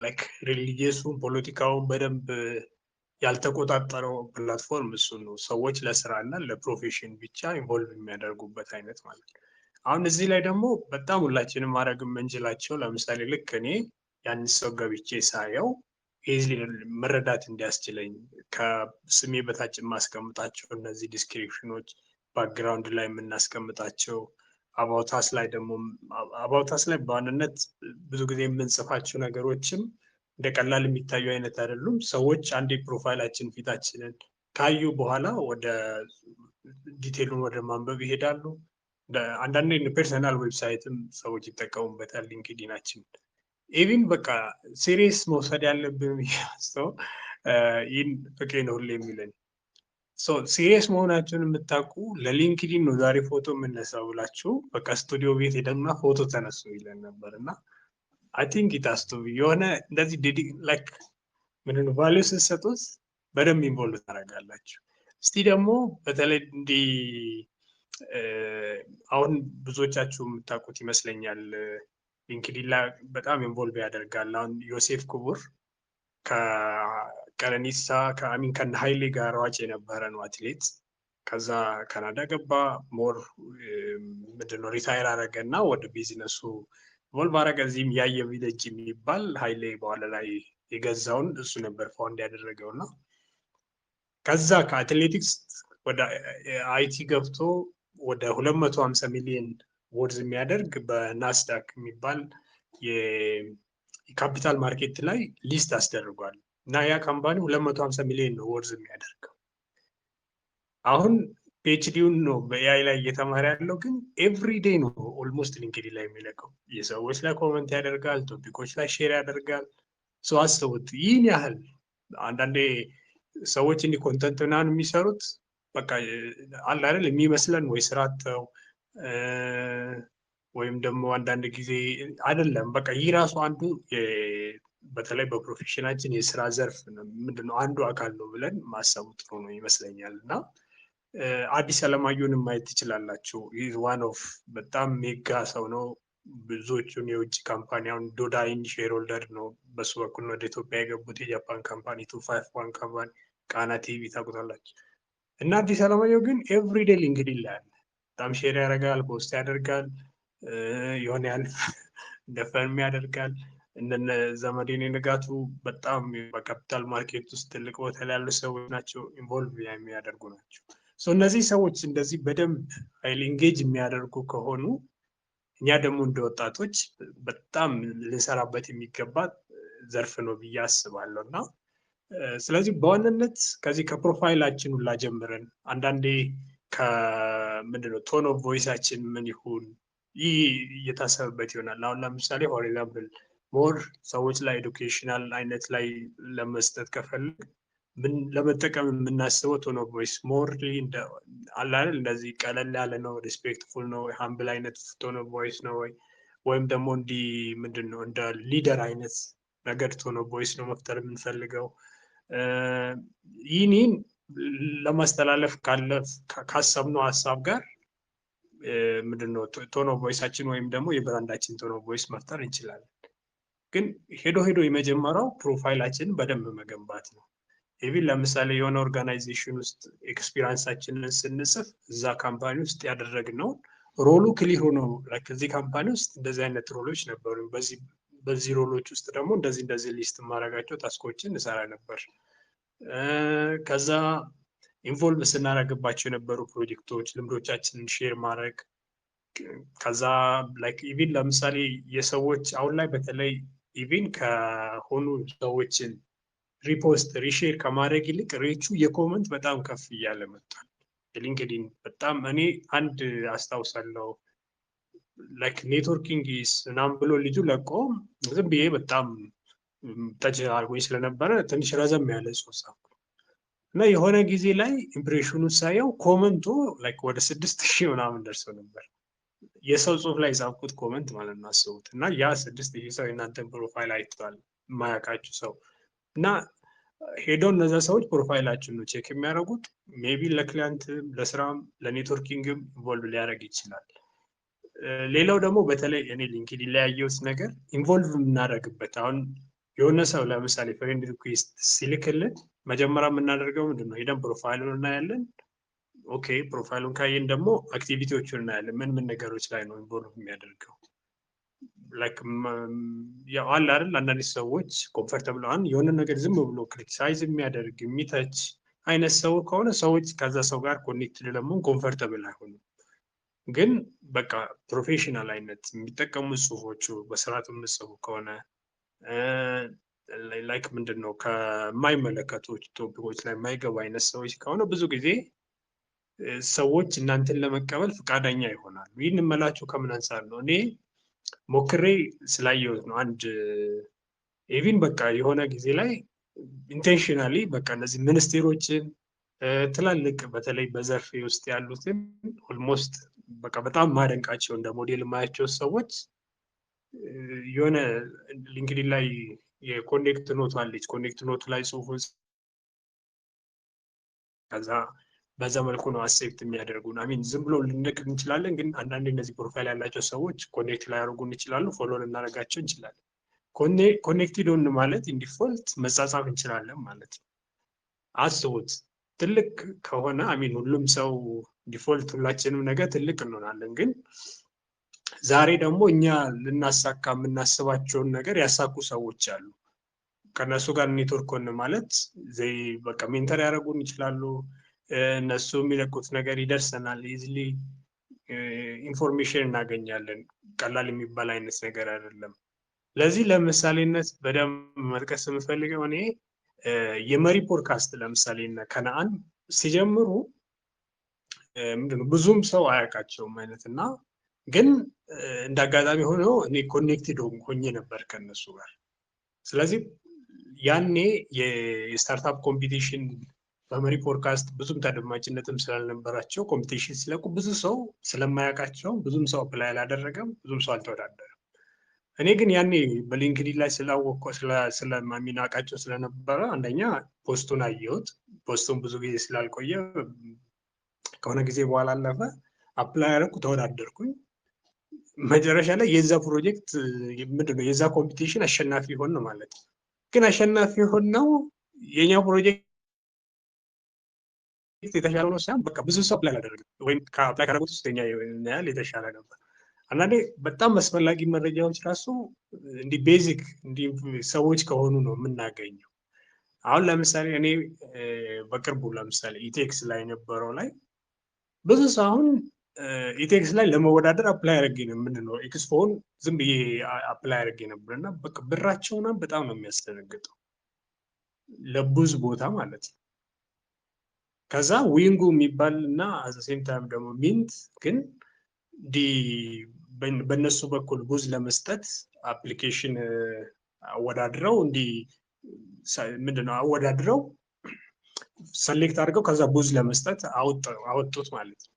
ላይክ ሪሊጂየሱን ፖለቲካውን በደንብ ያልተቆጣጠረው ፕላትፎርም እሱ ነው። ሰዎች ለስራ እና ለፕሮፌሽን ብቻ ኢንቮልቭ የሚያደርጉበት አይነት ማለት ነው። አሁን እዚህ ላይ ደግሞ በጣም ሁላችንም ማድረግ የምንችላቸው ለምሳሌ ልክ እኔ ያን ሰው ገብቼ ሳየው ኢዝሊ መረዳት እንዲያስችለኝ ከስሜ በታች የማስቀምጣቸው እነዚህ ዲስክሪፕሽኖች ባክግራውንድ ላይ የምናስቀምጣቸው አባውታስ ላይ ደግሞ አባውታስ ላይ በዋናነት ብዙ ጊዜ የምንጽፋቸው ነገሮችም እንደ ቀላል የሚታዩ አይነት አይደሉም። ሰዎች አንዴ ፕሮፋይላችን ፊታችንን ካዩ በኋላ ወደ ዲቴሉን ወደ ማንበብ ይሄዳሉ። አንዳንዴ ፐርሰናል ዌብሳይትም ሰዎች ይጠቀሙበታል ሊንክዲናችን። ኢቭን በቃ ሲሪየስ መውሰድ ያለብን ሰው ይህን ፍቄ ነው ሁሌ የሚለን ሲሪየስ መሆናችሁን የምታውቁ ለሊንክዲን ነው ዛሬ ፎቶ የምነሳው ብላችሁ በቃ ስቱዲዮ ቤት ሄደና ፎቶ ተነሱ ይለን ነበር እና አይ ቲንክ ኢታስቱ የሆነ እንደዚህ ላይክ ምንን ቫልዩ ስትሰጡት በደንብ ኢንቮልቭ ታደርጋላችሁ። እስቲ ደግሞ በተለይ እንዲህ አሁን ብዙዎቻችሁ የምታውቁት ይመስለኛል ሊንክዲን ላይ በጣም ኢንቮልቭ ያደርጋል። አሁን ዮሴፍ ክቡር ከቀነኒሳ ከአሚን ከነ ኃይሌ ጋር ሯጭ የነበረ ነው አትሌት። ከዛ ካናዳ ገባ ሞር ምንድነው ሪታይር አደረገ እና ወደ ቢዝነሱ ኢንቮልቭ አደረገ። እዚህም ያየ ቪሌጅ የሚባል ኃይሌ በኋላ ላይ የገዛውን እሱ ነበር ፋውንድ ያደረገው እና ከዛ ከአትሌቲክስ ወደ አይቲ ገብቶ ወደ 250 ሚሊዮን ወርዝ የሚያደርግ በናስዳክ የሚባል የካፒታል ማርኬት ላይ ሊስት አስደርጓል እና ያ ካምፓኒ 250 ሚሊዮን ነው ወርዝ የሚያደርገው። አሁን ፒኤችዲውን ነው በኤአይ ላይ እየተማረ ያለው፣ ግን ኤቭሪዴይ ነው ኦልሞስት ሊንክዲን ላይ የሚለቀው። የሰዎች ላይ ኮመንት ያደርጋል፣ ቶፒኮች ላይ ሼር ያደርጋል። ሰው አስተውት ይህን ያህል አንዳንዴ ሰዎች እንዲህ ኮንተንት ምናምን የሚሰሩት በቃ አለ አይደል የሚመስለን ወይ ስራ አጥተው ወይም ደግሞ አንዳንድ ጊዜ አይደለም። በቃ ይህ ራሱ አንዱ በተለይ በፕሮፌሽናችን የስራ ዘርፍ ምንድነው አንዱ አካል ነው ብለን ማሰቡ ጥሩ ነው ይመስለኛል። እና አዲስ አለማየሁንም ማየት ትችላላችሁ። ይህ ዋን ኦፍ በጣም ሜጋ ሰው ነው። ብዙዎቹን የውጭ ካምፓኒ አሁን ዶዳይን ሼር ሆልደር ነው። በሱ በኩል ወደ ኢትዮጵያ የገቡት የጃፓን ካምፓኒ 251 ካምፓኒ ቃና ቲቪ ታውቁታላችሁ። እና አዲስ አለማየሁ ግን ኤቭሪዴ ሊንክዲን ላይ አለ። በጣም ሼር ያደርጋል፣ ፖስት ያደርጋል፣ የሆነ ያህል ደፈርም ያደርጋል። እንደነ ዘመዴን ንጋቱ በጣም በካፒታል ማርኬት ውስጥ ትልቅ ቦታ ላይ ያሉ ሰዎች ናቸው፣ ኢንቮልቭ የሚያደርጉ ናቸው። እነዚህ ሰዎች እንደዚህ በደንብ ሀይል ኢንጌጅ የሚያደርጉ ከሆኑ እኛ ደግሞ እንደ ወጣቶች በጣም ልንሰራበት የሚገባ ዘርፍ ነው ብዬ አስባለሁ። እና ስለዚህ በዋናነት ከዚህ ከፕሮፋይላችን ሁላ ጀምረን አንዳንዴ ከምንድነው ቶን ኦፍ ቮይሳችን ምን ይሁን ይህ እየታሰበበት ይሆናል። አሁን ለምሳሌ ፎር ኤግዛምፕል ሞር ሰዎች ላይ ኤዱኬሽናል አይነት ላይ ለመስጠት ከፈልግ ምን ለመጠቀም የምናስበው ቶን ኦፍ ቮይስ ሞር አላል እንደዚህ ቀለል ያለ ነው፣ ሪስፔክትፉል ነው፣ ሃምብል አይነት ቶን ኦፍ ቮይስ ነው ወይም ደግሞ እንዲህ ምንድነው እንደ ሊደር አይነት ነገር ቶን ኦፍ ቮይስ ነው መፍጠር የምንፈልገው። ይህንን ለማስተላለፍ ካሰብነው ሀሳብ ጋር ምንድነው ቶን ኦፍ ቮይሳችን ወይም ደግሞ የብራንዳችን ቶን ኦፍ ቮይስ መፍጠር እንችላለን። ግን ሄዶ የመጀመሪያው ፕሮፋይላችንን በደንብ መገንባት ነው። ኢቭን ለምሳሌ የሆነ ኦርጋናይዜሽን ውስጥ ኤክስፒሪንሳችንን ስንጽፍ እዛ ካምፓኒ ውስጥ ያደረግነው ሮሉ ክሊር ሆኖ ከዚህ ካምፓኒ ውስጥ እንደዚህ አይነት ሮሎች ነበሩ፣ በዚህ ሮሎች ውስጥ ደግሞ እንደዚህ ሊስት ማድረጋቸው ታስኮችን እንሰራ ነበር። ከዛ ኢንቮልቭ ስናደርግባቸው የነበሩ ፕሮጀክቶች ልምዶቻችንን ሼር ማድረግ። ከዛ ላይክ ኢቭን ለምሳሌ የሰዎች አሁን ላይ በተለይ ኢቭን ከሆኑ ሰዎችን ሪፖስት ሪሼር ከማድረግ ይልቅ ሬቹ የኮመንት በጣም ከፍ እያለ መጥቷል። ሊንክዲን በጣም እኔ አንድ አስታውሳለሁ ላይክ ኔትወርኪንግ ምናምን ብሎ ልጁ ለቆ ዝም ብዬ በጣም ተች አድርጎኝ ስለነበረ ትንሽ ረዘም ያለ ጽሁፍ ጻፍኩ እና የሆነ ጊዜ ላይ ኢምፕሬሽኑ ሳየው ኮመንቱ ላይክ ወደ 6000 ምናምን ደርሶ ነበር። የሰው ጽሁፍ ላይ ጻፍኩት ኮመንት ማለት ነው አስቡት። እና ያ 6000 ሰው የእናንተን ፕሮፋይል አይቷል የማያውቃችሁ ሰው እና ሄደው እነዛ ሰዎች ፕሮፋይላችን ነው ቼክ የሚያደርጉት። ሜቢ ለክላይንት ለስራም ለኔትወርኪንግም ኢንቮልቭ ሊያደርግ ይችላል። ሌላው ደግሞ በተለይ እኔ ሊንክዲን ላይ ያየሁት ነገር ኢንቮልቭ የምናደርግበት አሁን የሆነ ሰው ለምሳሌ ፍሬንድ ሪኩዌስት ሲልክልን መጀመሪያ የምናደርገው ምንድን ነው? ሄደን ፕሮፋይሉን እናያለን። ኦኬ ፕሮፋይሉን ካየን ደግሞ አክቲቪቲዎቹን እናያለን። ምን ነገሮች ላይ ነው ኢንቮልቭ የሚያደርገው? ላይክ ያው አለ አይደል አንዳንድ ሰዎች ኮምፈርተብል አሁን የሆነ ነገር ዝም ብሎ ክሪቲሳይዝ የሚያደርግ የሚተች አይነት ሰው ከሆነ ሰዎች ከዛ ሰው ጋር ኮኔክትድ ለመሆን ኮምፈርተብል አይሆኑም። ግን በቃ ፕሮፌሽናል አይነት የሚጠቀሙ ጽሁፎቹ በስርዓት የምጽፉ ከሆነ ላይክ ምንድን ነው ከማይመለከቱ ቶፒኮች ላይ የማይገቡ አይነት ሰዎች ከሆነ ብዙ ጊዜ ሰዎች እናንተን ለመቀበል ፈቃደኛ ይሆናሉ። ይህን መላችሁ ከምን አንፃር ነው? እኔ ሞክሬ ስላየሁት ነው። አንድ ኢቪን በቃ የሆነ ጊዜ ላይ ኢንቴንሽናሊ በቃ እነዚህ ሚኒስቴሮችን ትላልቅ በተለይ በዘርፌ ውስጥ ያሉትን ኦልሞስት በቃ በጣም ማደንቃቸው እንደ ሞዴል የማያቸው ሰዎች የሆነ ሊንክዲን ላይ የኮኔክት ኖት አለች። ኮኔክት ኖት ላይ ጽሁፉን ከዛ በዛ መልኩ ነው አክሴፕት የሚያደርጉን። አሚን ዝም ብሎ ልንነግር እንችላለን፣ ግን አንዳንድ እነዚህ ፕሮፋይል ያላቸው ሰዎች ኮኔክት ላይ ያደርጉን ይችላሉ፣ ፎሎ ልናደርጋቸው እንችላለን። ኮኔክትድ ሆን ማለት ኢንዲፎልት መጻጻፍ እንችላለን ማለት ነው። አስቡት ትልቅ ከሆነ አሚን ሁሉም ሰው ዲፎልት ሁላችንም ነገር ትልቅ እንሆናለን። ግን ዛሬ ደግሞ እኛ ልናሳካ የምናስባቸውን ነገር ያሳኩ ሰዎች አሉ። ከነሱ ጋር ኔትወርክ ሆን ማለት ዘይ በቃ ሜንተር ያደርጉን ይችላሉ። እነሱ የሚለቁት ነገር ይደርሰናል። ኢዝሊ ኢንፎርሜሽን እናገኛለን። ቀላል የሚባል አይነት ነገር አይደለም። ለዚህ ለምሳሌነት በደንብ መጥቀስ የምፈልገው እኔ የመሪ ፖድካስት ለምሳሌ እነ ከነአን ሲጀምሩ ምንድነው ብዙም ሰው አያውቃቸውም አይነት እና ግን እንዳጋጣሚ ሆኖ እኔ ኮኔክትድ ሆኜ ነበር ከነሱ ጋር። ስለዚህ ያኔ የስታርታፕ ኮምፒቲሽን በመሪ ፖድካስት ብዙም ተደማጭነትም ስላልነበራቸው ኮምፒቲሽን ሲለቁ ብዙ ሰው ስለማያውቃቸው ብዙም ሰው አፕላይ አላደረገም፣ ብዙም ሰው አልተወዳደረም። እኔ ግን ያኔ በሊንክዲን ላይ ስላወቀው ስለማሚናቃቸው ስለነበረ አንደኛ ፖስቱን አየሁት። ፖስቱን ብዙ ጊዜ ስላልቆየ ከሆነ ጊዜ በኋላ አለፈ። አፕላይ አደረኩ፣ ተወዳደርኩኝ። መጨረሻ ላይ የዛ ፕሮጀክት ምንድነው የዛ ኮምፒቲሽን አሸናፊ ሆን ነው ማለት ነው። ግን አሸናፊ ሆን ነው የኛ ፕሮጀክት የተሻለ ነው ሳይሆን በቃ ብዙ ሰው አፕላይ አላደረገም፣ ወይም ከአፕላይ ካደረጉት ውስጥ የኛ ያህል የተሻለ ነበር። አንዳንዴ በጣም አስፈላጊ መረጃዎች ራሱ እንዲህ ቤዚክ እንዲህ ሰዎች ከሆኑ ነው የምናገኘው። አሁን ለምሳሌ እኔ በቅርቡ ለምሳሌ ኢቴክስ ላይ የነበረው ላይ ብዙ ሰው አሁን ኢቴክስ ላይ ለመወዳደር አፕላይ አድርጌ ነው ምንድነው ኤክስፖን ዝም ብዬ አፕላይ አድርጌ ነበር እና በቃ ብራቸውና በጣም ነው የሚያስደነግጠው ለብዙ ቦታ ማለት ነው። ከዛ ዊንጉ የሚባል እና አዘሴም ታይም ደግሞ ሚንት ግን በእነሱ በኩል ቡዝ ለመስጠት አፕሊኬሽን አወዳድረው ምንድነው አወዳድረው ሰሌክት አድርገው ከዛ ቡዝ ለመስጠት አወጡት ማለት ነው።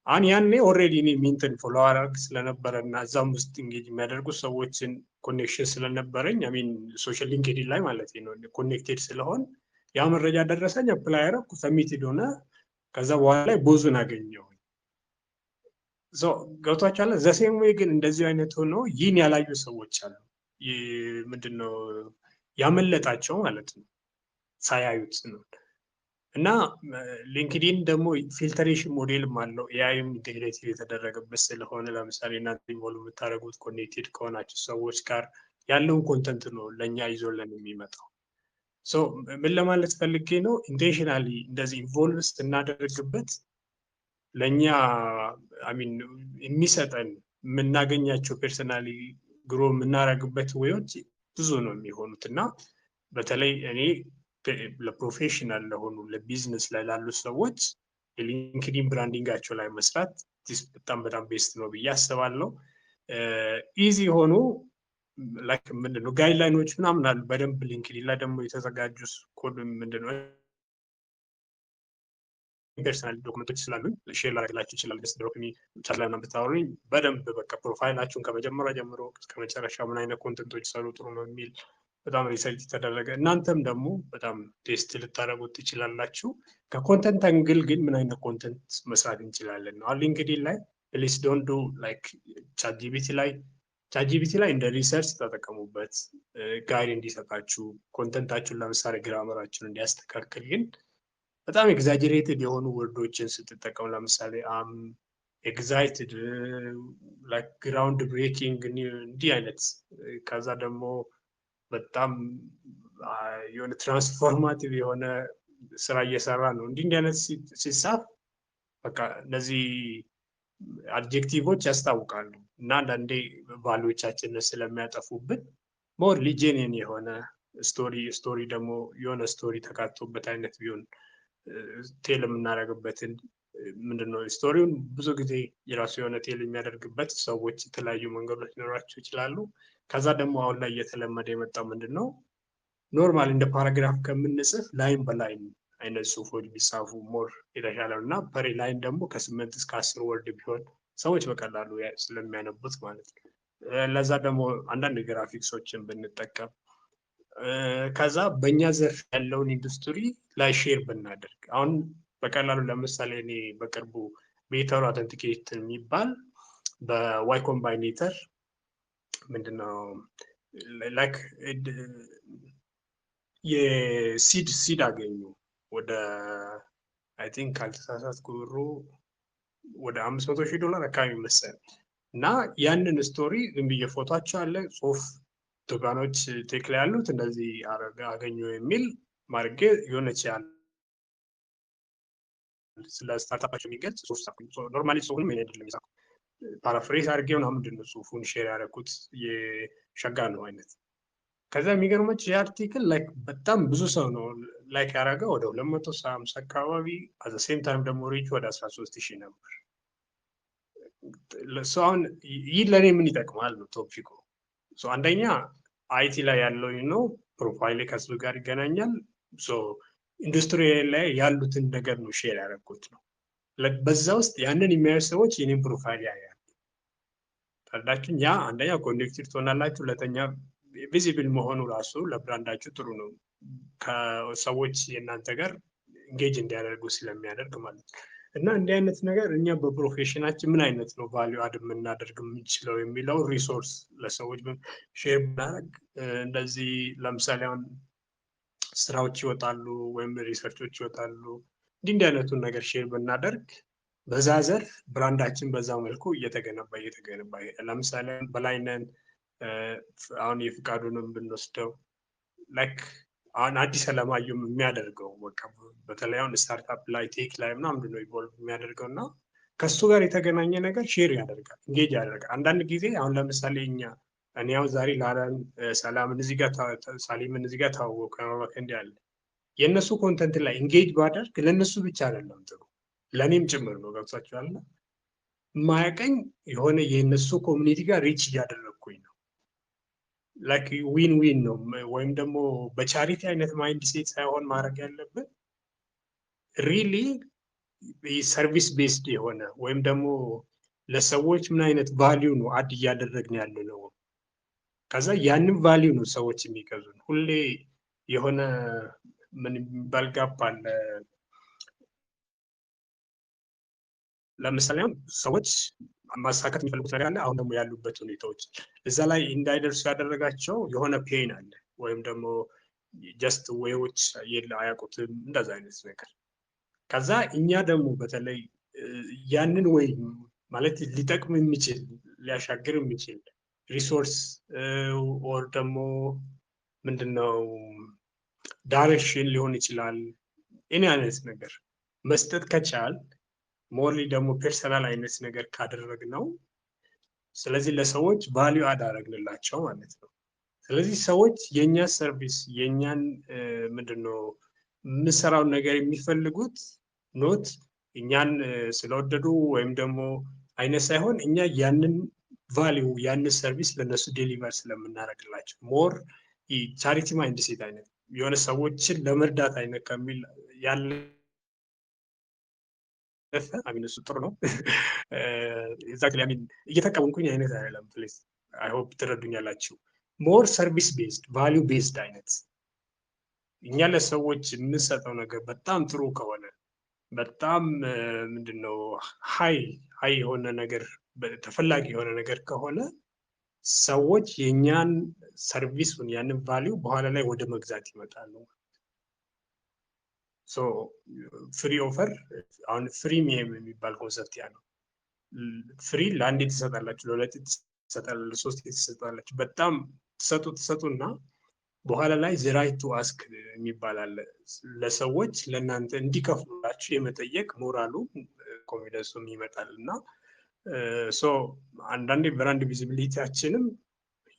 አሁን ያኔ ኦልሬዲ እኔ ሚንትን ፎሎ አደርግ ስለነበረ እና እዛም ውስጥ እንጌጅ የሚያደርጉ ሰዎችን ኮኔክሽን ስለነበረኝ አሚን ሶሻል ሊንክዲን ላይ ማለት ነው ኮኔክቴድ ስለሆን ያ መረጃ ደረሰኝ፣ አፕላይ አደረኩ፣ ሰሚትድ ሆነ። ከዛ በኋላ ላይ ቡዙን አገኘው። ገብቷችኋል? ዘሴም ወይ ግን እንደዚህ አይነት ሆኖ ይህን ያላዩ ሰዎች አሉ። ምንድነው ያመለጣቸው ማለት ነው ሳያዩት ነው። እና ሊንክዲን ደግሞ ፊልተሬሽን ሞዴልም አለው። ኤአይም ኢንቴግሬቲቭ የተደረገበት ስለሆነ ለምሳሌ እናንተ ኢንቮልቭ የምታደርጉት ኮኔክቴድ ከሆናችሁ ሰዎች ጋር ያለውን ኮንተንት ነው ለእኛ ይዞልን የሚመጣው። ምን ለማለት ፈልጌ ነው፣ ኢንቴንሽናሊ እንደዚህ ኢንቮልቭ ስናደርግበት ለእኛ አሚን የሚሰጠን የምናገኛቸው ፐርሰናሊ ግሮ የምናደርግበት ወዮች ብዙ ነው የሚሆኑት። እና በተለይ እኔ ለፕሮፌሽናል ለሆኑ ለቢዝነስ ላይ ላሉ ሰዎች የሊንክዲን ብራንዲንጋቸው ላይ መስራት በጣም ቤስት ነው ብዬ አስባለሁ። ኢዚ ሆኖ ላይክ ምንድነው ጋይድላይኖች ምናምን አሉ በደንብ ሊንክዲን ላይ ደግሞ የተዘጋጁ ኮድ ምንድነው ፐርሰናል ዶክመንቶች ስላሉኝ ሼር ላደርግላችሁ ይችላል። ደስ ድሮፕ ሚ ቻት ላይ ምናምን ብታወሩኝ በደንብ በቃ ፕሮፋይላችሁን ከመጀመሪያ ጀምሮ እስከ መጨረሻ ምን አይነት ኮንተንቶች ሰሩ ጥሩ ነው የሚል በጣም ሪሰርች ተደረገ። እናንተም ደግሞ በጣም ቴስት ልታደርጉት ትችላላችሁ። ከኮንተንት አንግል ግን ምን አይነት ኮንተንት መስራት እንችላለን ነው። ሊንክዲን ላይ ፕሊስ ዶንት ዱ ላይክ ቻት ጂፒቲ ላይ ቻትጂፒቲ ላይ እንደ ሪሰርች ተጠቀሙበት፣ ጋይድ እንዲሰጣችሁ ኮንተንታችሁን ለምሳሌ ግራመራችሁን እንዲያስተካክል። ግን በጣም ኤግዛጀሬትድ የሆኑ ወርዶችን ስትጠቀሙ ለምሳሌ ኤግዛይትድ ላይክ ግራውንድ ብሬኪንግ እንዲህ አይነት ከዛ ደግሞ በጣም የሆነ ትራንስፎርማቲቭ የሆነ ስራ እየሰራ ነው እንዲህ አይነት ሲጻፍ በቃ እነዚህ አድጀክቲቮች ያስታውቃሉ እና አንዳንዴ ቫሉዎቻችንን ስለሚያጠፉብን ሞር ሊጄኒየን የሆነ ስቶሪ ደግሞ የሆነ ስቶሪ ተካቶበት አይነት ቢሆን ቴል የምናደርግበትን ምንድነው ስቶሪውን ብዙ ጊዜ የራሱ የሆነ ቴል የሚያደርግበት ሰዎች የተለያዩ መንገዶች ሊኖራቸው ይችላሉ። ከዛ ደግሞ አሁን ላይ እየተለመደ የመጣው ምንድነው ኖርማል እንደ ፓራግራፍ ከምንጽፍ ላይን በላይን አይነት ጽሁፎች ቢጻፉ ሞር የተሻለ ነው እና ፐር ላይን ደግሞ ከ8 እስከ 10 ወርድ ቢሆን ሰዎች በቀላሉ ስለሚያነቡት ማለት ነው። ለዛ ደግሞ አንዳንድ ግራፊክሶችን ብንጠቀም ከዛ በእኛ ዘርፍ ያለውን ኢንዱስትሪ ላይ ሼር ብናደርግ አሁን በቀላሉ ለምሳሌ እኔ በቅርቡ ሜተር አውተንቲኬት የሚባል በዋይ ኮምባይኔተር ምንድነው ላይክ የሲድ አገኙ ወደ አይ ቲንክ ካልተሳሳትኩ ብሩ ወደ $500,000 አካባቢ መሰለኝ እና ያንን ስቶሪ ዝም ብዬ ፎቶቸው አለ ጽሁፍ ቱጋኖች ቴክ ላይ ያሉት እንደዚህ አገኙ የሚል ማርጌ የሆነች ያለ ስለ ስታርታፓቸው የሚገልጽ ጽሁፍ ጻፍኩኝ። ኖርማሊ ጽሁፉንም እኔ አይደለም የጻፍኩት ፓራፍሬዝ አድርጌው ነው ምንድን ነው ጽሁፉን ሼር ያደረኩት የሸጋ ነው አይነት። ከዛ የሚገርመች የአርቲክል ላይክ በጣም ብዙ ሰው ነው ላይክ ያደረገው ወደ 250 አካባቢ አዘ ሴም ታይም ደግሞ ሪች ወደ 13,000 ነበር። አሁን ይህ ለእኔ ምን ይጠቅማል ነው ቶፒኩ። አንደኛ አይቲ ላይ ያለው ነው ፕሮፋይል ከሱ ጋር ይገናኛል። ኢንዱስትሪ ላይ ያሉትን ነገር ነው ሼር ያደረኩት ነው። በዛ ውስጥ ያንን የሚያዩ ሰዎች የኔን ፕሮፋይል ያያል። ታዳችን ያ አንደኛ ኮኔክትድ ትሆናላችሁ፣ ሁለተኛ ቪዚብል መሆኑ ራሱ ለብራንዳችሁ ጥሩ ነው። ከሰዎች የእናንተ ጋር ኢንጌጅ እንዲያደርጉ ስለሚያደርግ ማለት ነው። እና እንዲህ አይነት ነገር እኛ በፕሮፌሽናችን ምን አይነት ነው ቫልዩ አድ የምናደርግ የምንችለው የሚለው ሪሶርስ ለሰዎች ሼር ብናደርግ እንደዚህ ለምሳሌ አሁን ስራዎች ይወጣሉ ወይም ሪሰርቾች ይወጣሉ እንዲህ አይነቱን ነገር ሼር ብናደርግ በዛ ዘርፍ ብራንዳችን በዛ መልኩ እየተገነባ ለምሳሌ በላይነን አሁን የፍቃዱንም ብንወስደው ላይክ አሁን አዲስ አለማየሁም የሚያደርገው በቃ በተለይ አሁን ስታርታፕ ላይ ቴክ ላይ ምናምን ነው ኢቮልቭ የሚያደርገው እና ከሱ ጋር የተገናኘ ነገር ሼር ያደርጋል፣ ኢንጌጅ ያደርጋል። አንዳንድ ጊዜ አሁን ለምሳሌ እኔ ያው ዛሬ ላላን ሰላምን እዚህ ጋር ሳሊምን እዚህ ጋር ታወቀ እንዲ ያለ የእነሱ ኮንተንት ላይ ኢንጌጅ ባደርግ ለእነሱ ብቻ አይደለም ጥሩ ለእኔም ጭምር ነው። ገብቷችኋል? ማያቀኝ የሆነ የእነሱ ኮሚኒቲ ጋር ሪች እያደረግኩኝ ነው። ላይክ ዊን ዊን ነው። ወይም ደግሞ በቻሪቲ አይነት ማይንድ ሴት ሳይሆን ማድረግ ያለብን ሪሊ ሰርቪስ ቤስድ የሆነ ወይም ደግሞ ለሰዎች ምን አይነት ቫሊዩ ነው አድ እያደረግን ያለ ነው። ከዛ ያንን ቫሊዩ ነው ሰዎች የሚገዙን። ሁሌ የሆነ ምን የሚባል ጋፕ አለ። ለምሳሌ አሁን ሰዎች ማሳካት የሚፈልጉት ነገር አለ። አሁን ደግሞ ያሉበት ሁኔታዎች እዛ ላይ እንዳይደርሱ ያደረጋቸው የሆነ ፔን አለ ወይም ደግሞ ጀስት ዌዎች አያውቁትም እንደዛ አይነት ነገር። ከዛ እኛ ደግሞ በተለይ ያንን ወይ ማለት ሊጠቅም የሚችል ሊያሻግር የሚችል ሪሶርስ ኦር ደግሞ ምንድነው ዳይሬክሽን ሊሆን ይችላል እኔ አይነት ነገር መስጠት ከቻል ሞርሊ ደግሞ ፐርሰናል አይነት ነገር ካደረግነው ስለዚህ ለሰዎች ቫልዩ አዳረግንላቸው ማለት ነው። ስለዚህ ሰዎች የኛ ሰርቪስ የኛን ምንድነው የምንሰራውን ነገር የሚፈልጉት ኖት እኛን ስለወደዱ ወይም ደግሞ አይነት ሳይሆን እኛ ያንን ቫልዩ ያንን ሰርቪስ ለነሱ ዴሊቨር ስለምናደርግላቸው ሞር ቻሪቲ ማይንድ ሴት አይነት የሆነ ሰዎችን ለመርዳት አይነት ከሚል ያለ እሱ ጥሩ ነው። ኤግዛክትሊ እየተቀበልኩኝ አይነት አይደለም። ፕሊዝ አይ ሆፕ ትረዱኛላችሁ። ሞር ሰርቪስ ቤዝድ ቫልዩ ቤዝድ አይነት እኛ ለሰዎች የምንሰጠው ነገር በጣም ጥሩ ከሆነ በጣም ምንድነው ሀይ የሆነ ነገር ተፈላጊ የሆነ ነገር ከሆነ ሰዎች የኛን ሰርቪሱን ያንን ቫልዩ በኋላ ላይ ወደ መግዛት ይመጣሉ። ሶ ፍሪ ኦፈር አሁን ፍሪሚየም የሚባል ኮንሰፕት ያ ነው። ፍሪ ለአንዴ ትሰጣላችሁ፣ ለሁለት ትሰጣላችሁ፣ ለሶስት ትሰጣላችሁ። በጣም ትሰጡና በኋላ ላይ ዘራይቱ አስክ የሚባል አለ። ለሰዎች ለእናንተ እንዲከፍሉላችሁ የመጠየቅ ሞራሉ ኮንፊደንሱም ይመጣል እና ሶ አንዳንዴ ብራንድ ቪዚቢሊቲያችንም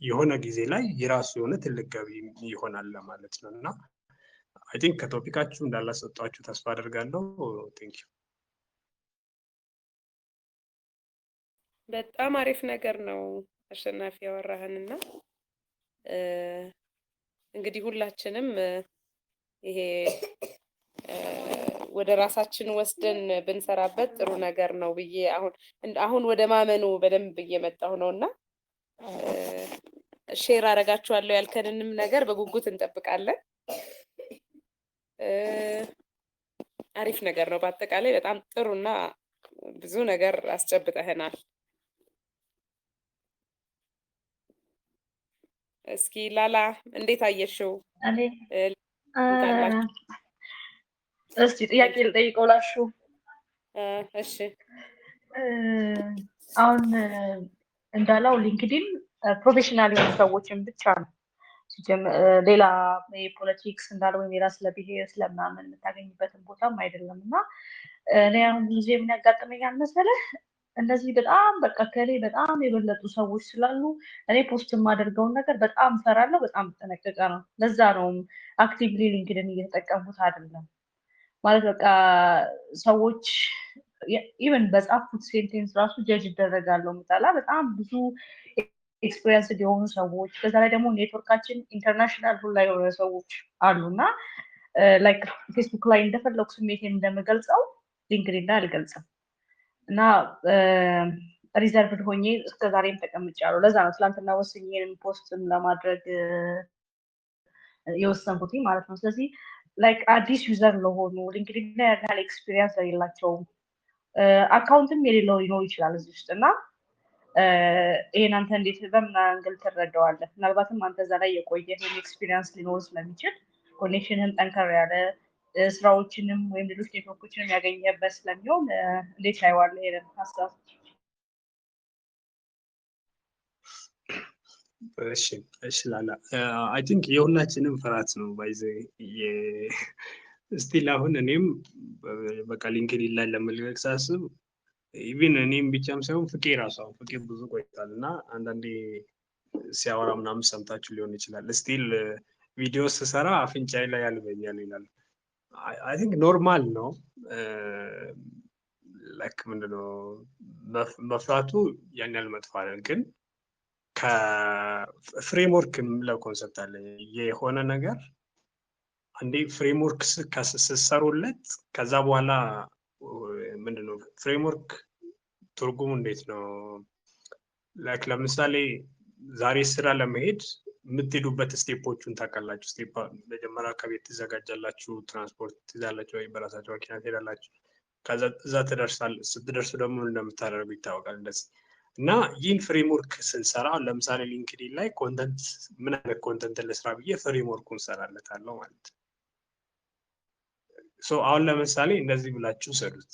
የሆነ ጊዜ ላይ የራሱ የሆነ ትልቅ ገቢ ይሆናል ማለት ነው እና አይ ቲንክ ከቶፒካችሁ እንዳላሰጧችሁ ተስፋ አደርጋለሁ። ቴንክ ዩ። በጣም አሪፍ ነገር ነው አሸናፊ ያወራህንና እንግዲህ ሁላችንም ይሄ ወደ ራሳችን ወስደን ብንሰራበት ጥሩ ነገር ነው ብዬ አሁን ወደ ማመኑ በደንብ እየመጣሁ ነውና ሼር አደርጋችኋለሁ። ያልከንንም ነገር በጉጉት እንጠብቃለን። አሪፍ ነገር ነው። በአጠቃላይ በጣም ጥሩና ብዙ ነገር አስጨብጠህናል። እስኪ ላላ እንዴት አየሽው? እስቲ ጥያቄ ልጠይቀው ላሹ። እሺ አሁን እንዳለው ሊንክዲን ፕሮፌሽናል የሆኑ ሰዎችን ብቻ ነው ሌላ የፖለቲክስ እንዳለ ወይም ሌላ ስለ ብሄር ስለምናምን የምታገኝበትን ቦታም አይደለም እና እኔ አሁን ጊዜ የሚያጋጥመኛል መሰለህ እነዚህ በጣም በቃ ከኔ በጣም የበለጡ ሰዎች ስላሉ እኔ ፖስት የማደርገውን ነገር በጣም ፈራለሁ፣ በጣም ጠነቀቀ ነው። ለዛ ነው አክቲቭሊ ሊንክድን እየተጠቀሙት አይደለም ማለት በቃ ሰዎች ኢቨን በጻፉት ሴንቴንስ ራሱ ጀጅ ይደረጋለሁ። ምጣላ በጣም ብዙ ኤክስፒሪየንስ የሆኑ ሰዎች ከዛ ላይ ደግሞ ኔትወርካችን ኢንተርናሽናል ሁላ የሆነ ሰዎች አሉና ላይክ ፌስቡክ ላይ እንደፈለኩ ስሜቴን እንደምገልጸው ሊንክድን ላይ አልገልጽም እና ሪዘርቭድ ሆኜ እስከዛሬም ተቀምጫለሁ። ለዛ ነው ትላንትና ወስኜን ፖስትም ለማድረግ የወሰንኩት ማለት ነው። ስለዚህ ላይክ አዲስ ዩዘር ለሆኑ ሊንክድን ላይ ያለ ኤክስፒሪየንስ ለሌላቸውም አካውንትም የሌለው ሊኖር ይችላል እዚህ ውስጥ እና ይሄን አንተ እንዴት በምን አንግል ትረዳዋለህ? ምናልባትም አንተ እዛ ላይ የቆየህ ኤክስፒሪየንስ ሊኖር ስለሚችል ኮኔክሽንን ጠንከር ያለ ስራዎችንም ወይም ሌሎች ኔትወርኮችንም ያገኘበት ስለሚሆን እንዴት ታየዋለህ ይሄን ሀሳብ? እሺ ላላ አይ ቲንክ የሁላችንም ፍርሃት ነው ባይዘ ስቲል አሁን እኔም በቃ ሊንክድን ላይ ለመልቀቅ ሳስብ ኢቭን እኔም ብቻም ሳይሆን ፍቄ ራሱ ፍቄ ብዙ ቆይቷል እና አንዳንዴ ሲያወራ ምናምን ሰምታችሁ ሊሆን ይችላል። ስቲል ቪዲዮ ስሰራ አፍንጫዬ ላይ ያልበኛል ይላል። አይ ቲንክ ኖርማል ነው። ላይክ ምንድነው መፍራቱ ያን ያህል መጥፎ አይደል፣ ግን ከፍሬምወርክ የምለው ኮንሰፕት አለ። የሆነ ነገር አንዴ ፍሬምወርክ ስትሰሩለት ከዛ በኋላ ምንድነው ፍሬምወርክ ትርጉሙ እንዴት ነው? ላይክ ለምሳሌ ዛሬ ስራ ለመሄድ የምትሄዱበት ስቴፖቹን ታውቃላችሁ። ስቴፕ መጀመሪያ ከቤት ትዘጋጃላችሁ፣ ትራንስፖርት ትይዛላችሁ ወይ በራሳችሁ መኪና ትሄዳላችሁ። ከዛ እዛ ስትደርሱ ደግሞ እንደምታደርጉ ይታወቃል እንደዚህ እና ይህን ፍሬምወርክ ስንሰራ ለምሳሌ ሊንክድን ላይ ኮንተንት ምን አይነት ኮንተንት ልስራ ብዬ ፍሬምወርኩን ሰራለታለሁ ማለት ነው። ሶ አሁን ለምሳሌ እንደዚህ ብላችሁ ሰዱት።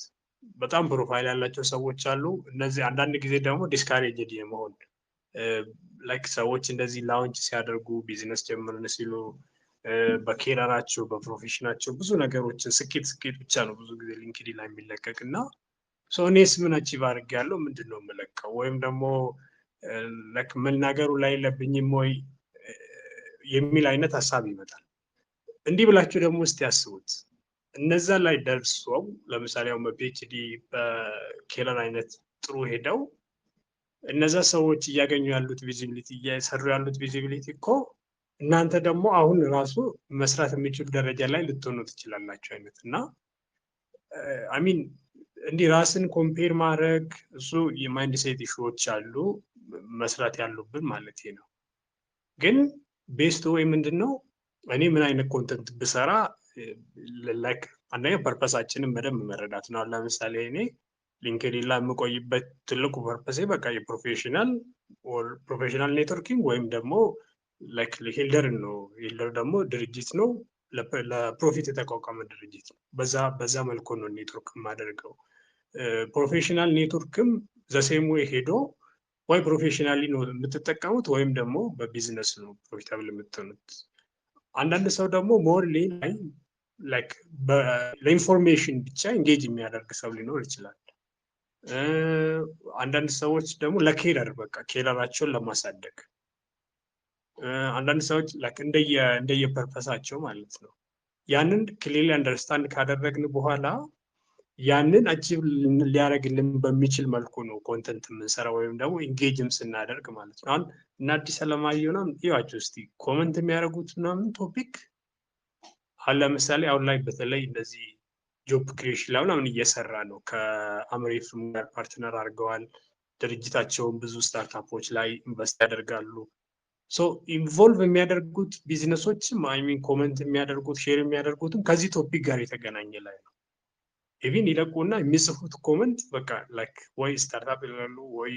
በጣም ፕሮፋይል ያላቸው ሰዎች አሉ። እነዚህ አንዳንድ ጊዜ ደግሞ ዲስካሬጅድ የመሆን ላይክ ሰዎች እንደዚህ ላውንች ሲያደርጉ ቢዝነስ ጀምርን ሲሉ በኬራራቸው በፕሮፌሽናቸው ብዙ ነገሮችን ስኬት ብቻ ነው ብዙ ጊዜ ሊንክድን ላይ የሚለቀቅ እና እኔስ ምን አቺቭ አድርጌያለሁ ምንድን ነው የምለቀው ወይም ደግሞ ላይክ መናገሩ ላይ የለብኝም ወይ የሚል አይነት ሀሳብ ይመጣል። እንዲህ ብላችሁ ደግሞ እስቲ ያስቡት እነዛ ላይ ደርሰው ለምሳሌ አሁን በፒኤችዲ በኬለር አይነት ጥሩ ሄደው እነዛ ሰዎች እያገኙ ያሉት ቪዚቢሊቲ እየሰሩ ያሉት ቪዚቢሊቲ እኮ እናንተ ደግሞ አሁን ራሱ መስራት የሚችሉ ደረጃ ላይ ልትሆኑ ትችላላችሁ አይነት እና አሚን እንዲህ ራስን ኮምፔር ማድረግ እሱ የማይንድ ሴት ኢሹዎች አሉ መስራት ያሉብን ማለት ነው። ግን ቤስት ወይ ምንድነው እኔ ምን አይነት ኮንተንት ብሰራ ላይክ አንደኛ ፐርፐሳችንን በደንብ መረዳት ነው። ለምሳሌ እኔ ሊንክድን ላይ የምቆይበት ትልቁ ፐርፐሴ በቃ የፕሮፌሽናል ኦር ፕሮፌሽናል ኔትወርኪንግ ወይም ደግሞ ላይክ ሂልደር ነው። ሂልደር ደግሞ ድርጅት ነው፣ ለፕሮፊት የተቋቋመ ድርጅት ነው። በዛ መልኩ ነው ኔትወርክ የማደርገው። ፕሮፌሽናል ኔትወርክም ዘሴም ወይ ሄዶ ወይ ፕሮፌሽናሊ ነው የምትጠቀሙት ወይም ደግሞ በቢዝነስ ነው ፕሮፊታብል የምትሆኑት። አንዳንድ ሰው ደግሞ ሞርሊ ላይክ ለኢንፎርሜሽን ብቻ ኢንጌጅ የሚያደርግ ሰው ሊኖር ይችላል። አንዳንድ ሰዎች ደግሞ ለኬለር በቃ ኬለራቸውን ለማሳደግ፣ አንዳንድ ሰዎች ላይክ እንደየ ፐርፐሳቸው ማለት ነው። ያንን ክሊርሊ አንደርስታንድ ካደረግን በኋላ ያንን አቺቭ ሊያደርግልን በሚችል መልኩ ነው ኮንተንት የምንሰራው ወይም ደግሞ ኢንጌጅም ስናደርግ ማለት ነው። አሁን እና አዲስ አለማየሁ ነው ይዋቸው እስቲ ኮመንት የሚያደርጉት ምናምን ቶፒክ አሁን ለምሳሌ አሁን ላይ በተለይ እንደዚህ ጆብ ክሪኤሽን ላይ ምናምን እየሰራ ነው። ከአምሬፍም ጋር ፓርትነር አድርገዋል። ድርጅታቸውን ብዙ ስታርታፖች ላይ ኢንቨስት ያደርጋሉ። ሶ ኢንቮልቭ የሚያደርጉት ቢዝነሶችም አይሚን ኮመንት የሚያደርጉት ሼር የሚያደርጉትም ከዚህ ቶፒክ ጋር የተገናኘ ላይ ነው። ኢቪን ይለቁና የሚጽፉት ኮመንት በቃ ላይክ ወይ ስታርታፕ ይላሉ ወይ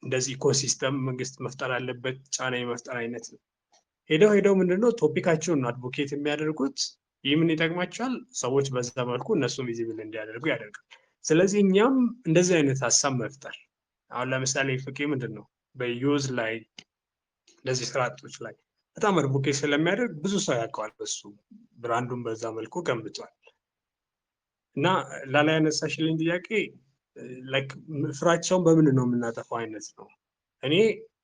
እንደዚህ ኢኮሲስተም መንግስት መፍጠር አለበት ጫና የመፍጠር አይነት ነው። ሄደው ምንድነው ቶፒካቸውን አድቮኬት የሚያደርጉት። ይህ ምን ይጠቅማቸዋል? ሰዎች በዛ መልኩ እነሱም ቪዚብል እንዲያደርጉ ያደርጋል። ስለዚህ እኛም እንደዚህ አይነት ሀሳብ መፍጠር አሁን ለምሳሌ ፍቄ ምንድን ነው በዩዝ ላይ እንደዚህ ስራ አጦች ላይ በጣም አድቮኬት ስለሚያደርግ ብዙ ሰው ያውቀዋል። በሱ ብራንዱን በዛ መልኩ ገንብቷል። እና ላላ ያነሳሽልኝ ጥያቄ ላይክ ፍራቻውን በምን ነው የምናጠፋው አይነት ነው። እኔ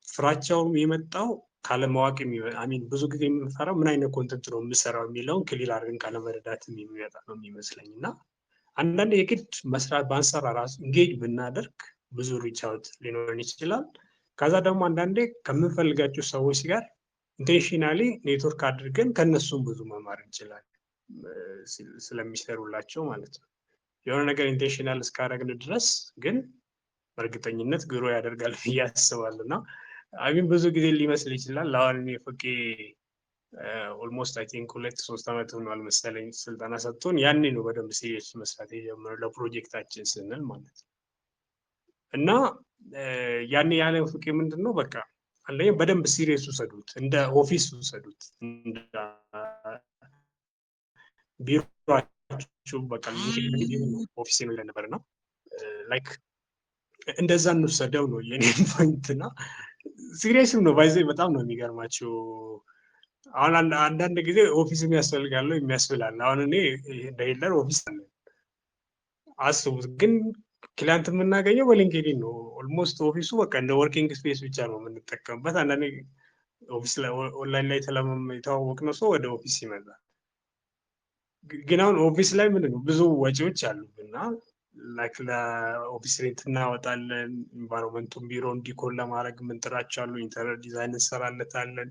ፍራቻውን የመጣው ካለማወቅ አሚን ብዙ ጊዜ የምንፈራው ምን አይነት ኮንተንት ነው የምሰራው የሚለውን ክሊር አድርገን ካለመረዳትም የሚመጣ ነው የሚመስለኝ። እና አንዳንድ የግድ መስራት ባንሰራ ራሱ ኢንጌጅ ብናደርግ ብዙ ሪች አውት ሊኖረን ይችላል። ከዛ ደግሞ አንዳንዴ ከምንፈልጋቸው ሰዎች ጋር ኢንቴንሽናሊ ኔትወርክ አድርገን ከነሱም ብዙ መማር እንችላለን ስለሚሰሩላቸው ማለት ነው። የሆነ ነገር ኢንቴንሽናል እስካደረግን ድረስ ግን በእርግጠኝነት ግሮ ያደርጋል ብዬ አስባለሁ። እና አሚን ብዙ ጊዜ ሊመስል ይችላል። አሁን እኔ ፍቄ ኦልሞስት አይ ቲንክ 2-3 ዓመት ሆኗል መሰለኝ ስልጠና ሰጥቶን ያኔ ነው በደንብ ሲሪየስ መስራት የጀመረው ለፕሮጀክታችን ስንል ማለት ነው። እና ያኔ ያለ ፍቄ ምንድን ነው በቃ አንደኛ በደንብ ሲሪየስ ውሰዱት፣ እንደ ኦፊስ ውሰዱት፣ እንደ ቢሮአችሁ በቃ ኦፊስ ነው ይለን ነበርና ላይክ እንደዛ እንወሰደው ነው የኔ ፖይንት። እና ሲሪየስም ነው ባይዘ በጣም ነው የሚገርማቸው። አሁን አንዳንድ ጊዜ ኦፊስም ያስፈልጋል የሚያስብላል። አሁን እኔ እንደ ሂልደር ኦፊስ አለ አስቡት፣ ግን ክላንት የምናገኘው በሊንክዲን ነው። ኦልሞስት ኦፊሱ በቃ እንደ ወርኪንግ ስፔስ ብቻ ነው የምንጠቀምበት። አንዳንዴ ኦፊስ ላይ ኦንላይን ላይ የተዋወቅነው ሰው ወደ ኦፊስ ይመጣል። ግን አሁን ኦፊስ ላይ ምንድን ነው ብዙ ወጪዎች አሉብና ላይክ ለኦፊስ ሬንት እናወጣለን። ኢንቫይሮንመንቱን ቢሮ እንዲኮን ለማድረግ ምንጥራቸው አሉ። ኢንተሪየር ዲዛይን እንሰራለታለን።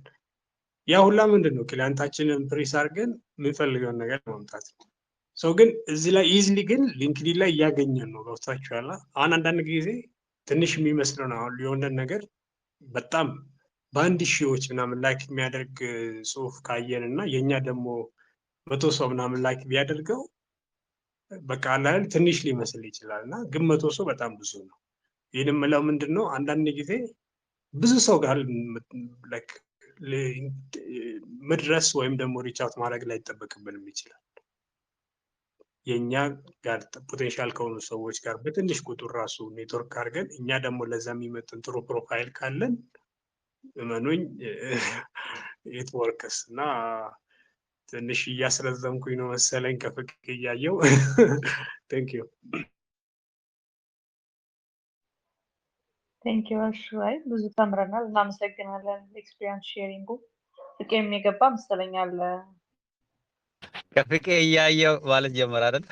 ያ ሁላ ምንድን ነው ክሊያንታችንን ፕሬስ አድርገን የምንፈልገውን ነገር ማምጣት ነው። ሰው ግን እዚህ ላይ ኢዝሊ ግን ሊንክዲን ላይ እያገኘን ነው። ገብታችኋል? አሁን አንዳንድ ጊዜ ትንሽ የሚመስለው ነው አሁን የሆነ ነገር በጣም በአንድ ሺዎች ምናምን ላይክ የሚያደርግ ጽሁፍ ካየን እና የእኛ ደግሞ 100 ሰው ምናምን ላይክ ቢያደርገው በቃ አላል ትንሽ ሊመስል ይችላል። እና ግን 100 ሰው በጣም ብዙ ነው። ይህን የምለው ምንድን ነው አንዳንድ ጊዜ ብዙ ሰው ጋር ላይክ መድረስ ወይም ደግሞ ሪች አውት ማድረግ ላይ ይጠበቅብንም ይችላል። የኛ ጋር ፖቴንሻል ከሆኑ ሰዎች ጋር በትንሽ ቁጥር ራሱ ኔትወርክ አድርገን እኛ ደግሞ ለዛ የሚመጥን ጥሩ ፕሮፋይል ካለን እመኑኝ ኢት ወርክስ። እና ትንሽ እያስረዘምኩኝ ነው መሰለኝ ከፍቅ እያየው። ቴንክ ዩ ቴንክ ዩ። እሺ አይ ብዙ ተምረናል፣ እናመሰግናለን። ኤክስፒሪየንስ ሼሪንጉ ፍቄ የሚገባ መሰለኛል። ከፍቄ እያየው ማለት ጀመረ አይደል?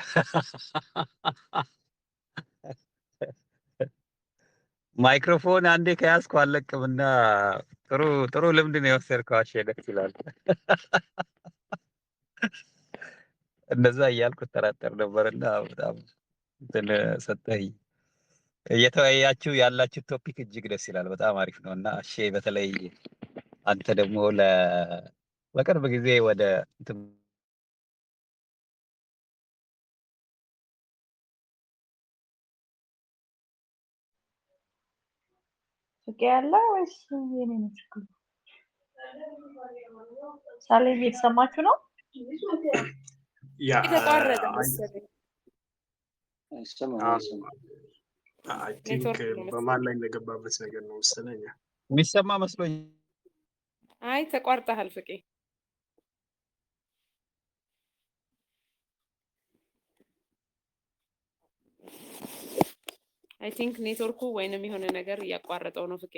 ማይክሮፎን አንዴ ከያዝኩ አለቅምና ጥሩ ልምድ ነው የወሰድከው። አሸ ደስ ይላል። እንደዛ እያልኩ ተጠራጠር ነበርና በጣም እንትን ሰጠኝ። እየተወያያችሁ ያላችሁ ቶፒክ እጅግ ደስ ይላል። በጣም አሪፍ ነው እና እሺ፣ በተለይ አንተ ደግሞ በቅርብ ጊዜ ወደ ፍቄ ያለ ወይስ የኔ ነው ችግሩ? ሳሌም እየተሰማችሁ ነው? ያ የተቋረጠ መሰለኝ አይ ቲንክ ኔትወርክ ነው በማን መሰለኝ። ላይ እንደገባበት ነገር ነው መሰለኝ። የሚሰማ መስሎኝ አይ ተቋርጠሃል ፍቄ። አይ ቲንክ ኔትወርኩ ወይንም የሆነ ነገር እያቋረጠው ነው ፍቄ።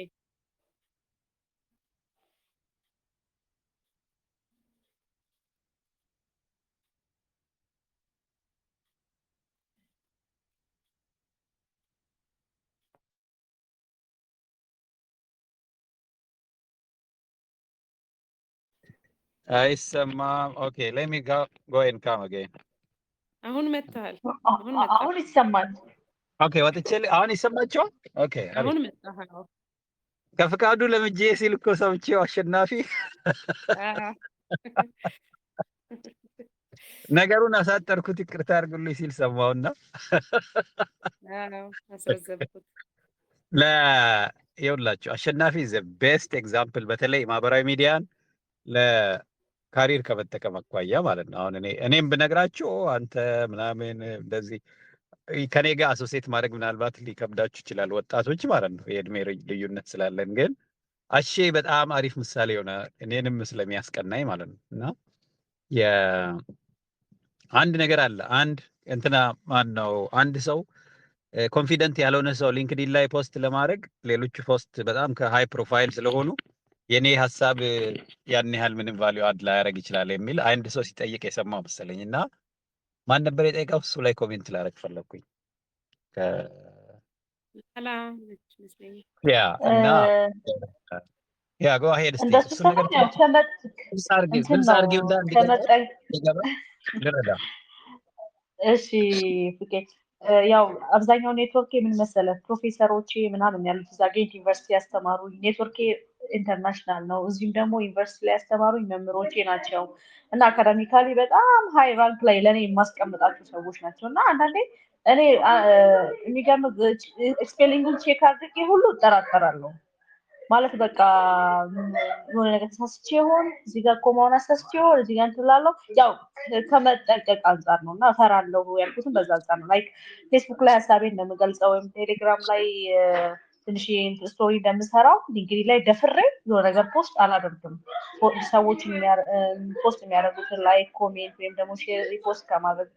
አይሰማም። ኦኬ ሌት ሚ ጎ ኤንድ ካም አገይን። አሁን መጥተሃል። አሁን መጣህ። አሁን ይሰማል። ኦኬ ወጥቼ አሁን ይሰማችኋል? ኦኬ አሪፍ። አሁን መጣህ። አዎ ከፍቃዱ ለምጄ ሲል እኮ ሰምቼው አሸናፊ አዎ ነገሩን አሳጠርኩት ይቅርታ አድርጉልኝ ሲል ሰማውና አዎ አስረዘብኩት። ይኸውላችሁ አሸናፊ ዘ ቤስት ኤግዛምፕል በተለይ ማህበራዊ ሚዲያን ለካሪር ከመጠቀም አኳያ ማለት ነው። አሁን እኔም ብነግራችሁ አንተ ምናምን እንደዚህ ከኔ ጋር አሶሴት ማድረግ ምናልባት ሊከብዳችሁ ይችላል፣ ወጣቶች ማለት ነው፣ የእድሜ ልዩነት ስላለን። ግን አሼ በጣም አሪፍ ምሳሌ የሆነ እኔንም ስለሚያስቀናኝ ማለት ነው። እና አንድ ነገር አለ። አንድ እንትና ማን ነው አንድ ሰው ኮንፊደንት ያልሆነ ሰው ሊንክዲን ላይ ፖስት ለማድረግ ሌሎቹ ፖስት በጣም ከሃይ ፕሮፋይል ስለሆኑ የኔ ሀሳብ ያን ያህል ምንም ቫልዩ አድ ላያደርግ ይችላል የሚል አንድ ሰው ሲጠይቅ የሰማው መሰለኝ። እና ማን ነበር የጠየቀው? እሱ ላይ ኮሜንት ላደርግ ፈለግኩኝ። ያ እና ያ ጎ አሄድ እስቲ እንደሱ እሱ ነገር ሳይሆን ያው ግልጽ አድርጌው ልረዳ። እሺ ፍቄ፣ ያው አብዛኛው ኔትወርክ ምን መሰለህ ፕሮፌሰሮቼ ምናምን ያሉት እዛ ጌት ዩኒቨርሲቲ ያስተማሩኝ ኔትወርክ ኢንተርናሽናል ነው። እዚህም ደግሞ ዩኒቨርሲቲ ላይ ያስተማሩኝ መምህሮቼ ናቸው እና አካዳሚካሊ በጣም ሃይ ራንክ ላይ ለእኔ የማስቀምጣቸው ሰዎች ናቸው። እና አንዳንዴ እኔ የሚገርም ስፔሊንጉን ቼክ አድርጌ ሁሉ እጠራጠራለሁ። ማለት በቃ የሆነ ነገር ተሳስቼ ይሆን እዚህ ጋር ኮማውን አሳስቼ ይሆን እዚህ ጋር እንትን እላለሁ። ያው ከመጠንቀቅ አንጻር ነው እና እፈራለሁ ያልኩትም በዛ አንጻር ነው። ላይክ ፌስቡክ ላይ ሀሳቤን እንደምገልጸው ወይም ቴሌግራም ላይ ትንሽ ስቶሪ እንደምሰራው ሊንክዲን ላይ ደፍሬ የሆነ ነገር ፖስት አላደርግም። ሰዎች ፖስት የሚያደርጉትን ላይክ ኮሜንት ወይም ደግሞ ሼር ሪፖስት ከማድረግ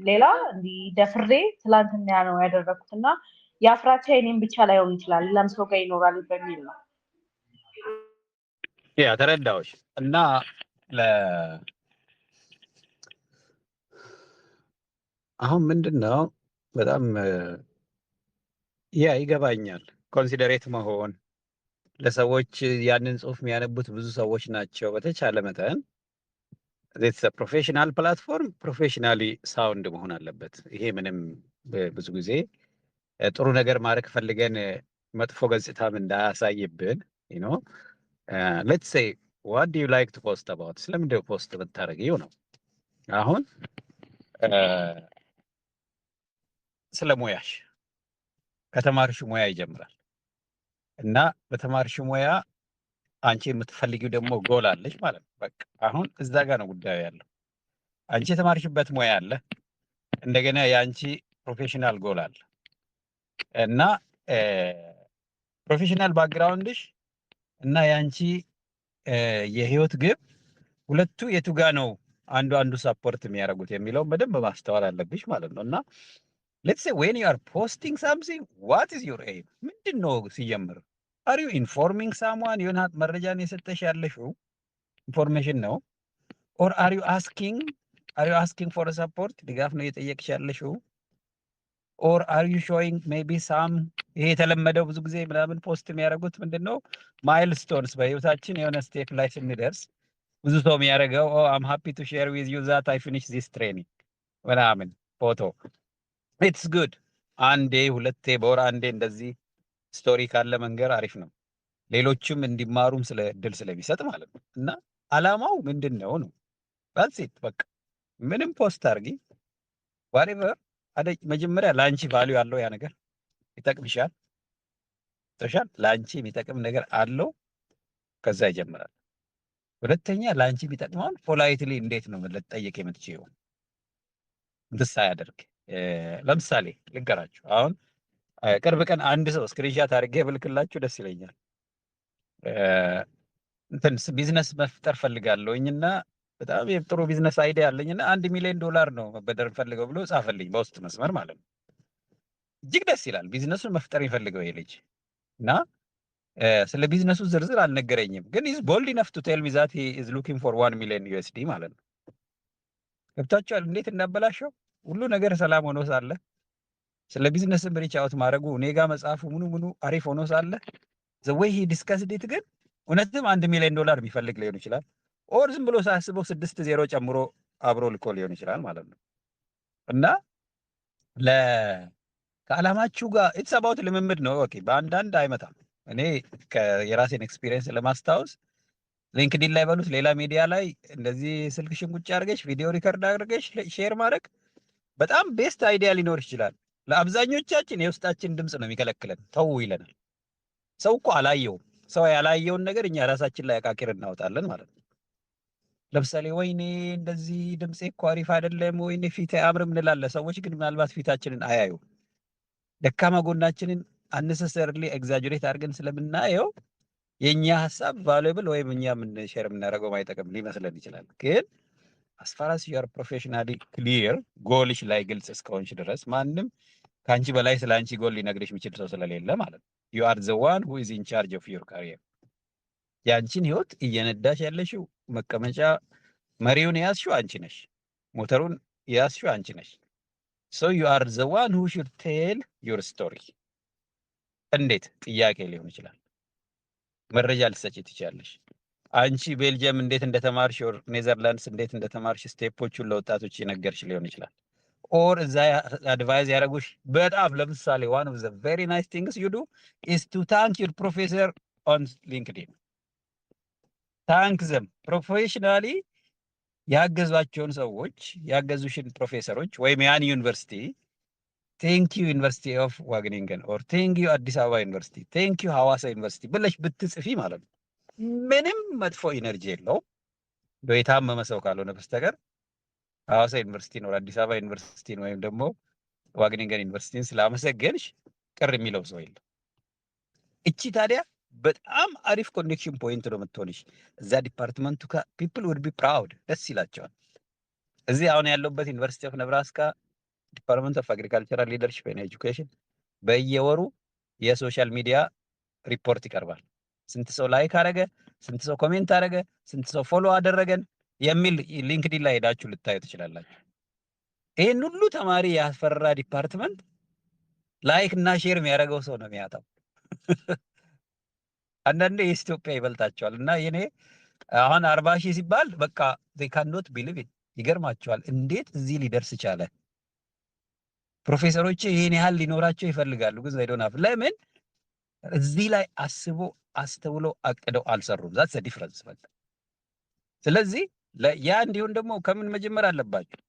ሌላ እንዲህ ደፍሬ ትላንትና ነው ያደረኩት እና የአፍራቻ የኔም ብቻ ላይሆን ይችላል ሌላም ሰው ጋር ይኖራል በሚል ነው። ያ ተረዳዎች እና አሁን ምንድን ነው በጣም ያ ይገባኛል። ኮንሲደሬት መሆን ለሰዎች ያንን ጽሁፍ የሚያነቡት ብዙ ሰዎች ናቸው። በተቻለ መጠን ፕሮፌሽናል ፕላትፎርም ፕሮፌሽናሊ ሳውንድ መሆን አለበት። ይሄ ምንም ብዙ ጊዜ ጥሩ ነገር ማድረግ ፈልገን መጥፎ ገጽታም እንዳያሳይብን ሌትስ ሴይ ዋት ዱ ዩ ላይክ ቱ ፖስት አባውት፣ ስለምንድነው ፖስት ብታደርጊው ነው። አሁን ስለ ሙያሽ ከተማርሽ ሙያ ይጀምራል እና በተማርሽ ሙያ አንቺ የምትፈልጊው ደግሞ ጎል አለሽ ማለት ነው። በቃ አሁን እዛ ጋር ነው ጉዳዩ ያለው። አንቺ የተማርሽበት ሙያ አለ፣ እንደገና የአንቺ ፕሮፌሽናል ጎል አለ እና ፕሮፌሽናል ባክግራውንድሽ እና የአንቺ የህይወት ግብ ሁለቱ የቱ ጋ ነው አንዱ ሳፖርት የሚያደርጉት የሚለውን በደንብ ማስተዋል አለብሽ ማለት ነው። እና ሌትስ ሴይ ዌን ዩ አር ፖስቲንግ ሳምሲንግ ዋት ኢዝ ዩር ኤም? ምንድን ነው ሲጀምር? አር ዩ ኢንፎርሚንግ ሳምዋን? የሆነ መረጃን የሰጠሽ ያለሽው ኢንፎርሜሽን ነው? ኦር አር ዩ አስኪንግ ፎር ሰፖርት? ድጋፍ ነው እየጠየቅሽ ያለሽው? ኦር አር ዩ ሾዊንግ ሜቢ ሳም ይሄ የተለመደው ብዙ ጊዜ ምናምን ፖስት የሚያደርጉት ምንድን ነው ማይልስቶንስ በህይወታችን የሆነ ስቴፕ ላይ ስንደርስ ብዙ ሰው የሚያደርገው አም ሃፒ ቱ ሼር ዊዝ ዩ ዛት አይ ፊኒሽ ዚስ ትሬኒንግ ምናምን ፎቶ ኢትስ ጉድ። አንዴ ሁለቴ በወር አንዴ እንደዚህ ስቶሪ ካለ መንገር አሪፍ ነው፣ ሌሎችም እንዲማሩም ስለ እድል ስለሚሰጥ ማለት ነው። እና አላማው ምንድን ነው ነው ባልሴት በቃ ምንም ፖስት አድርጊ ዋሬቨር መጀመሪያ ለአንቺ ቫሊዩ ያለው ያ ነገር ይጠቅምሻል። ቶሻል ላንቺ የሚጠቅም ነገር አለው ከዛ ይጀምራል። ሁለተኛ ላንቺ የሚጠቅመውን ፖላይትሊ እንዴት ነው ልትጠይቅ የምትችይው እንድሳ ያደርግ ለምሳሌ ልንገራችሁ። አሁን ቅርብ ቀን አንድ ሰው ስክሪንሻት አድርጌ ብልክላችሁ ደስ ይለኛል። እንትን ቢዝነስ መፍጠር ፈልጋለሁኝና በጣም ጥሩ ቢዝነስ አይዲያ አለኝና $1 ሚሊዮን ነው መበደር ፈልገው ብሎ ጻፈልኝ በውስጥ መስመር ማለት ነው። እጅግ ደስ ይላል። ቢዝነሱን መፍጠር ይፈልገው ይሄ ልጅ እና ስለ ቢዝነሱ ዝርዝር አልነገረኝም፣ ግን ኢዝ ቦልድ ኢነፍ ቱ ቴል ሚ ዛት ሂ ኢዝ ሉኪንግ ፎር $1 ሚሊዮን ማለት ነው። ገብታችኋል እንዴት እንዳበላሸው? ሁሉ ነገር ሰላም ሆኖ ሳለ ስለ ቢዝነስም ሪች አውት ማድረጉ እኔ ጋ መጽሐፉ ምኑ አሪፍ ሆኖ ሳለ ዘ ዌይ ሂ ዲስከስድ ኢት ግን እውነትም $1 ሚሊዮን የሚፈልግ ሊሆን ይችላል። ኦር ዝም ብሎ ሳያስበው 6 ዜሮ ጨምሮ አብሮ ልኮ ሊሆን ይችላል ማለት ነው። እና ከዓላማችሁ ጋር ኢትስ አባውት ልምምድ ነው። ኦኬ በአንዳንድ አይመጣም። እኔ የራሴን ኤክስፒሪየንስ ለማስታወስ ሊንክዲን ላይ በሉት ሌላ ሚዲያ ላይ እንደዚህ ስልክሽን ቁጭ አድርገሽ ቪዲዮ ሪከርድ አድርገሽ ሼር ማድረግ በጣም ቤስት አይዲያ ሊኖር ይችላል። ለአብዛኞቻችን የውስጣችን ድምፅ ነው የሚከለክለን፣ ተው ይለናል። ሰው እኮ አላየውም። ሰው ያላየውን ነገር እኛ ራሳችን ላይ አቃቂር እናወጣለን ማለት ነው። ለምሳሌ ወይኔ እንደዚህ ድምፄ እኮ አሪፍ አይደለም፣ ወይኔ ፊቴ አያምርም እንላለን። ሰዎች ግን ምናልባት ፊታችንን አያዩ። ደካማ ጎናችንን አንሰሰርሊ ኤግዛጀሬት አድርገን ስለምናየው የኛ ሐሳብ ቫሉብል ወይም እኛ ምን ሼር የምናደርገው ማይጠቅም ሊመስለን ይችላል። ግን አስፋራስ ዩር ፕሮፌሽናሊ ክሊር ጎልሽ ላይ ግልጽ እስከሆንሽ ድረስ ማንም ከአንቺ በላይ ስለ አንቺ ጎል ሊነግርሽ የሚችል ሰው ስለሌለ ማለት ነው። ዩ አር ዘ ዋን ሁ ኢዝ ኢን ቻርጅ ኦፍ ዩር ካሪየር። የአንቺን ህይወት እየነዳሽ ያለሽው መቀመጫ መሪውን የያዝሽው አንቺ ነሽ፣ ሞተሩን የያዝሽው አንቺ ነሽ። ሶ ዩ አር ዘ ዋን ሁ ሹድ ቴል ዩር ስቶሪ። እንዴት ጥያቄ ሊሆን ይችላል። መረጃ ልትሰጪ ትችያለሽ። አንቺ ቤልጅየም እንዴት እንደተማርሽ ኦር ኔዘርላንድስ እንዴት እንደተማርሽ ስቴፖቹን ለወጣቶች የነገርሽ ሊሆን ይችላል። ኦር እዛ አድቫይዝ ያደረጉሽ በጣም ለምሳሌ ዋን ኦፍ ዘ ቬሪ ናይስ ቲንግስ ዩ ዱ ኢዝ ቱ ታንክ ዩር ፕሮፌሰር ኦን ሊንክዲን። ታንክ ዘም ፕሮፌሽናሊ ያገዟቸውን ሰዎች ያገዙሽን ፕሮፌሰሮች ወይም ያን ዩኒቨርሲቲ ቴንክ ዩ ዩኒቨርሲቲ ኦፍ ዋግኒንገን ኦር ቴንክ ዩ አዲስ አበባ ዩኒቨርሲቲ፣ ቴንክ ዩ ሐዋሳ ዩኒቨርሲቲ ብለሽ ብትጽፊ ማለት ነው ምንም መጥፎ ኢነርጂ የለውም። የታመመ ሰው ካልሆነ በስተቀር ሐዋሳ ዩኒቨርሲቲን ወር አዲስ አበባ ዩኒቨርሲቲን ወይም ደግሞ ዋግኒንገን ዩኒቨርሲቲን ስላመሰገንሽ ቅር የሚለው ሰው የለም። እቺ ታዲያ በጣም አሪፍ ኮኔክሽን ፖይንት ነው የምትሆንሽ። እዛ ዲፓርትመንቱ ፒፕል ውድ ቢ ፕራውድ፣ ደስ ይላቸዋል። እዚህ አሁን ያለውበት ዩኒቨርሲቲ ኦፍ ነብራስካ ዲፓርትመንት ኦፍ አግሪካልቸራል ሊደርሺፕ ኤንድ ኤጁኬሽን በየወሩ የሶሻል ሚዲያ ሪፖርት ይቀርባል። ስንት ሰው ላይክ አደረገ፣ ስንት ሰው ኮሜንት አደረገ፣ ስንት ሰው ፎሎ አደረገን የሚል ሊንክዲን ላይ ሄዳችሁ ልታዩ ትችላላችሁ። ይሄን ሁሉ ተማሪ ያፈራ ዲፓርትመንት ላይክ እና ሼር የሚያደርገው ሰው ነው የሚያጣው። አንዳንዴ የኢትዮጵያ ይበልጣቸዋል። እና የኔ አሁን 40 ሺህ ሲባል በቃ they cannot believe it። ይገርማቸዋል። እንዴት እዚህ ሊደርስ ቻለ? ፕሮፌሰሮች ይሄን ያህል ሊኖራቸው ይፈልጋሉ፣ ግን they don't have። ለምን እዚህ ላይ አስተውለው አቅደው አልሰሩም? that's the difference በቃ። ስለዚህ ያ እንዲሁን ደግሞ ከምን መጀመር አለባቸው?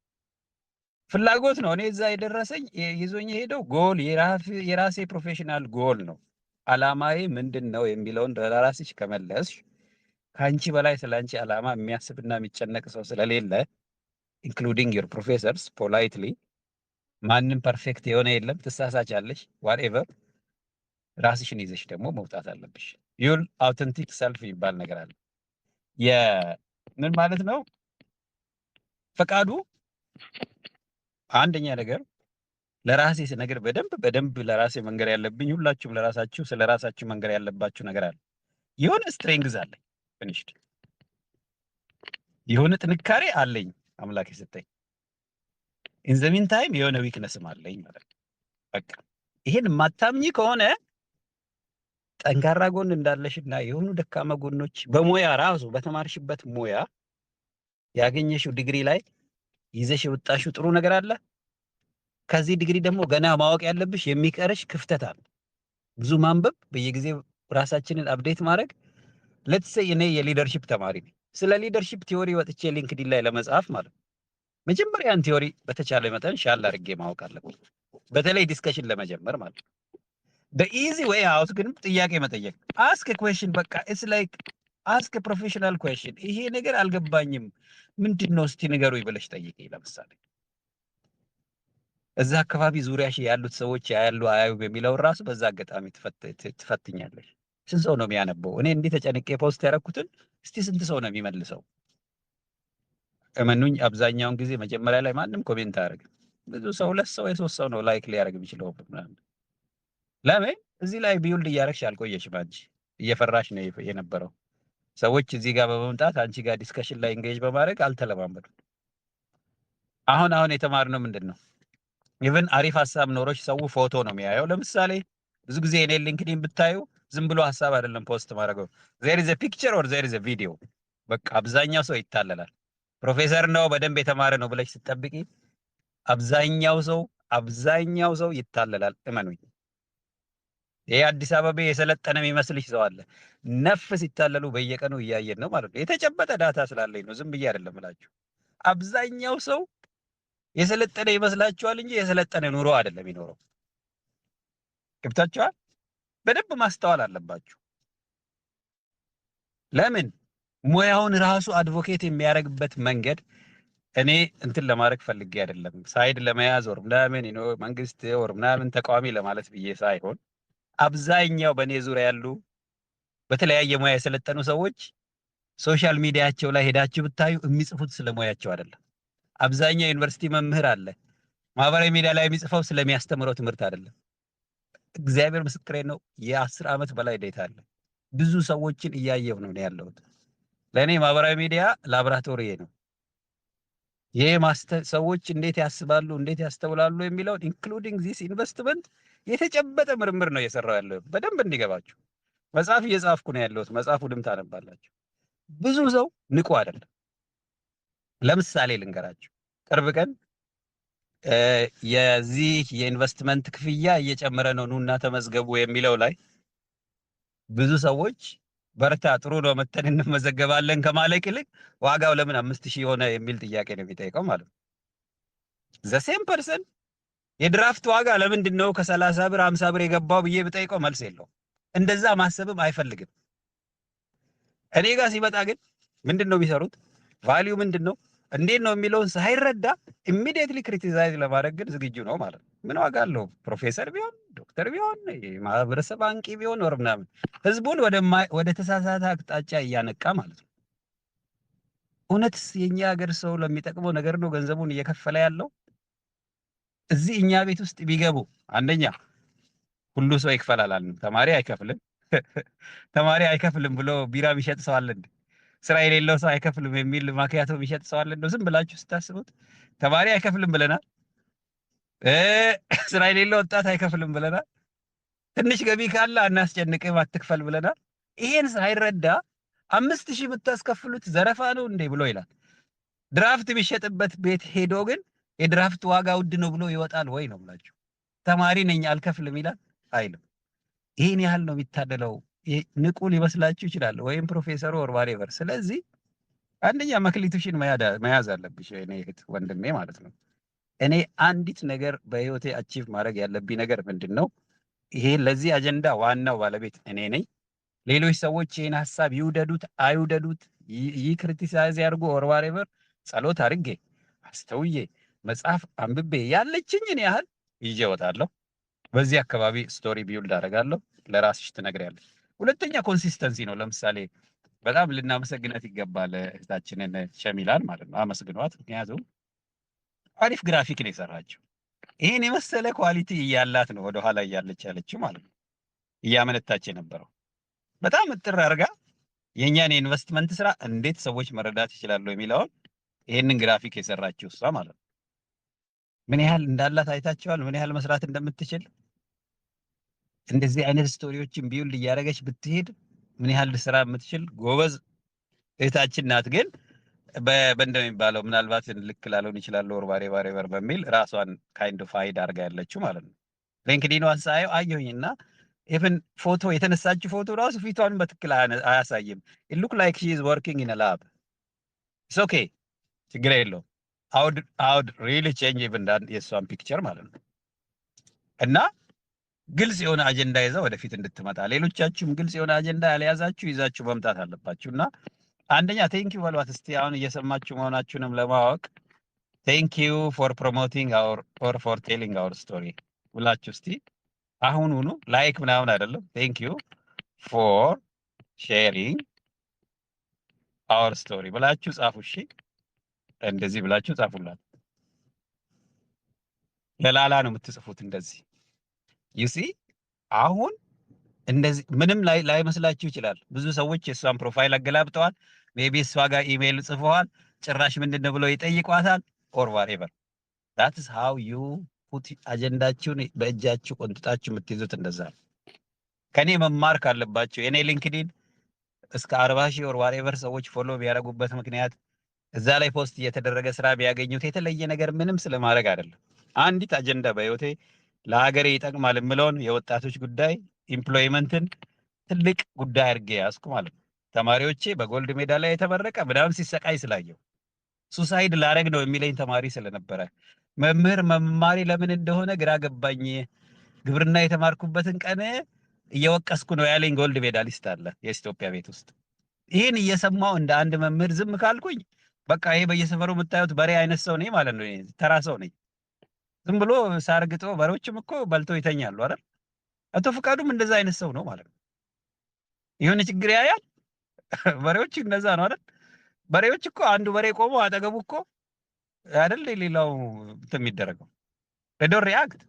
ፍላጎት ነው። እኔ እዛ የደረሰኝ ይዞኝ ሄደው ጎል የራሴ ፕሮፌሽናል ጎል ነው። አላማዬ ምንድን ነው የሚለውን ለራስሽ ከመለስሽ ከአንቺ በላይ ስለ አንቺ አላማ የሚያስብና የሚጨነቅ ሰው ስለሌለ ኢንክሉዲንግ ዩር ፕሮፌሰርስ ፖላይትሊ፣ ማንም ፐርፌክት የሆነ የለም፣ ትሳሳቻለሽ። ዋትኤቨር ራስሽን ይዘሽ ደግሞ መውጣት አለብሽ። ዩል አውተንቲክ ሰልፍ የሚባል ነገር አለ። ምን ማለት ነው? ፈቃዱ አንደኛ ነገር ለራሴ ነገር በደንብ ለራሴ መንገር ያለብኝ፣ ሁላችሁም ለራሳችሁ ስለ ራሳችሁ መንገር ያለባችሁ ነገር አለ። የሆነ ስትሬንግዝ አለኝ፣ ፊኒሽድ የሆነ ጥንካሬ አለኝ አምላክ የሰጠኝ። ኢን ዘ ሚን ታይም የሆነ ዊክነስም አለኝ ማለት በቃ። ይሄን ማታምኚ ከሆነ ጠንካራ ጎን እንዳለሽና የሆኑ ደካማ ጎኖች በሙያ ራሱ በተማርሽበት ሙያ ያገኘሽው ዲግሪ ላይ ይዘሽ የወጣሽው ጥሩ ነገር አለ። ከዚህ ዲግሪ ደግሞ ገና ማወቅ ያለብሽ የሚቀርሽ ክፍተት አለ። ብዙ ማንበብ፣ በየጊዜው ራሳችንን አፕዴት ማድረግ። ሌትስ ሴይ እኔ የሊደርሺፕ ተማሪ ነኝ። ስለ ሊደርሺፕ ቲዮሪ ወጥቼ ሊንክዲን ላይ ለመጻፍ ማለት መጀመሪያን ቲዮሪ በተቻለ መጠን ሻል አድርጌ ማወቅ አለብኝ። በተለይ ዲስከሽን ለመጀመር ማለት the easy way out ግን ጥያቄ መጠየቅ ask a question በቃ it's like ask a professional question ይሄ ነገር አልገባኝም ምንድነው እስቲ ንገሩኝ ብለሽ ጠይቂ ለምሳሌ እዛ አካባቢ ዙሪያሽ ያሉት ሰዎች ያያሉ አያዩ በሚለው ራሱ በዛ አጋጣሚ ትፈትኛለሽ ስንት ሰው ነው የሚያነበው እኔ እንዴ ተጨንቄ ፖስት ያረኩትን እስቲ ስንት ሰው ነው የሚመልሰው እመኑኝ አብዛኛውን ጊዜ መጀመሪያ ላይ ማንም ኮሜንት አያደርግም ብዙ ሰው ሁለት ሰው የሶስት ሰው ነው ላይክ ሊያደርግ የሚችለው ምናምን ለምን እዚህ ላይ ቢውልድ እያደረግሽ አልቆየሽም አንቺ እየፈራሽ ነው የነበረው ሰዎች እዚህ ጋር በመምጣት አንቺ ጋር ዲስከሽን ላይ ኢንጌጅ በማድረግ አልተለማመዱም አሁን የተማርነው ምንድነው ኢቭን አሪፍ ሐሳብ ኖሮሽ ሰው ፎቶ ነው የሚያየው ለምሳሌ ብዙ ጊዜ እኔ ሊንክድኢን ብታዩ ዝም ብሎ ሐሳብ አይደለም ፖስት ማድረገው there is a picture or there is a video በቃ አብዛኛው ሰው ይታለላል ፕሮፌሰር ነው በደንብ የተማረ ነው ብለሽ ስትጠብቂ አብዛኛው ሰው ይታለላል እመኑኝ ይሄ አዲስ አበባ የሰለጠነ የሚመስልሽ ሰው አለ ነፍስ ይታለሉ በየቀኑ እያየን ነው ማለት ነው የተጨበጠ ዳታ ስላለኝ ነው ዝም ብዬ አይደለም እላችሁ አብዛኛው ሰው የሰለጠነ ይመስላችኋል እንጂ የሰለጠነ ኑሮ አይደለም የሚኖረው ገብታችኋል በደንብ ማስተዋል አለባችሁ ለምን ሙያውን ራሱ አድቮኬት የሚያደርግበት መንገድ እኔ እንትን ለማድረግ ፈልጌ አይደለም ሳይድ ለመያዝ ወር ምናምን ነው መንግስት ወር ምናምን ተቃዋሚ ለማለት ብዬ ሳይሆን አብዛኛው በኔ ዙሪያ ያሉ በተለያየ ሙያ የሰለጠኑ ሰዎች ሶሻል ሚዲያቸው ላይ ሄዳችሁ ብታዩ የሚጽፉት ስለሙያቸው አይደለም አብዛኛው ዩኒቨርሲቲ መምህር አለ ማህበራዊ ሚዲያ ላይ የሚጽፈው ስለሚያስተምረው ትምህርት አይደለም እግዚአብሔር ምስክሬ ነው የ10 ዓመት በላይ ዴታ አለ ብዙ ሰዎችን እያየሁ ነው ያለሁት ለኔ ማህበራዊ ሚዲያ ላብራቶሪ ነው የማስተር ሰዎች እንዴት ያስባሉ እንዴት ያስተውላሉ የሚለው ኢንክሉዲንግ ዚስ ኢንቨስትመንት የተጨበጠ ምርምር ነው እየሰራው ያለው በደንብ እንዲገባችሁ መጽሐፍ እየጻፍኩ ነው ያለሁት መጽሐፉንም ታነባላችሁ ብዙ ሰው ንቁ አይደለም ለምሳሌ ልንገራችሁ ቅርብ ቀን የዚህ የኢንቨስትመንት ክፍያ እየጨመረ ነው ኑና ተመዝገቡ የሚለው ላይ ብዙ ሰዎች በርታ ጥሩ ነው መተን እንመዘገባለን ከማለቅ ይልቅ ዋጋው ለምን 5000 ሆነ የሚል ጥያቄ ነው የሚጠይቀው ማለት ነው the same person የድራፍት ዋጋ ለምንድነው ከ30 ብር 50 ብር የገባው ብዬ ብጠይቀው መልስ የለውም እንደዛ ማሰብም አይፈልግም እኔ ጋር ሲመጣ ግን ምንድነው የሚሰሩት ቫልዩ ምንድነው እንዴት ነው የሚለውን ሳይረዳ ኢሚዲየትሊ ክሪቲሳይዝ ለማድረግ ግን ዝግጁ ነው ማለት ነው ምን ዋጋ አለው ፕሮፌሰር ቢሆን ዶክተር ቢሆን ማህበረሰብ አንቂ ቢሆን ወር ምናምን ህዝቡን ወደ ተሳሳተ አቅጣጫ እያነቃ ማለት ነው እውነትስ የኛ ሀገር ሰው ለሚጠቅመው ነገር ነው ገንዘቡን እየከፈለ ያለው እዚህ እኛ ቤት ውስጥ ቢገቡ አንደኛ ሁሉ ሰው ይከፈላል ተማሪ አይከፍልም ብሎ ቢራ ቢሸጥ ሰው አለ እንዴ ስራ የሌለው ሰው አይከፍልም የሚል ማኪያቶ ቢሸጥ ሰው አለ እንደው ዝም ብላችሁ ስታስቡት ተማሪ አይከፍልም ብለናል ስራ የሌለው ወጣት አይከፍልም ብለናል ትንሽ ገቢ ካለ አናስጨንቅም አትክፈል ብለናል ይሄን ሳይረዳ 5000 ብታስከፍሉት ዘረፋ ነው እንዴ ብሎ ይላል ድራፍት ቢሸጥበት ቤት ሄዶ ግን የድራፍት ዋጋ ውድ ነው ብሎ ይወጣል ወይ ነው ብላችሁ ተማሪ ነኝ አልከፍልም ይላል አይልም ይሄን ያህል ነው የሚታደለው ንቁ ሊመስላችሁ ይችላል ወይም ፕሮፌሰሩ ኦር ዋሬቨር ስለዚህ አንደኛ መክሊቱሽን መያዝ አለብሽ እኔ እህት ወንድሜ ማለት ነው እኔ አንዲት ነገር በህይወቴ አቺቭ ማድረግ ያለብኝ ነገር ምንድነው ይሄ ለዚህ አጀንዳ ዋናው ባለቤት እኔ ነኝ ሌሎች ሰዎች ይሄን ሐሳብ ይውደዱት አይውደዱት ይክሪቲሳይዝ ያርጉ ኦር ዋሬቨር ጸሎት አድርጌ አስተውዬ መጽሐፍ አንብቤ ያለችኝን ያህል ይዤ እወጣለሁ በዚህ አካባቢ ስቶሪ ቢውልድ አደርጋለሁ ለራስሽ ትነግሪያለሽ ሁለተኛ ኮንሲስተንሲ ነው ለምሳሌ በጣም ልናመሰግናት ይገባል እህታችንን ሸሚላን ማለት ነው አመስግኗት ምክንያቱም አሪፍ ግራፊክ ነው የሰራችው ይሄን የመሰለ ኳሊቲ እያላት ነው ወደ ኋላ ያለችው ማለት ነው እያመነታች የነበረው በጣም ጥር አርጋ የኛን ኢንቨስትመንት ስራ እንዴት ሰዎች መረዳት ይችላሉ የሚለውን ይሄንን ግራፊክ የሰራችው እሷ ማለት ነው ምን ያህል እንዳላት አይታችኋል ምን ያህል መስራት እንደምትችል እንደዚህ አይነት ስቶሪዎችን ቢውልድ እያደረገች ብትሄድ ምን ያህል ስራ የምትችል ጎበዝ እህታችን ናት ግን በእንደሚባለው ምናልባት ልክ ላልሆን ይችላል ኦር ዋሬቨር በሚል ራሷን ካይንድ ኦፍ ሃይድ አርጋ ያለችው ማለት ነው ሊንክድኢን ሳየው አየሁኝና ኢቭን ፎቶ የተነሳችው ፎቶ ራሱ ፊቷን በትክክል አያሳይም it look like she is working in a lab it's okay ችግር የለውም I would really change even that የሷን ፒክቸር ማለት ነው እና ግልጽ የሆነ አጀንዳ ይዘው ወደፊት እንድትመጣ፣ ሌሎቻችሁም ግልጽ የሆነ አጀንዳ ያልያዛችሁ ይዛችሁ መምጣት አለባችሁና አንደኛ ቴንኪው በሏት እስቲ። አሁን እየሰማችሁ መሆናችሁንም ለማወቅ ቴንኪው ፎር ፕሮሞቲንግ አወር ኦር ፎር ቴሊንግ አወር ስቶሪ ብላችሁ እስቲ አሁኑኑ ላይክ ምናምን አይደለም፣ ቴንኪው ፎር ሼሪንግ አወር ስቶሪ ብላችሁ ጻፉ። እሺ እንደዚህ ብላችሁ ጻፉላት። ለላላ ነው የምትጽፉት እንደዚህ ዩሲ። አሁን እንደዚህ ምንም ላይ መስላችሁ ይችላል። ብዙ ሰዎች የእሷን ፕሮፋይል አገላብጠዋል። ሜቢ እሷ ጋር ኢሜይል ጽፈዋል። ጭራሽ ምንድነው ብለው ይጠይቋታል። ኦር ዋትኤቨር ዳትስ ሃው ዩ ፑት አጀንዳችሁን በእጃችሁ ቆንጥጣችሁ የምትይዙት እንደዛ ነው። ከኔ መማር ካለባቸው የኔ ሊንክዲን እስከ 40,000 ኦር ዋትኤቨር ሰዎች ፎሎ ቢያደርጉበት ምክንያት እዛ ላይ ፖስት እየተደረገ ስራ ቢያገኙት የተለየ ነገር ምንም ስለማድረግ አይደለም። አንዲት አጀንዳ በህይወቴ ለሀገሬ ይጠቅማል የምለውን የወጣቶች ጉዳይ ኢምፕሎይመንትን ትልቅ ጉዳይ አድርጌ ያዝኩ ማለት ነው። ተማሪዎቼ በጎልድ ሜዳሊያ የተመረቀ ምናምን ሲሰቃይ ስላየው ሱሳይድ ላረግ ነው የሚለኝ ተማሪ ስለነበረ መምህር መማሪ ለምን እንደሆነ ግራ ገባኝ። ግብርና የተማርኩበትን ቀን እየወቀስኩ ነው ያለኝ ጎልድ ሜዳሊስት አለ የኢትዮጵያ ቤት ውስጥ። ይህን እየሰማው እንደ አንድ መምህር ዝም ካልኩኝ በቃ ይሄ በየሰፈሩ የምታዩት በሬ አይነት ሰው ነኝ ማለት ነው። ተራ ሰው ነኝ። ዝም ብሎ ሳርግጦ በሬዎችም እኮ በልተው ይተኛሉ አይደል? አቶ ፍቃዱም እንደዛ አይነት ሰው ነው ማለት ነው። የሆነ ችግር ያያል። በሬዎች እንደዛ ነው አይደል? በሬዎች እኮ አንዱ በሬ ቆሞ አጠገቡ እኮ አይደል ሌላው የሚደረገው ዶንት ሪአክት።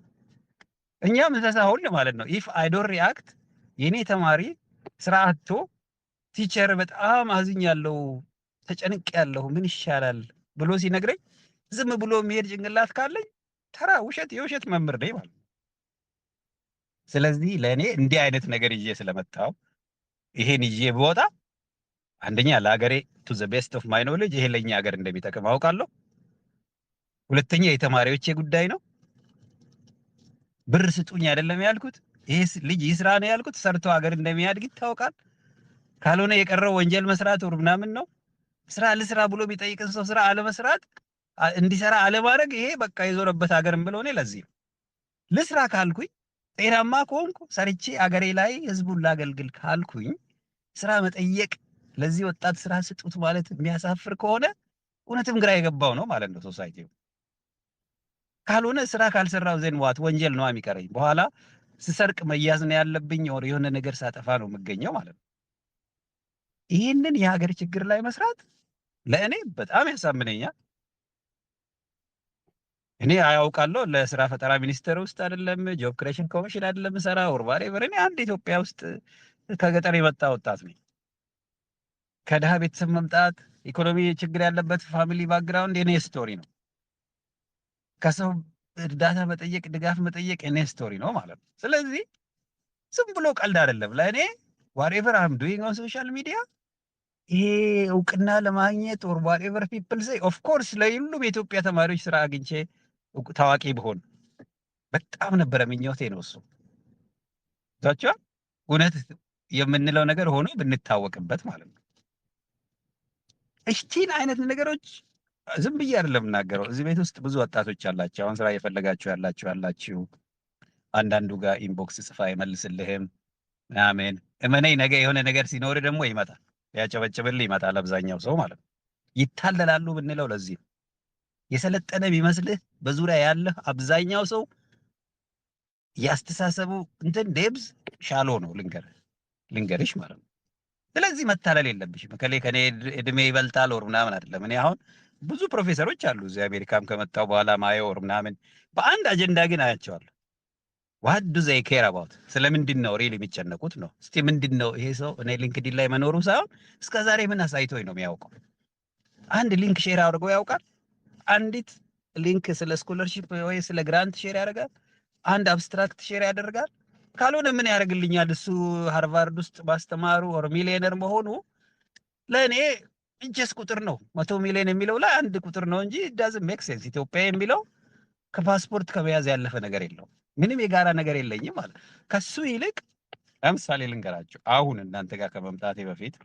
እኛም እንስሳ ሁሉ ማለት ነው። ኢፍ አይ ዶንት ሪአክት የኔ ተማሪ ስራ አጥቶ ቲቸር በጣም አዝኛለሁ ተጨንቄያለሁ ምን ይሻላል ብሎ ሲነግረኝ ዝም ብሎ የሚሄድ ጭንቅላት ካለኝ ተራ ውሸት የውሸት መምህር ነኝ ማለት ነው። ስለዚህ ለእኔ እንዲህ አይነት ነገር ይዤ ስለመጣሁ ይሄን ይዤ ብወጣ አንደኛ ለሀገሬ ቱ ዘ ቤስት ኦፍ ማይ ኖሌጅ ይሄ ለኛ ሀገር እንደሚጠቅም አውቃለሁ። ሁለተኛ የተማሪዎቼ ጉዳይ ነው። ብር ስጡኝ አይደለም ያልኩት፣ ይሄ ልጅ ይስራ ነው ያልኩት። ሰርቶ ሀገር እንደሚያድግ ይታወቃል። ካልሆነ የቀረው ወንጀል መስራት ወር ምናምን ነው። ስራ ልስራ ብሎ ቢጠይቅን ሰው ስራ አለመስራት እንዲሰራ አለማድረግ ይሄ በቃ የዞረበት ሀገርም ብሎ ነው። ለዚህ ልስራ ካልኩኝ ጤናማ ከሆንኩ ሰርቼ አገሬ ላይ ህዝቡን ላገልግል ካልኩኝ ስራ መጠየቅ ለዚህ ወጣት ስራ ስጡት ማለት የሚያሳፍር ከሆነ እውነትም ግራ የገባው ነው ማለት ነው ሶሳይቲው። ካልሆነ ስራ ካልሰራው ዘን ዋት ወንጀል ነው የሚቀረኝ። በኋላ ስሰርቅ መያዝ ነው ያለብኝ ወር የሆነ ነገር ሳጠፋ ነው የምገኘው ማለት ነው። ይህንን የሀገር ችግር ላይ መስራት ለእኔ በጣም ያሳምነኛል። እኔ አያውቃለሁ ለስራ ፈጠራ ሚኒስቴር ውስጥ አይደለም ጆብ ክሬሽን ኮሚሽን አይደለም ሰራ ወርባሬ በረኔ አንድ ኢትዮጵያ ውስጥ ከገጠር የመጣ ወጣት ነኝ። ከድሃ ቤተሰብ መምጣት ኢኮኖሚ ችግር ያለበት ፋሚሊ ባክግራውንድ የኔ ስቶሪ ነው። ከሰው እርዳታ መጠየቅ ድጋፍ መጠየቅ የኔ ስቶሪ ነው ማለት ነው። ስለዚህ ዝም ብሎ ቀልድ አይደለም ለእኔ whatever I'm doing on social media ይሄ እውቅና ለማግኘት or whatever people say of course ለሁሉም የኢትዮጵያ ተማሪዎች ስራ አግኝቼ ታዋቂ ብሆን በጣም ነበረ ምኞቴ ነው እሱ። ታቻ እውነት የምንለው ነገር ሆኖ ብንታወቅበት ማለት ነው። እቺን አይነት ነገሮች ዝም ብዬ አይደለም እናገረው። እዚህ ቤት ውስጥ ብዙ ወጣቶች አላችሁ፣ አሁን ስራ እየፈለጋችሁ ያላችሁ አንዳንዱ ጋር ኢንቦክስ ጽፋ አይመልስልህም አሜን። እመነኝ ነገ የሆነ ነገር ሲኖር ደግሞ ይመጣል፣ ያጨበጭብል ይመጣል። አብዛኛው ሰው ማለት ነው ይታለላሉ ብንለው ለዚህ የሰለጠነ ቢመስልህ በዙሪያ ያለ አብዛኛው ሰው ያስተሳሰቡ እንትን ዴብዝ ሻሎ ነው ልንገርሽ ማለት ነው። ስለዚህ መታለል የለብሽም። ከኔ እድሜ ይበልጣል ወር ምናምን አይደለም። እኔ አሁን ብዙ ፕሮፌሰሮች አሉ እዚህ አሜሪካም ከመጣው በኋላ ማየው ወር ምናምን በአንድ አጀንዳ ግን አያቸዋለሁ። what do they care about ስለምንድን ነው ሪሊ የሚጨነቁት ነው። እስቲ ምንድን ነው ይሄ ሰው እኔ ሊንክዲን ላይ መኖሩ ሳይሆን እስከዛሬ ምን አሳይቶኝ ነው የሚያውቀው? አንድ ሊንክ ሼር አድርጎ ያውቃል? አንዲት ሊንክ ስለ ስኮለርሺፕ ወይ ስለ ግራንት ሼር ያደርጋል? አንድ አብስትራክት ሼር ያደርጋል? ካልሆነ ምን ያደርግልኛል? እሱ ሃርቫርድ ውስጥ ማስተማሩ ኦር ሚሊዮነር መሆኑ ለእኔ እንጀስ ቁጥር ነው። 100 ሚሊዮን የሚለው ላይ አንድ ቁጥር ነው እንጂ ዳዝንት ሜክ ሴንስ። ኢትዮጵያ የሚለው ከፓስፖርት ከመያዝ ያለፈ ነገር የለውም። ምንም የጋራ ነገር የለኝም ማለት ከሱ ይልቅ ለምሳሌ ልንገራችሁ። አሁን እናንተ ጋር ከመምጣቴ በፊት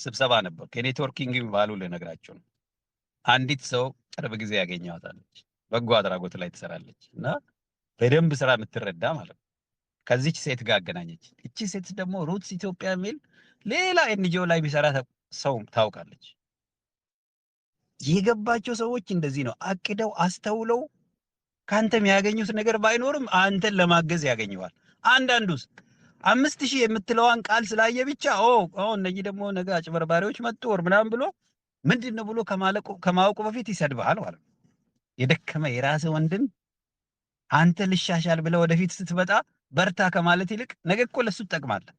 ስብሰባ ነበር ከኔትወርኪንግ ባሉ ልነግራችሁ ነው። አንዲት ሰው ቅርብ ጊዜ ያገኘዋታለች፣ በጎ አድራጎት ላይ ትሰራለች እና በደንብ ስራ የምትረዳ ማለት ነው። ከዚች ሴት ጋር አገናኘች። እቺ ሴት ደግሞ ሩትስ ኢትዮጵያ የሚል ሌላ ኤንጂኦ ላይ ቢሰራ ሰው ታውቃለች። የገባቸው ሰዎች እንደዚህ ነው አቅደው አስተውለው ካንተ የሚያገኙት ነገር ባይኖርም አንተን ለማገዝ ያገኘዋል። አንዳንዱስ 5000 የምትለዋን ቃል ስላየ ብቻ እነዚህ ደግሞ ነገ አጭበርባሪዎች መጡ ወር ምናምን ብሎ ምንድነው ብሎ ከማወቁ በፊት ይሰድብሃል ማለት ነው። የደከመ የራስ ወንድም አንተ ልሻሻል ብለ ወደፊት ስትመጣ በርታ ከማለት ይልቅ ነገ እኮ ለሱ ትጠቅማለህ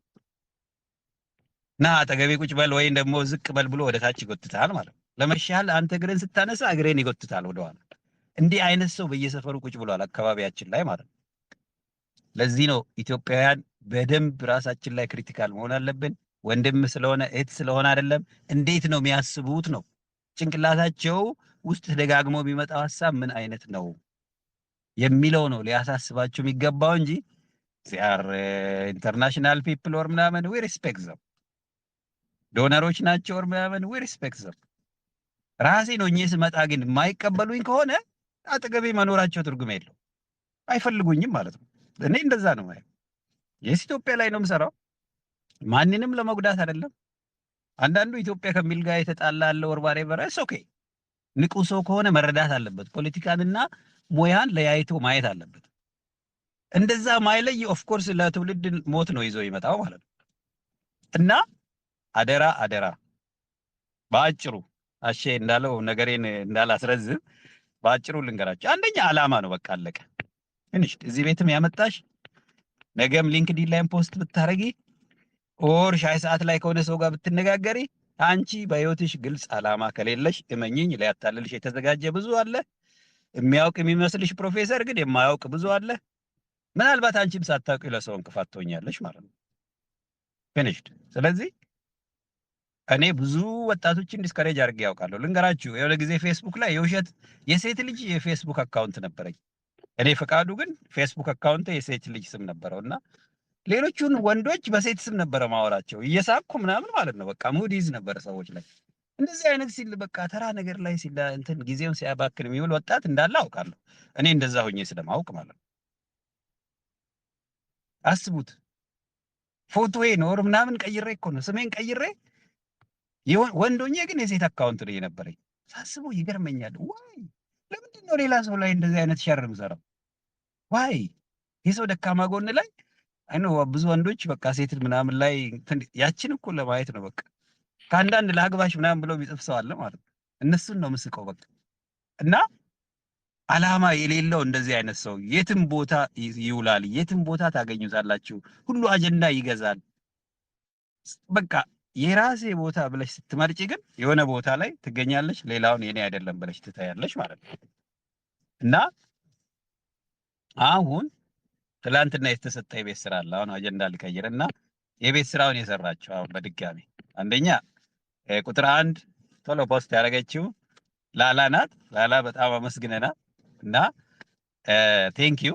ና አጠገቤ ቁጭ በል ወይም ደግሞ ዝቅ በል ብሎ ወደ ታች ይጎትታል ማለት ነው። ለመሻል አንተ እግርን ስታነሳ እግሬን ይጎትታል ወደኋላ። እንዲህ አይነት ሰው በየሰፈሩ ቁጭ ብሏል አካባቢያችን ላይ ማለት ነው። ለዚህ ነው ኢትዮጵያውያን በደንብ ራሳችን ላይ ክሪቲካል መሆን አለብን። ወንድም ስለሆነ እህት ስለሆነ አይደለም፣ እንዴት ነው የሚያስቡት ነው። ጭንቅላታቸው ውስጥ ተደጋግሞ የሚመጣው ሐሳብ ምን አይነት ነው የሚለው ነው ሊያሳስባቸው የሚገባው እንጂ ሲያር ኢንተርናሽናል ፒፕል ኦር ምናምን ዊ ሪስፔክት ዘም ዶነሮች ናቸው ኦር ምናምን ዊ ሪስፔክት ዘም። ራሴ ነው እኔ ስመጣ ግን የማይቀበሉኝ ከሆነ አጠገቤ መኖራቸው ትርጉም የለው፣ አይፈልጉኝም ማለት ነው። እኔ እንደዛ ነው ማለት ኢትዮጵያ ላይ ነው የምሰራው፣ ማንንም ለመጉዳት አይደለም። አንዳንዱ ኢትዮጵያ ከሚል ጋር የተጣላ አለ ኦር whatever ኦኬ። ንቁ ሰው ከሆነ መረዳት አለበት፣ ፖለቲካንና ሙያን ለያይቶ ማየት አለበት። እንደዛ ማይለይ ኦፍ ኮርስ ለትውልድ ሞት ነው ይዞ ይመጣው ማለት ነው። እና አደራ አደራ ባጭሩ አሼ እንዳለው ነገሬን እንዳላስረዝም ባጭሩ ልንገራችሁ። አንደኛ አላማ ነው፣ በቃ አለቀ። እንዴ እዚህ ቤትም ያመጣሽ ነገም ሊንክዲን ላይ ፖስት ብታረጊ ኦር ሻይ ሰዓት ላይ ከሆነ ሰው ጋር ብትነጋገሪ አንቺ በህይወትሽ ግልጽ አላማ ከሌለሽ እመኚኝ ሊያታልልሽ የተዘጋጀ ብዙ አለ። የሚያውቅ የሚመስልሽ ፕሮፌሰር ግን የማያውቅ ብዙ አለ። ምናልባት አንቺም ሳታውቂ ለሰው እንቅፋት ትሆኛለሽ ማለት ነው። ፊኒሽድ። ስለዚህ እኔ ብዙ ወጣቶችን ዲስከሬጅ አድርጌ ያውቃለሁ። ልንገራችሁ፣ የሆነ ጊዜ ፌስቡክ ላይ የውሸት የሴት ልጅ የፌስቡክ አካውንት ነበረኝ። እኔ ፈቃዱ ግን ፌስቡክ አካውንት የሴት ልጅ ስም ነበረውና ሌሎቹን ወንዶች በሴት ስም ነበረ ማወራቸው እየሳኩ ምናምን ማለት ነው። በቃ ሙድ ይዝ ነበር ሰዎች ላይ እንደዚህ አይነት ሲል በቃ ተራ ነገር ላይ ሲል እንትን ጊዜውን ሲያባክን የሚውል ወጣት እንዳለ አውቃለሁ። እኔ እንደዛ ሆኜ ስለማውቅ ማለት ነው። አስቡት፣ ፎቶዬ ኖር ምናምን ቀይሬ እኮ ነው ስሜን ቀይሬ ወንዶኜ ግን የሴት አካውንት ነው የነበረኝ። ሳስበው ይገርመኛል። ዋይ ለምንድን ነው ሌላ ሰው ላይ እንደዚህ አይነት ሸር የምሰራው? ዋይ የሰው ደካማ ጎን ላይ አይኖ ብዙ ወንዶች በቃ ሴት ምናምን ላይ ያችን እኮ ለማየት ነው በቃ ከአንዳንድ ለአግባሽ ምናምን ብለው የሚጽፍ ሰው አለ ማለት ነው። እነሱን ነው ምስቀው በቃ። እና አላማ የሌለው እንደዚህ አይነት ሰው የትም ቦታ ይውላል፣ የትም ቦታ ታገኙታላችሁ። ሁሉ አጀንዳ ይገዛል። በቃ የራሴ ቦታ ብለሽ ስትመርጪ ግን የሆነ ቦታ ላይ ትገኛለሽ፣ ሌላውን የኔ አይደለም ብለሽ ትታያለሽ ማለት ነው። እና አሁን ትላንትና የተሰጠ የቤት ስራ አለ። አሁን አጀንዳ ልቀይርና የቤት ስራውን የሰራችው አሁን በድጋሚ አንደኛ ቁጥር 1 ቶሎ ፖስት ያደረገችው ላላ ናት። ላላ በጣም አመስግነና እና ቴንክ ዩ።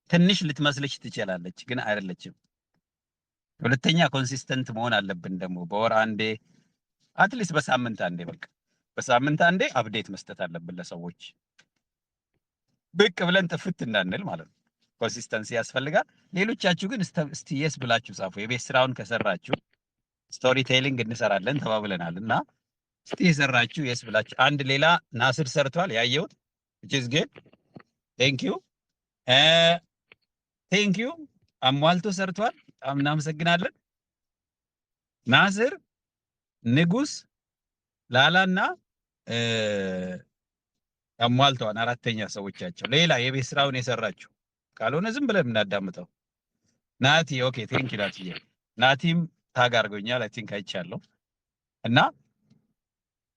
ትንሽ ልትመስልሽ ትችላለች ግን አይደለችም። ሁለተኛ ኮንሲስተንት መሆን አለብን ደግሞ በወር አንዴ አትሊስት በሳምንት አንዴ በቃ በሳምንት አንዴ አፕዴት መስጠት አለብን ለሰዎች ብቅ ብለን ጥፍት እንዳንል ማለት ነው። ኮንሲስተንሲ ያስፈልጋል። ሌሎቻችሁ ግን እስቲ የስ ብላችሁ ጻፉ። የቤት ስራውን ከሰራችሁ ስቶሪ ቴሊንግ እንሰራለን ተባብለናል እና እስቲ የሰራችሁ የስ ብላችሁ። አንድ ሌላ ናስር ሰርቷል ያየሁት which is good thank you አሟልቶ ሰርቷል። በጣም እናመሰግናለን ናስር፣ ንጉስ፣ ላላና አሟልተዋል። አራተኛ ሰዎቻቸው ሌላ የቤት ስራውን የሰራችሁ ካልሆነ ዝም ብለን እናዳምጠው። ናቲ ኦኬ ቴንክ ዩ ናቲ። ናቲም ታግ አድርጎኛል አይ ቲንክ አይቻለሁ። እና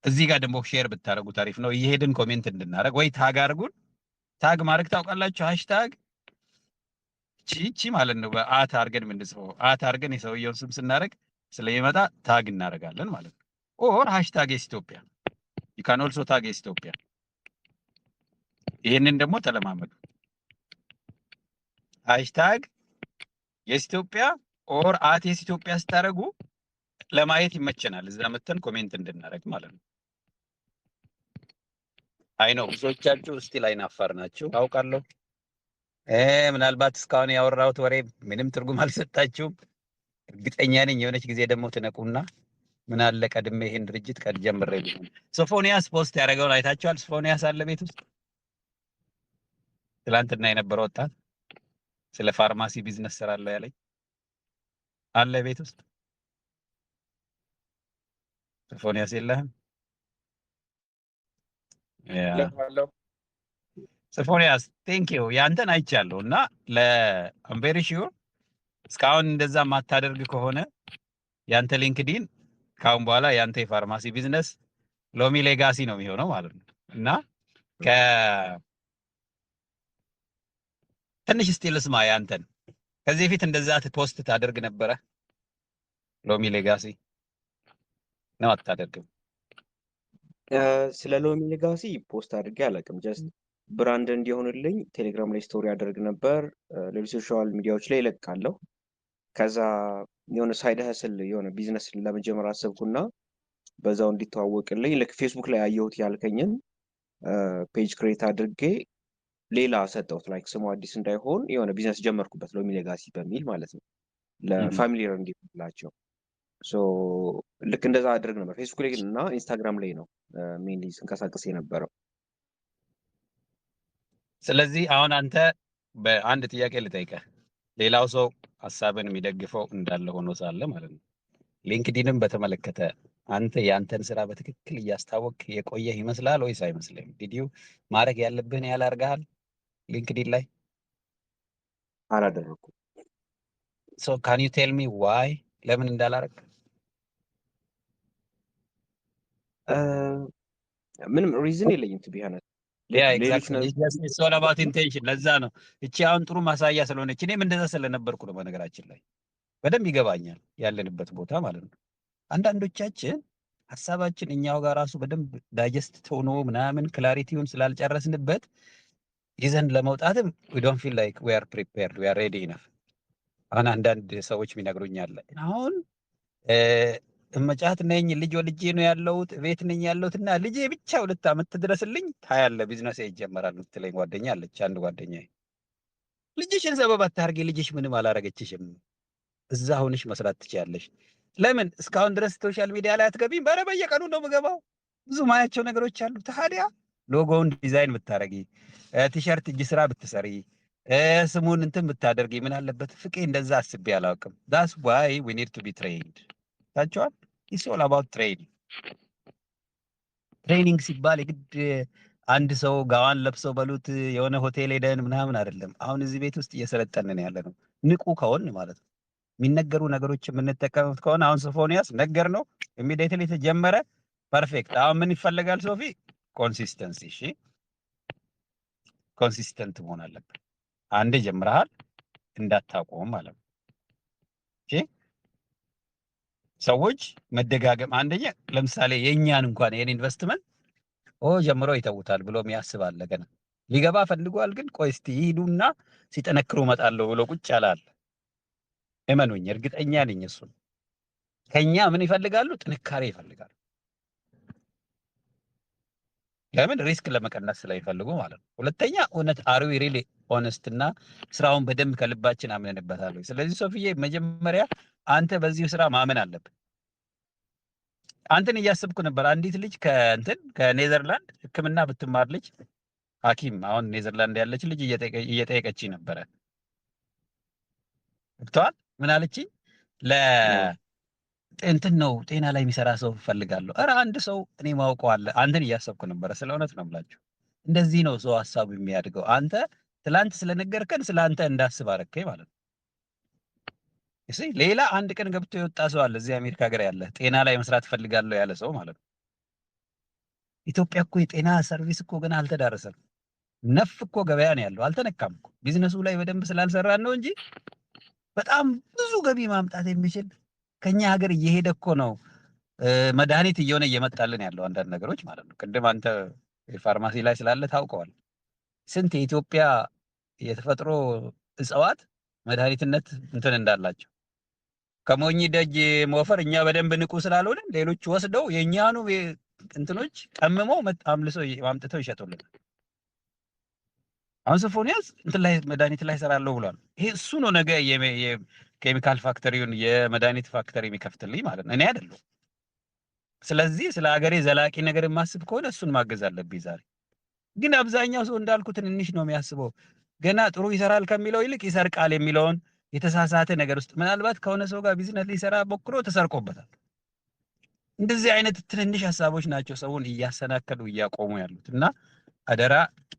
እዚህ ጋር ደግሞ ሼር ብታረጉ ታሪፍ ነው። እየሄድን ኮሜንት እንድናረግ ወይ ታግ አድርጉን። ታግ ማድረግ ታውቃላችሁ? ሃሽታግ ቺቺ ማለት ነው። በአት አድርገን የምንጽፈው አት አድርገን የሰውየውን ስም ስናደርግ ስለሚመጣ ታግ እናደርጋለን ማለት ነው። ኦር ሃሽታግ ኢትዮጵያ you can also tag ኢትዮጵያ። ይሄንን ደግሞ ተለማመዱ። ሃሽታግ ኢትዮጵያ ኦር አት ኢትዮጵያ ስታረጉ ለማየት ይመቸናል። እዛ መተን ኮሜንት እንድናረግ ማለት ነው። አይ ነው ብዙዎቻችሁ ስቲል አይናፋር ናችሁ አውቃለሁ። ምናልባት እስካሁን ያወራሁት ወሬ ምንም ትርጉም አልሰጣችሁም። እርግጠኛ ነኝ የሆነች ጊዜ ደግሞ ትነቁና ምን አለ ቀድሜ ይሄን ድርጅት ጀምሬ ቢሆን። ሶፎንያስ ፖስት ያደረገውን አይታችኋል? ሶፎንያስ አለ ቤት ውስጥ ትላንትና የነበረው ወጣት ስለ ፋርማሲ ቢዝነስ ሰራለሁ ያለኝ አለ ቤት ውስጥ። ሶፎንያስ የለህም? ሶፎንያስ ቴንክ ዩ ያንተን አይቻለሁ እና ለአም ቬሪ ሹር እስካሁን እንደዛ ማታደርግ ከሆነ ያንተ ሊንክዲን ካሁን በኋላ ያንተ የፋርማሲ ቢዝነስ ሎሚ ሌጋሲ ነው የሚሆነው ማለት ነው። እና ትንሽ ስቲል ስማ ያንተን ከዚህ በፊት እንደዛ ፖስት ታደርግ ነበረ? ሎሚ ሌጋሲ ነው አታደርግም? ስለ ሎሚ ሌጋሲ ፖስት አድርጌ አላውቅም። ጀስት ብራንድ እንዲሆንልኝ ቴሌግራም ላይ ስቶሪ አደርግ ነበር፣ ሌሎች ሶሻል ሚዲያዎች ላይ እለቃለሁ። ከዛ የሆነ ሳይድ ሀስል የሆነ ቢዝነስ ለመጀመር አሰብኩና በዛው እንዲተዋወቅልኝ ልክ ፌስቡክ ላይ አየሁት ያልከኝን ፔጅ ክሬት አድርጌ ሌላ ሰጠሁት። ላይክ ስሙ አዲስ እንዳይሆን የሆነ ቢዝነስ ጀመርኩበት ሎሚ ሌጋሲ በሚል ማለት ነው፣ ለፋሚሊየር እንዲሆንላቸው። ሶ ልክ እንደዛ አድርግ ነበር ፌስቡክ ላይ እና ኢንስታግራም ላይ ነው ሜንሊ ስንቀሳቀስ የነበረው። ስለዚህ አሁን አንተ በአንድ ጥያቄ ልጠይቀህ፣ ሌላው ሰው ሀሳብን የሚደግፈው እንዳለ ሆኖ ሳለ ማለት ነው፣ ሊንክዲንም በተመለከተ አንተ ያንተን ስራ በትክክል እያስታወቅ የቆየህ ይመስላል ወይስ አይመስልም? ዲዲዩ ማድረግ ያለብህን ያህል አድርገሃል ሊንክዲን ላይ? አላደረኩም። ሶ ካን ዩ ቴል ሚ ዋይ ለምን እንዳላረግ? ምንም ሪዝን የለኝም ቱ ቢ ሆነስት። ያ ኤግዛክትሊ ኢትስ ኦል አባውት ኢንቴንሽን። ለዛ ነው እቺ አሁን ጥሩ ማሳያ ስለሆነች እኔም እንደዛ ስለነበርኩ ነው። በነገራችን ላይ በደንብ ይገባኛል ያለንበት ቦታ ማለት ነው። አንዳንዶቻችን ሀሳባችን እኛው ጋር ራሱ በደንብ ዳይጀስት ሆኖ ምናምን ክላሪቲውን ስላልጨረስንበት ይዘን ለመውጣትም we don't feel like we are prepared, we are ready enough። አሁን አንዳንድ ሰዎች የሚነግሩኛል አሁን እመጫት ነኝ ልጅ ወልጄ ነው ያለሁት ቤት ነኝ ያለሁት እና ልጄ ብቻ 2 ዓመት ትድረስልኝ ታያለህ ቢዝነስ ይጀመራል የምትለኝ ጓደኛ አለች። አንድ ጓደኛዬ ልጅሽን ሰበብ አታርጊ፣ ልጅሽ ምንም አላረገችሽም፣ እዛ ሆነሽ መስራት ትችያለሽ። ለምን እስካሁን ድረስ ሶሻል ሚዲያ ላይ አትገቢም? ኧረ በየቀኑ ነው የምገባው፣ ብዙ ማያቸው ነገሮች አሉ። ታዲያ ሎጎውን ዲዛይን ብታረጊ፣ ቲሸርት እጅ ስራ ብትሰሪ፣ ስሙን እንትን ብታደርጊ ምን አለበት? ፍቄ እንደዛ አስቤ አላውቅም። that's why we need to be trained። ታቻዋል it's all about training። ትሬኒንግ ሲባል የግድ አንድ ሰው ጋዋን ለብሰው በሉት የሆነ ሆቴል ሄደን ምናምን አይደለም። አሁን እዚህ ቤት ውስጥ እየሰለጠንን ያለ ነው ንቁ ከሆን ማለት ነው። የሚነገሩ ነገሮች የምንጠቀምት ከሆነ አሁን ሶፎንያስ ነገር ነው ኢሚዲየትሊ ተጀመረ። ፐርፌክት። አሁን ምን ይፈልጋል ሶፊ? ኮንሲስተንሲ። እሺ ኮንሲስተንት መሆን አለበት። አንዴ ጀምረሃል እንዳታቆም ማለት ነው። እሺ ሰዎች መደጋገም አንደኛ ለምሳሌ የኛን እንኳን የኔ ኢንቨስትመንት ጀምሮ ይተውታል ብሎ የሚያስብ አለ። ገና ሊገባ ፈልጓል፣ ግን ቆይ እስቲ ይሄዱና ሲጠነክሩ እመጣለሁ ብሎ ቁጭ ያላል። እመኑኝ እርግጠኛ ነኝ እሱ ከኛ ምን ይፈልጋሉ? ጥንካሬ ይፈልጋሉ። ለምን? ሪስክ ለመቀነስ ስለሚፈልጉ ማለት ነው። ሁለተኛ እውነት አር ዊ ሪሊ ሆነስት እና ስራውን በደንብ ከልባችን አምነንበታል። ስለዚህ ሶፊዬ መጀመሪያ አንተ በዚህ ስራ ማመን አለብህ። አንተን እያሰብኩ ነበር። አንዲት ልጅ ከኔዘርላንድ ሕክምና ብትማር ልጅ ሐኪም አሁን ኔዘርላንድ ያለች ልጅ እየጠየቀች ነበረ። ብቷል ምን አለችኝ? እንትን ነው ጤና ላይ የሚሰራ ሰው ፈልጋለሁ። ኧረ አንድ ሰው እኔ ማውቀው አለ። አንተን እያሰብኩ ነበረ። ስለ እውነት ነው የምላችሁ። እንደዚህ ነው ሰው ሀሳቡ የሚያድገው። አንተ ትላንት ስለነገርከን ስለ አንተ እንዳስብ አደረከኝ ማለት ነው። እሺ ሌላ አንድ ቀን ገብቶ የወጣ ሰው አለ እዚህ አሜሪካ ሀገር ያለ ጤና ላይ መስራት ፈልጋለሁ ያለ ሰው ማለት ነው። ኢትዮጵያ እኮ የጤና ሰርቪስ እኮ ገና አልተዳረሰም። ነፍ እኮ ገበያ ነው ያለው፣ አልተነካም እኮ። ቢዝነሱ ላይ በደንብ ስላልሰራን ነው እንጂ በጣም ብዙ ገቢ ማምጣት የሚችል ከኛ ሀገር እየሄደ እኮ ነው። መድኃኒት እየሆነ እየመጣልን ያለው አንዳንድ ነገሮች ማለት ነው። ቅድም አንተ ፋርማሲ ላይ ስላለ ታውቀዋል። ስንት የኢትዮጵያ የተፈጥሮ እጽዋት መድኃኒትነት እንትን እንዳላቸው ከሞኝ ደጅ ሞፈር እኛ በደንብ ንቁ ስላልሆነ ሌሎች ወስደው የኛኑ እንትኖች ቀምመው አምልሰው ማምጥተው ይሸጡልናል። አሁን ሶፎንያስ እንትን ላይ መድኃኒት ላይ እሰራለሁ ብሏል። ይሄ እሱ ነው ነገ የኬሚካል ፋክተሪውን የመድኃኒት ፋክተሪ የሚከፍትልኝ ማለት ነው፣ እኔ አይደለሁም። ስለዚህ ስለ ሀገሬ ዘላቂ ነገር የማስብ ከሆነ እሱን ማገዝ አለብኝ ዛሬ። ግን አብዛኛው ሰው እንዳልኩ ትንንሽ ነው የሚያስበው። ገና ጥሩ ይሰራል ከሚለው ይልቅ ይሰርቃል የሚለውን የተሳሳተ ነገር ውስጥ ምናልባት ከሆነ ሰው ጋር ቢዝነስ ሊሰራ ሞክሮ ተሰርቆበታል። እንደዚህ አይነት ትንንሽ ሀሳቦች ናቸው ሰውን እያሰናከሉ እያቆሙ ያሉት። እና አደራ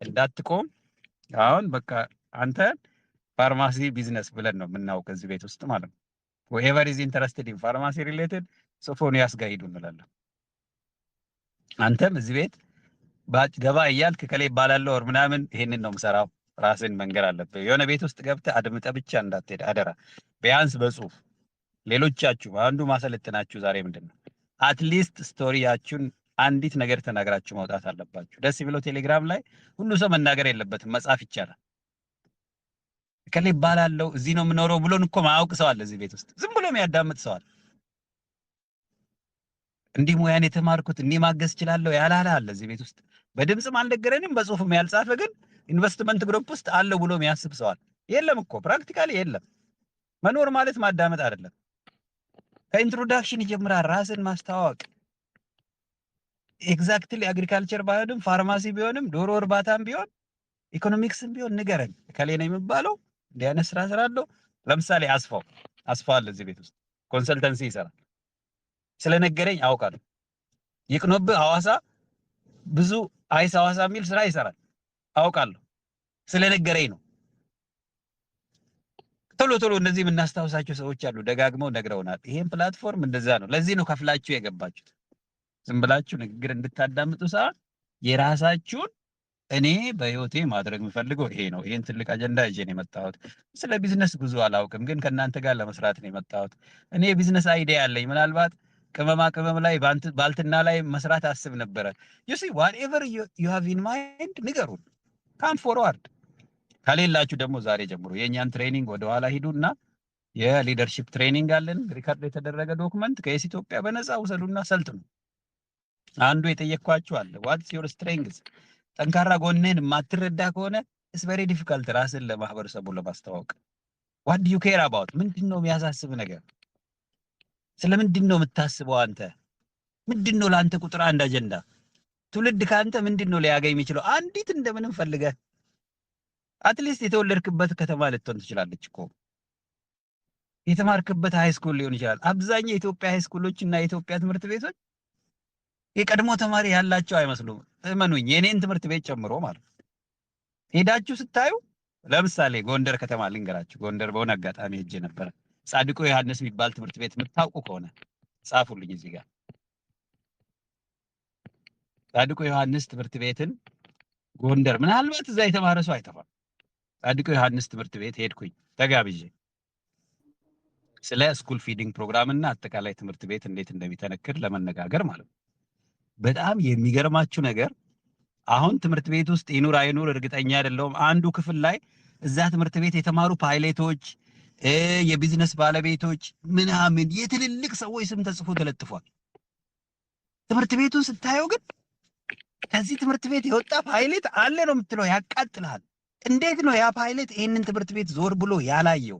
እንዳትቆም። አሁን በቃ አንተ ፋርማሲ ቢዝነስ ብለን ነው የምናውቅ እዚህ ቤት ውስጥ ማለት ነው። whoever is interested in pharmacy related ሶፎንያስ ጋር ሂዱ እንላለን። አንተም እዚህ ቤት ገባ እያልክ ከላይ ይባላለሁ ወር ምናምን ይሄንን ነው የምሰራው። ራስን መንገር አለብህ። የሆነ ቤት ውስጥ ገብተህ አድምጠህ ብቻ እንዳትሄድ አደራ። ቢያንስ በጽሁፍ ሌሎቻችሁ አንዱ ማሰለጥናችሁ ዛሬ ምንድን ነው አትሊስት ስቶሪያችሁን አንዲት ነገር ተናግራችሁ መውጣት አለባችሁ። ደስ ብሎ ቴሌግራም ላይ ሁሉ ሰው መናገር የለበትም፣ መጻፍ ይቻላል። ከላይ ይባላለሁ እዚህ ነው የምኖረው ብሎን እኮ ማያውቅ ሰው አለ እዚህ ቤት ውስጥ፣ ዝም ብሎ የሚያዳምጥ ሰው አለ። እንዲህ ሙያን የተማርኩት እንዲህ ማገዝ እችላለሁ ያላለ አለ እዚህ ቤት ውስጥ። በድምጽም አልነገረንም በጽሁፍም ያልጻፈ ግን ኢንቨስትመንት ግሩፕ ውስጥ አለ ብሎ የሚያስብ ሰው አለ። የለም እኮ ፕራክቲካሊ የለም። መኖር ማለት ማዳመጥ አይደለም። ከኢንትሮዳክሽን ይጀምራል፣ ራስን ማስተዋወቅ። ኤግዛክትሊ አግሪካልቸር ባይሆንም ፋርማሲ ቢሆንም ዶሮ እርባታም ቢሆን ኢኮኖሚክስም ቢሆን ንገረን። ከሌ ነው የሚባለው እንዲህ አይነት ስራ ስራለሁ። ለምሳሌ አስፋው አለ እዚህ ቤት ውስጥ ኮንሰልተንሲ ይሰራል። ስለነገረኝ አውቃለሁ። ይቅኖብህ ሐዋሳ ብዙ አይስ ሐዋሳ የሚል ስራ ይሰራል አውቃለሁ። ስለነገረኝ ነው። ቶሎ እነዚህ የምናስታውሳቸው ሰዎች አሉ፣ ደጋግመው ነግረውናል። ይሄን ፕላትፎርም እንደዛ ነው። ለዚህ ነው ከፍላችሁ የገባችሁት። ዝም ብላችሁ ንግግር እንድታዳምጡ ሳይሆን የራሳችሁን እኔ በህይወቴ ማድረግ የምፈልገው ይሄ ነው፣ ይሄን ትልቅ አጀንዳ ይዤ ነው የመጣሁት። ስለ ቢዝነስ ብዙ አላውቅም፣ ግን ከእናንተ ጋር ለመስራት ነው የመጣሁት። እኔ የቢዝነስ አይዲያ ያለኝ ምናልባት ቅመማ ቅመም ላይ ባልትና ላይ መስራት አስብ ነበረ። you see whatever you have in mind ንገሩን፣ come forward። ከሌላችሁ ደግሞ ዛሬ ጀምሮ የኛን ትሬኒንግ ወደ ኋላ ሂዱና የሊደርሺፕ ትሬኒንግ አለን፣ ሪከርድ የተደረገ ዶክመንት ከኤስ ኢትዮጵያ በነፃ ውሰዱና ሰልጥኑ። አንዱ የጠየቅኳችሁ አለ what's your strengths? ጠንካራ ጎንህን የማትረዳ ከሆነ it's very difficult ራስን ለማህበረሰቡ ለማስተዋወቅ። what do you care about? ምንድነው የሚያሳስብ ነገር? ስለምንድን ነው የምታስበው አንተ? ምንድነው ለአንተ ቁጥር አንድ አጀንዳ? ትውልድ ካንተ ምንድነው ሊያገኝ የሚችለው? አንዲት እንደምንም ፈልገህ አትሊስት የተወለድክበት ከተማ ልትሆን ትችላለች እኮ፣ የተማርክበት ሃይ ስኩል ሊሆን ይችላል። አብዛኛው የኢትዮጵያ ሃይ ስኩሎች እና የኢትዮጵያ ትምህርት ቤቶች የቀድሞ ተማሪ ያላቸው አይመስሉም። እመኑኝ፣ የኔን ትምህርት ቤት ጨምሮ ማለት ነው። ሄዳችሁ ስታዩ ለምሳሌ ጎንደር ከተማ ልንገራችሁ። ጎንደር በሆነ አጋጣሚ ሄጄ ነበረ። ጻድቁ ዮሐንስ የሚባል ትምህርት ቤት የምታውቁ ከሆነ ጻፉልኝ እዚህ ጋር። ጻድቁ ዮሐንስ ትምህርት ቤትን ጎንደር ምናልባት እዛ የተማረ ሰው አይጠፋም። ጻድቁ ዮሐንስ ትምህርት ቤት ሄድኩኝ ተጋብዤ፣ ስለ ስኩል ፊዲንግ ፕሮግራም እና አጠቃላይ ትምህርት ቤት እንዴት እንደሚተነክር ለመነጋገር ማለት ነው። በጣም የሚገርማችሁ ነገር አሁን ትምህርት ቤት ውስጥ ይኑር አይኑር እርግጠኛ አይደለሁም። አንዱ ክፍል ላይ እዛ ትምህርት ቤት የተማሩ ፓይሌቶች፣ የቢዝነስ ባለቤቶች ምናምን የትልልቅ ሰዎች ስም ተጽፎ ተለጥፏል። ትምህርት ቤቱን ስታየው ግን ከዚህ ትምህርት ቤት የወጣ ፓይሌት አለ ነው የምትለው፣ ያቃጥልሃል። እንዴት ነው ያ ፓይሌት ይሄንን ትምህርት ቤት ዞር ብሎ ያላየው?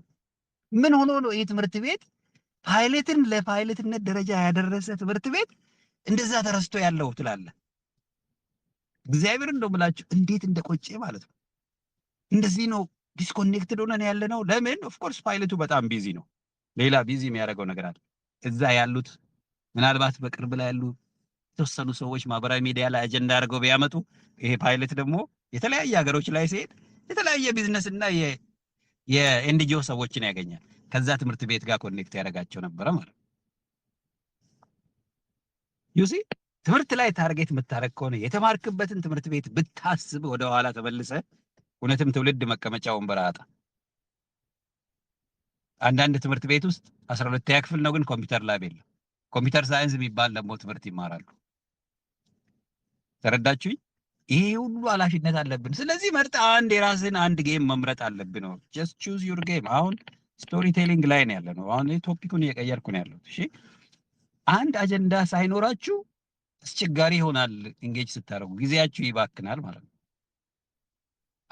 ምን ሆኖ ነው ይሄ ትምህርት ቤት ፓይሌትን ለፓይሌትነት ደረጃ ያደረሰ ትምህርት ቤት እንደዛ ተረስቶ ያለው ትላለህ? እግዚአብሔር እንደው ብላችሁ እንዴት እንደቆጨ ማለት ነው። እንደዚህ ነው ዲስኮኔክትድ ሆነን ያለ ነው። ለምን? ኦፍ ኮርስ ፓይለቱ በጣም ቢዚ ነው። ሌላ ቢዚ የሚያደርገው ነገር አለ። እዛ ያሉት ምናልባት በቅርብ ላይ ያሉ የተወሰኑ ሰዎች ማህበራዊ ሚዲያ ላይ አጀንዳ አድርገው ቢያመጡ፣ ይሄ ፓይለት ደግሞ የተለያየ ሀገሮች ላይ ሲሄድ የተለያየ ቢዝነስ እና የኤንጂኦ ሰዎችን ያገኛል። ከዛ ትምህርት ቤት ጋር ኮኔክት ያደርጋቸው ነበረ ማለት ነው። ዩሲ ትምህርት ላይ ታርጌት የምታረግ ከሆነ የተማርክበትን ትምህርት ቤት ብታስብ ወደ ኋላ ተመልሰ እውነትም ትውልድ መቀመጫ ወንበር አጣ። አንዳንድ ትምህርት ቤት ውስጥ 12ኛ ክፍል ነው ግን ኮምፒውተር ላብ የለም። ኮምፒውተር ሳይንስ የሚባል ደግሞ ትምህርት ይማራሉ። ተረዳችሁኝ? ይሄ ሁሉ ኃላፊነት አለብን። ስለዚህ መርጠ አንድ የራስን አንድ ጌም መምረጥ አለብን ነው። just choose your game። አሁን ስቶሪ ቴሊንግ ላይ ነው ያለነው። አሁን ቶፒኩን እየቀየርኩ ነው ያለሁት። እሺ አንድ አጀንዳ ሳይኖራችሁ አስቸጋሪ ይሆናል። ኢንጌጅ ስታደርጉ ጊዜያችሁ ይባክናል ማለት ነው።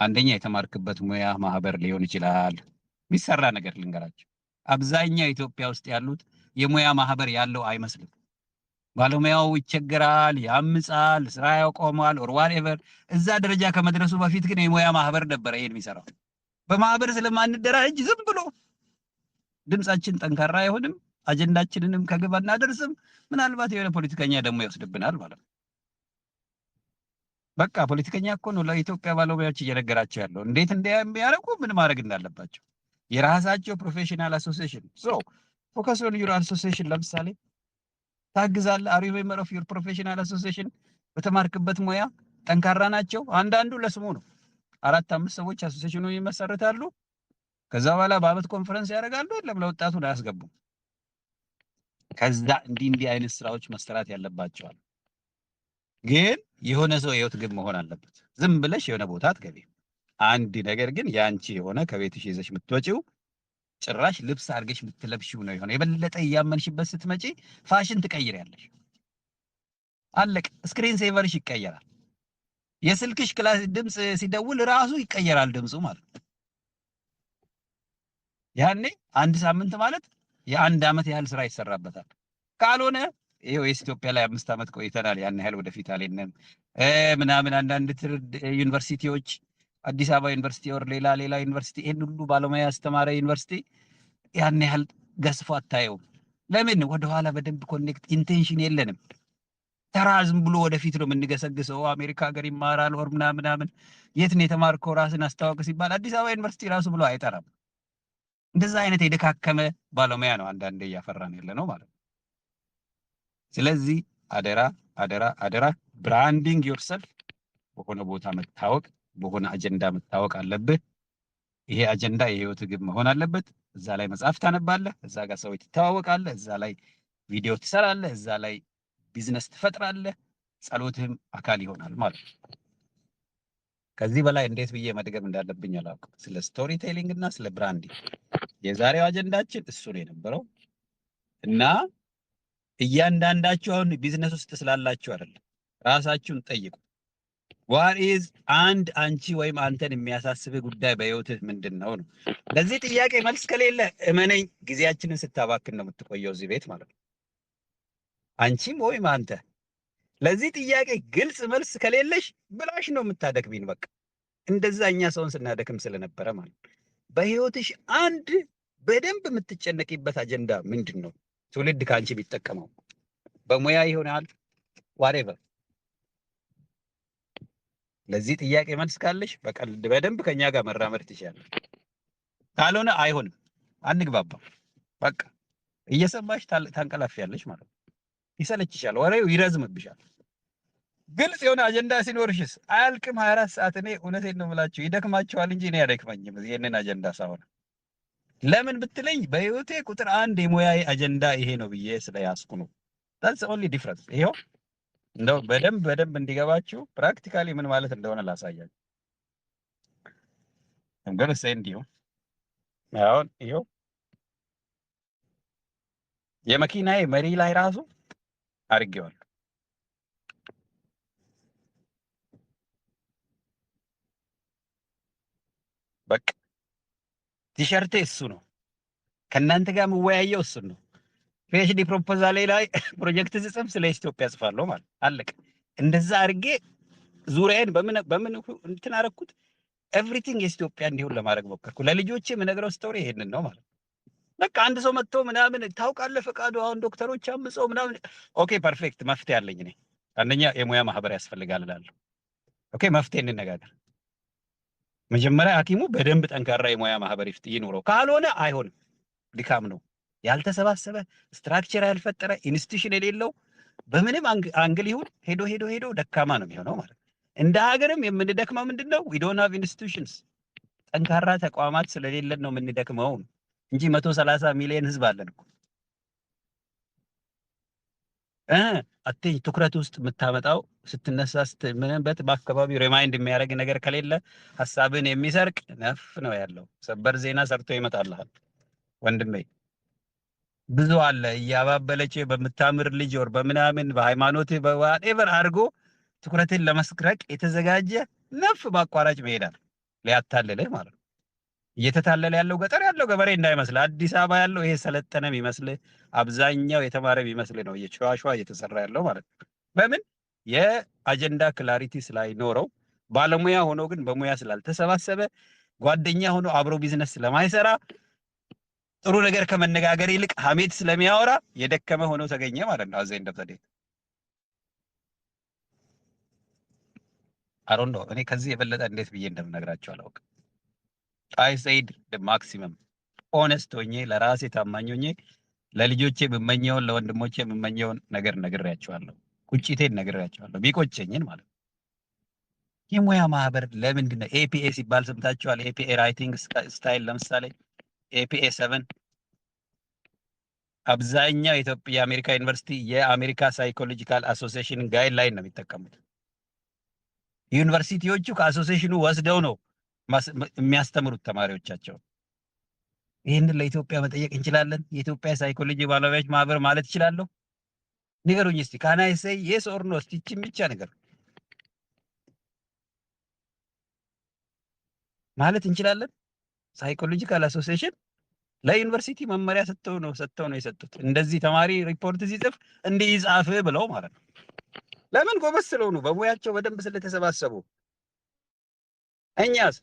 አንደኛ የተማርክበት ሙያ ማህበር ሊሆን ይችላል። የሚሰራ ነገር ልንገራቸው። አብዛኛው ኢትዮጵያ ውስጥ ያሉት የሙያ ማህበር ያለው አይመስልም። ባለሙያው ይቸገራል፣ ያምጻል፣ ስራ ያቆማል ኦር ዋትኤቨር። እዛ ደረጃ ከመድረሱ በፊት ግን የሙያ ማህበር ነበረ ይሄን የሚሰራው። በማህበር ስለማንደራጅ ዝም ብሎ ድምጻችን ጠንካራ አይሆንም፣ አጀንዳችንንም ከግብ አናደርስም። ምናልባት የሆነ ፖለቲከኛ ደግሞ ይወስድብናል ማለት ነው። በቃ ፖለቲከኛ እኮ ነው ለኢትዮጵያ ባለሙያዎች እየነገራቸው ያለው እንዴት እንደሚያደርጉ ምን ማድረግ እንዳለባቸው። የራሳቸው ፕሮፌሽናል አሶሲዬሽን ፎከስ ኦን ዩር አሶሲዬሽን ለምሳሌ ታግዛለህ። አር ዩ ሜምበር ኦፍ ዩር ፕሮፌሽናል አሶሲዬሽን? በተማርክበት ሙያ ጠንካራ ናቸው። አንዳንዱ ለስሙ ነው። 4-5 ሰዎች አሶሲዬሽኑ ይመሰርታሉ። ከዛ በኋላ በአመት ኮንፈረንስ ያደርጋሉ። የለም ለወጣቱን አያስገቡም። ከዛ እንዲህ አይነት ስራዎች መሰራት ያለባቸዋል። ግን የሆነ ሰው የህይወት ግብ መሆን አለበት። ዝም ብለሽ የሆነ ቦታ አትገቢም። አንድ ነገር ግን ያንቺ የሆነ ከቤትሽ ይዘሽ የምትወጪው ጭራሽ ልብስ አድርገሽ የምትለብሺው ነው የሆነ። የበለጠ እያመንሽበት ስትመጪ ፋሽን ትቀይሪያለሽ። አለቅ። ስክሪን ሴቨርሽ ይቀየራል። የስልክሽ ክላስ ድምፅ ሲደውል ራሱ ይቀየራል ድምፁ ማለት ነው። ያኔ አንድ ሳምንት ማለት የአንድ አመት ያህል ስራ ይሰራበታል። ካልሆነ ይሄው ኢትዮጵያ ላይ 5 አመት ቆይተናል። ያን ያህል ወደፊት አልሄድንም ምናምን። አንዳንድ ዩኒቨርሲቲዎች አዲስ አበባ ዩኒቨርሲቲ ወር ሌላ ዩኒቨርሲቲ ይሄን ሁሉ ባለሙያ ያስተማረ ዩኒቨርሲቲ ያን ያህል ገዝፎ አታየውም። ለምን? ወደኋላ በደንብ ኮኔክት ኢንቴንሽን የለንም። ተራ ዝም ብሎ ወደፊት ነው የምንገሰግሰው። አሜሪካ ሀገር ይማራል ወር ምናምን። የት ነው የተማርከው ራስን አስተዋወቅ ሲባል አዲስ አበባ ዩኒቨርሲቲ ራሱ ብሎ አይጠራም። እንደዛ አይነት የደካከመ ባለሙያ ነው አንዳንዴ እያፈራን ያለ ነው ማለት ነው። ስለዚህ አደራ አደራ አደራ ብራንዲንግ ዮርሰልፍ። በሆነ ቦታ መታወቅ፣ በሆነ አጀንዳ መታወቅ አለብህ። ይሄ አጀንዳ የህይወት ግብ መሆን አለበት። እዛ ላይ መጽሐፍ ታነባለህ፣ እዛ ጋር ሰዎች ትተዋወቃለህ፣ እዛ ላይ ቪዲዮ ትሰራለህ፣ እዛ ላይ ቢዝነስ ትፈጥራለህ። ጸሎትህም አካል ይሆናል ማለት ነው። ከዚህ በላይ እንዴት ብዬ መድገም እንዳለብኝ አላውቅም። ስለ ስቶሪ ቴሊንግ እና ስለ ብራንዲንግ የዛሬው አጀንዳችን እሱ ነው የነበረው እና እያንዳንዳችሁ አሁን ቢዝነስ ውስጥ ስላላችሁ አይደለም፣ ራሳችሁን ጠይቁ። ዋት ኢዝ አንቺ ወይም አንተን የሚያሳስብህ ጉዳይ በህይወትህ ምንድን ነው? ለዚህ ጥያቄ መልስ ከሌለ እመነኝ ጊዜያችንን ስታባክን ነው የምትቆየው እዚህ ቤት ማለት ነው። አንቺም ወይም አንተ ለዚህ ጥያቄ ግልጽ መልስ ከሌለሽ ብላሽ ነው የምታደክሚን። በቃ እንደዛ እኛ ሰውን ስናደክም ስለነበረ ማለት ነው። በህይወትሽ አንድ በደንብ የምትጨነቂበት አጀንዳ ምንድን ነው? ትውልድ ከአንቺ ቢጠቀመው በሙያ ይሆናል ዋሬቨር። ለዚህ ጥያቄ መልስ ካለሽ በቀልድ በደንብ ከኛ ጋር መራመድ ትችላለሽ። ካልሆነ አይሆንም፣ አንግባባም። በቃ እየሰማሽ ታንቀላፊያለሽ ማለት ነው። ይሰለችሻል፣ ወሬው ይረዝምብሻል። ግልጽ የሆነ አጀንዳ ሲኖርሽስ አያልቅም 24 ሰዓት። እኔ እውነቴን ነው የምላችሁ ይደክማቸዋል እንጂ እኔ አይደክመኝም ይሄንን አጀንዳ ሳሆን። ለምን ብትለኝ በህይወቴ ቁጥር 1 የሙያዬ አጀንዳ ይሄ ነው ብዬ ስለያዝኩ ነው። that's only difference። ይሄው እንደው በደንብ እንዲገባችሁ ፕራክቲካሊ ምን ማለት እንደሆነ ላሳያችሁ። I'm going to send you አሁን ይሄው የመኪናዬ መሪ ላይ ራሱ አድርጌዋለሁ። በቃ ቲሸርቴ እሱ ነው። ከእናንተ ጋር የምወያየው እሱ ነው። ፒኤችዲ ፕሮፖዛሌ ላይ ፕሮጀክት ጽፍ ስለ ኢትዮጵያ ጽፋለሁ ማለት አለቀ። እንደዛ አድርጌ ዙሪያዬን በምን እንትን አደረኩት። ኤቭሪቲንግ የኢትዮጵያ እንዲሆን ለማድረግ ሞከርኩ። ለልጆቼ የምነግረው ስቶሪ ይሄንን ነው ማለት በቃ አንድ ሰው መጥቶ ምናምን ታውቃለህ ፈቃዱ አሁን ዶክተሮች አምፀው ምናምን ኦኬ ፐርፌክት መፍትሄ አለኝ እኔ። አንደኛ የሙያ ማህበር ያስፈልጋል እላለሁ። ኦኬ መፍትሄ እንነጋገር። መጀመሪያ ሐኪሙ በደንብ ጠንካራ የሙያ ማህበር ይኑረው። ካልሆነ አይሆንም፣ ድካም ነው። ያልተሰባሰበ ስትራክቸር ያልፈጠረ ኢንስቲትዩሽን የሌለው በምንም አንግል ይሁን ሄዶ ደካማ ነው የሚሆነው ማለት ነው። እንደ ሀገርም የምንደክመው ምንድነው? we don't have institutions። ጠንካራ ተቋማት ስለሌለን ነው የምንደክመው እንጂ 130 ሚሊዮን ህዝብ አለን እኮ። አትይ ትኩረት ውስጥ የምታመጣው ስትነሳ ስትምንበት በአካባቢው ሪማይንድ የሚያደርግ ነገር ከሌለ ሐሳብን የሚሰርቅ ነፍ ነው ያለው። ሰበር ዜና ሰርቶ ይመጣልሃል ወንድሜ። ብዙ አለ እያባበለች በምታምር ልጅ ወር በምናምን በሃይማኖት በዋትኤቨር አድርጎ ትኩረትን ለመስረቅ የተዘጋጀ ነፍ በአቋራጭ መሄዳል። ሊያታልልህ ማለት ነው። እየተታለለ ያለው ገጠር ያለው ገበሬ እንዳይመስል፣ አዲስ አበባ ያለው ይሄ ሰለጠነ የሚመስል አብዛኛው የተማረ የሚመስል ነው እየሸዋሸዋ እየተሰራ ያለው ማለት ነው። በምን የአጀንዳ ክላሪቲ ስላይኖረው ባለሙያ ሆኖ ግን በሙያ ስላልተሰባሰበ ጓደኛ ሆኖ አብሮ ቢዝነስ ስለማይሰራ ጥሩ ነገር ከመነጋገር ይልቅ ሀሜት ስለሚያወራ የደከመ ሆኖ ተገኘ ማለት ነው። አዘይ እንደፈደ አሮን ነው። እኔ ከዚህ የበለጠ እንዴት ብዬ እንደምነግራቸው አላውቅም። አይ ሴድ ማክሲመም ኦነስት ሆኜ ለራሴ ታማኝ ሆኜ ለልጆቼ የምመኘውን ለወንድሞቼ የምመኘውን ነገር ነግሬያቸዋለሁ። ቁጭቴን ነግሬያቸዋለሁ። ቢቆጨኝን ማለት ነው። የሙያ ማህበር ለምንድን ነው ኤፒኤ ሲባል ሰምታችኋል? ኤፒኤ ራይቲንግ ስታይል ለምሳሌ ኤፒኤ 7 አብዛኛው የኢትዮጵያ የአሜሪካ ዩኒቨርሲቲ የአሜሪካ ሳይኮሎጂካል አሶሲዬሽን ጋይድላይን ነው የሚጠቀሙት። ዩኒቨርሲቲዎቹ ከአሶሲዬሽኑ ወስደው ነው የሚያስተምሩት ተማሪዎቻቸው። ይህንን ለኢትዮጵያ መጠየቅ እንችላለን? የኢትዮጵያ ሳይኮሎጂ ባለሙያዎች ማህበር ማለት ይችላለሁ? ንገሩኝ እስቲ። ካናይ ሴይ የስ ኦር ኖ? እስቲ ይህችን ብቻ ነገር ማለት እንችላለን? ሳይኮሎጂካል አሶሲዬሽን ለዩኒቨርሲቲ መመሪያ ሰጥተው ነው የሰጡት። እንደዚህ ተማሪ ሪፖርት ሲጽፍ እንዲህ ይጻፍ ብለው ማለት ነው። ለምን? ጎበዝ ስለሆኑ በሙያቸው በደንብ ስለተሰባሰቡ። እኛስ